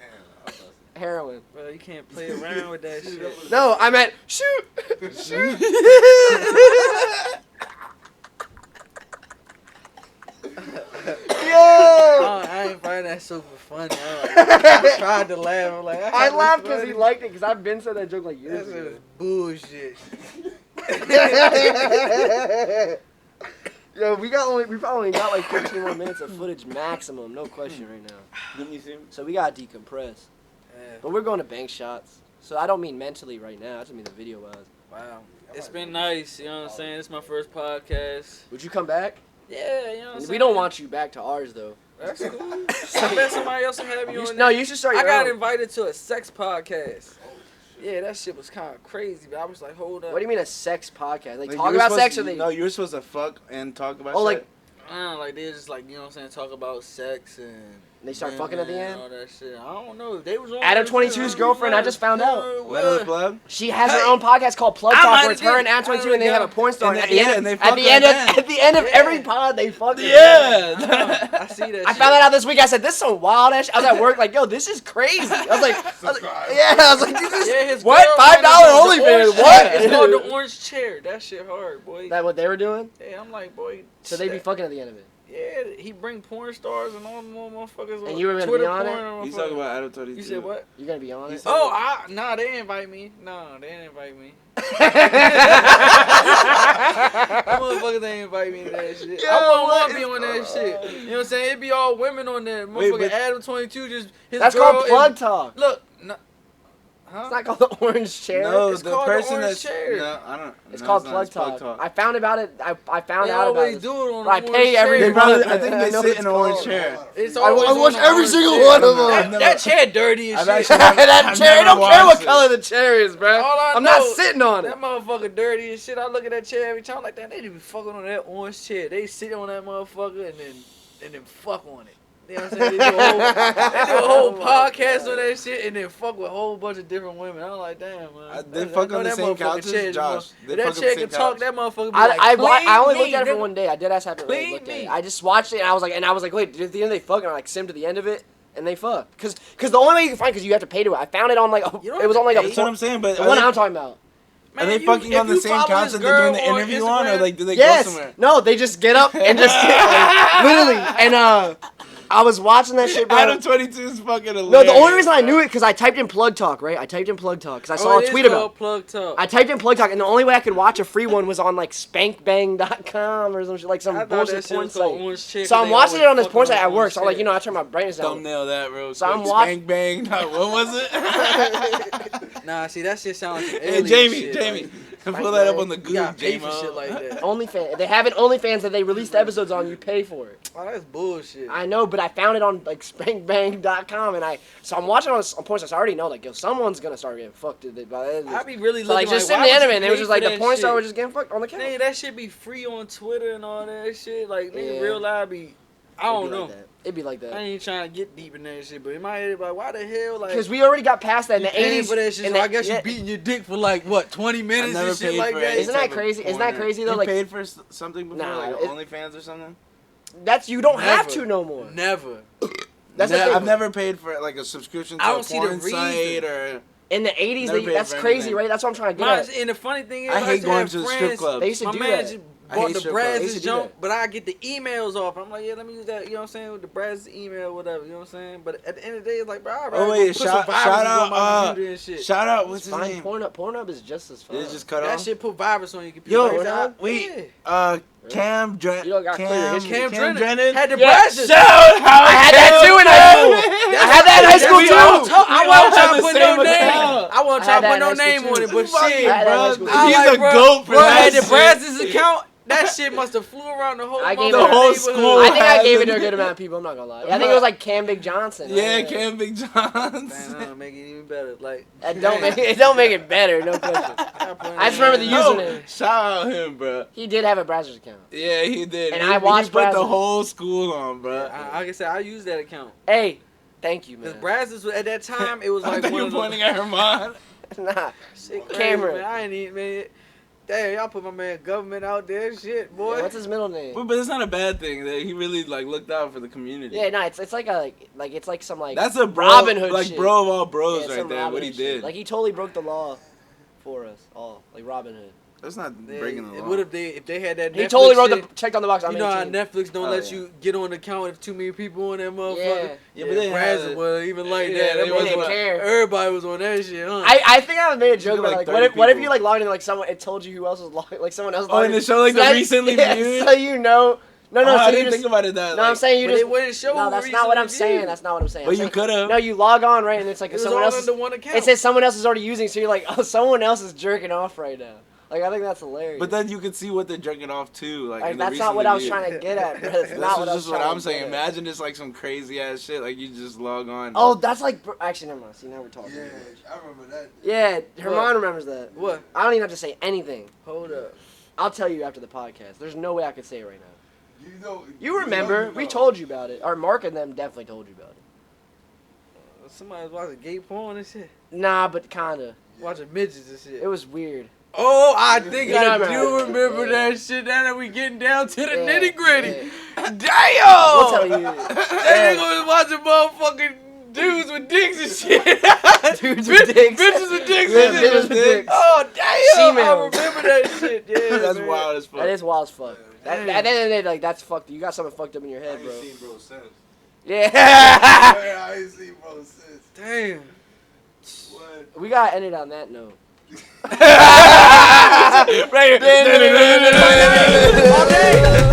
Heroin. Bro, you can't play around with that shit. No, I meant shoot. Shoot. Yo. I ain't find that super funny. I tried to laugh. I'm like, I laughed because he liked it, because I've been said that joke like years That shit ago. is bullshit. Yo, we probably only got like 15 more minutes of footage maximum, no question right now. Let me see. So we gotta decompress. Yeah, But we're going to bank shots. So I don't mean mentally right now, I just mean the video wise. wow. It's been nice, you know what I'm saying? It's my first podcast. Would you come back? Yeah, you know what I'm saying? We don't want you back to ours though. That's cool. I bet somebody else will have you on No, you should start I your got own. invited to a sex podcast. Yeah, that shit was kind of crazy, but I was like, hold up. What do you mean a sex podcast? Like Like, talk you were about supposed sex to- or they? No, you were supposed to fuck and talk about Oh, shit. like- Like they just like, you know what I'm saying, talk about sex and They start women fucking at the and end? all that shit. I don't know. They was on Adam that 22's shit. girlfriend, I just found out. Let us plug. She has her Hey, own podcast called Plug I Talk, might where it's have her and did. Adam 22, and they have a porn star. And And at they- the yeah, end, and they at fuck the her end at of Yeah. every pod, they fuck. her. Yeah. I see that. I found that out this week. I said, "This is some wild ass." Shit. I was at work, like, "Yo, this is crazy." I was like, Subscribe. "Yeah." I was like, "This is Yeah, his what? girlfriend $5 is on the OnlyFans? orange What?" chair. It's called the orange chair. That shit hard, boy. That what they were doing? Yeah, I'm like, boy. So they be fucking at the end of it. Yeah, he bring porn stars and all them little motherfuckers. And on you were gonna Twitter be on it? porn and You motherfuckers. talking about Adam 22? You said what? You gonna be on it? Oh, nah, they didn't invite me. No, they didn't invite me. Motherfuckers ain't invite me to that shit. Yo, I wouldn't what want to be on that shit. You know what I'm saying? It'd be all women on there. Wait, Motherfucking but- Adam 22 just his That's girl called is- Plug Talk. Look, no, huh? It's not called the Orange Chair. No, It's the called the person orange that's chair. no, I don't. It's no, called not. Plug Talk. I found about it. I found They out about always it. do it on But I the pay orange every chair. They probably, brother. I think I they know sit it's in an orange called. chair. It's I always watch on the every orange single chair. one of I've them. never- That chair dirty as I've shit. actually never- That I've chair, never don't care what watched it. color the chair is, bro. All I I'm not know- sitting on it. That motherfucker dirty as shit. I look at that chair every time like that. They just be fucking on that orange chair. They sit on that motherfucker and then fuck on it. You know what I'm saying? They do a whole podcast on that shit and then fuck with a whole bunch of different women. I'm like, damn, man. They I fuck know on the that same motherfucker couches, chair, Josh. If They that fuck on chair the can same talk, couch. that motherfucker be like, I only "Clean looked at it me, for nigga." one day. I did ask haven't really Clean looked at me. it. I just watched it and I was like, wait, did the end they fuck? And I like sim to the end of it and they fuck. Cause the only way you can find, cause you have to pay to it. I found it on like You don't it was have on to like pay. That's what I'm saying. But the I one think- I'm talking about. Are they fucking on the same couch that they're doing the interview on, or like do they Yes. go somewhere? No, they just get up and just like, literally. And I was watching that shit, bro. Adam 22 is fucking hilarious. No, the only reason I knew it because I typed in Plug Talk, right? I typed in Plug Talk because I saw a tweet about. Plug Talk. I typed in Plug Talk, and the only way I could watch a free one was on like SpankBang.com or some shit, like some bullshit porn site. So I'm watching it on this porn site at work. So I'm like, I turn my brightness down. Thumbnail that, bro. So I'm watching. Bang bang. What was it? Nah, see that shit sounds like Hey, Jamie, pull that up on the You Google, got pay Jamie. for shit like that. OnlyFans. They have an OnlyFans that they release the episodes on. You pay for it. Oh, that's bullshit. I know, but I found it on like SpankBang.com, and so I'm watching on porn sites. I already know, like, yo, someone's gonna start getting fucked by the end of this. I be really So, like, looking just like, send the why would anime, you and they were pay just for like, the that porn star shit? was just getting fucked on the camera. Nigga, that shit be free on Twitter and all that shit. Like, nigga, Yeah. real life be. I don't know. It'd be like I that. ain't trying to get deep in that shit, but in my head, like, why the hell, like, Because we already got past that in you the paying 80s. for that shit, in so the- I guess yeah. you beating your dick for like what 20 minutes never and shit paid like for that. any Isn't that type of crazy? Isn't that porn. crazy, though? You Like, paid for something before, Nah, like it- OnlyFans or something? that's you don't have Never. to no more. Never. That's the thing. I've never paid for like a subscription to I a don't see the porn reason. site or. In the 80s, Never paid that's for crazy, anything. right? That's what I'm trying to get Mine, at. and the funny thing is, I hate used to going have to the strip friends- club. They used to My do man that. just I bought hate the strip clubs. They used Brazzers to do jump, that. but I get the emails off. I'm like, yeah, let me use that. You know what I'm saying with the Brazzers email, whatever. You know what I'm saying. But at the end of the day, it's like, bro, I'd rather Oh wait, put some shout viruses on my out, computer and shit. shout out. What's his Fine, name? Pornhub is just as fun. Did it just cut That off? shit put virus on your computer. Yo, Like, wait. yeah. Cam You don't gotta clear your history. Cam Drennan Drennan had the Yeah. Brazzers. Shout out! I had that too in high school. I had that in high school too. I We all wasn't have trying to the put same no name. account. I wasn't I trying had to put that no in high name school on it, too. but Fucking shit. I had that in high bro. school I He's like, a bro, goat for bro, that had the shit. Brazzers account. That shit must have flew around the whole I gave The it motherfucking whole neighborhood. school. I think I gave it to a had good amount of people. I'm not gonna lie. I think it was like Cam Big Johnson. Yeah, Cam Big Johns. Man, that'll make it even better. Like, That don't make it better. No question. I just remember the username. Shout out him, bro. He did have a Brazzers account. Yeah, he did. And he, I watched he put the Brazzers. whole school on, bro. like I said, I used that account. Hey, thank you, Because man. Brazzers, at that time, it was I like thought one you were of those... pointing at Herman. Nah. Shit crazy, Camera. man. I ain't even, man. Damn, y'all put my man government out there, shit, boy. What's his middle name? But it's not a bad thing that he really like looked out for the community. Yeah, no, it's like a like it's like some like That's a bro, Robin Hood like shit. bro of all bros Yeah, right some there. Robin What he Hood shit. did. Like he totally broke the law for us all, like Robin Hood. That's not Yeah, breaking the law. What if they had that He Netflix totally wrote shit? the checked on the box. I'm You know how 18. Netflix don't Oh, let yeah. you get on the account if too many people on that motherfucker? Yeah. Yeah, but they had Brazzers it. wasn't even like Yeah, that. they That wasn't motherfucker- like- care. Everybody was on that shit, huh? I think I made a joke You about like like what if 30 you people. like logged in like someone it told you who else was logged like someone else. Oh, and logged it showed like in. the So recently yeah, viewed. So you know, no, Oh, so I you didn't just, think about it that. no, I'm saying you but just. it wouldn't show No, who that's not what I'm recently saying. viewed. That's not what I'm saying. But I'm you saying- could have. No, you log on right, and it's like It was someone all else. under one account. It says someone else is already using, so you're like, oh, someone else is jerking off right now. Like I think that's hilarious. But then you could see what they're jerking off to. Like, Like, in the that's not what I was recently trying to get at, bro. That's This not is what I was just what trying I'm to saying. get at. Imagine just like some crazy ass shit. Like you just log on. Oh, that's like actually never mind. See, now we're talking. Yeah, I remember that. Yeah, Herman remembers that. What? I don't even have to say anything. Hold up. I'll tell you after the podcast. There's no way I could say it right now. You know. You remember? We told you about it. Or Mark and them definitely told you about it. Somebody's watching gay porn and shit. Nah, but kinda. Watching midgets and shit. It was weird. Oh, I think You know I what I do mean? remember Yeah. that shit. Now that we getting down to the Yeah, nitty gritty. yeah. Damn! We'll tell you. That nigga was watching motherfucking dudes with dicks and shit. Dudes with dicks. Bitches with dicks Yeah, and shit. bitches with dicks. Oh, damn! I Females. remember that shit. Yeah, That's man. wild as fuck. That is wild as fuck. At the end of the day, like, that's fucked. You got something fucked up in your I head, ain't bro. seen bro since. Yeah. I ain't seen bro since. Damn. What? We gotta end it on that note. Right here. All day.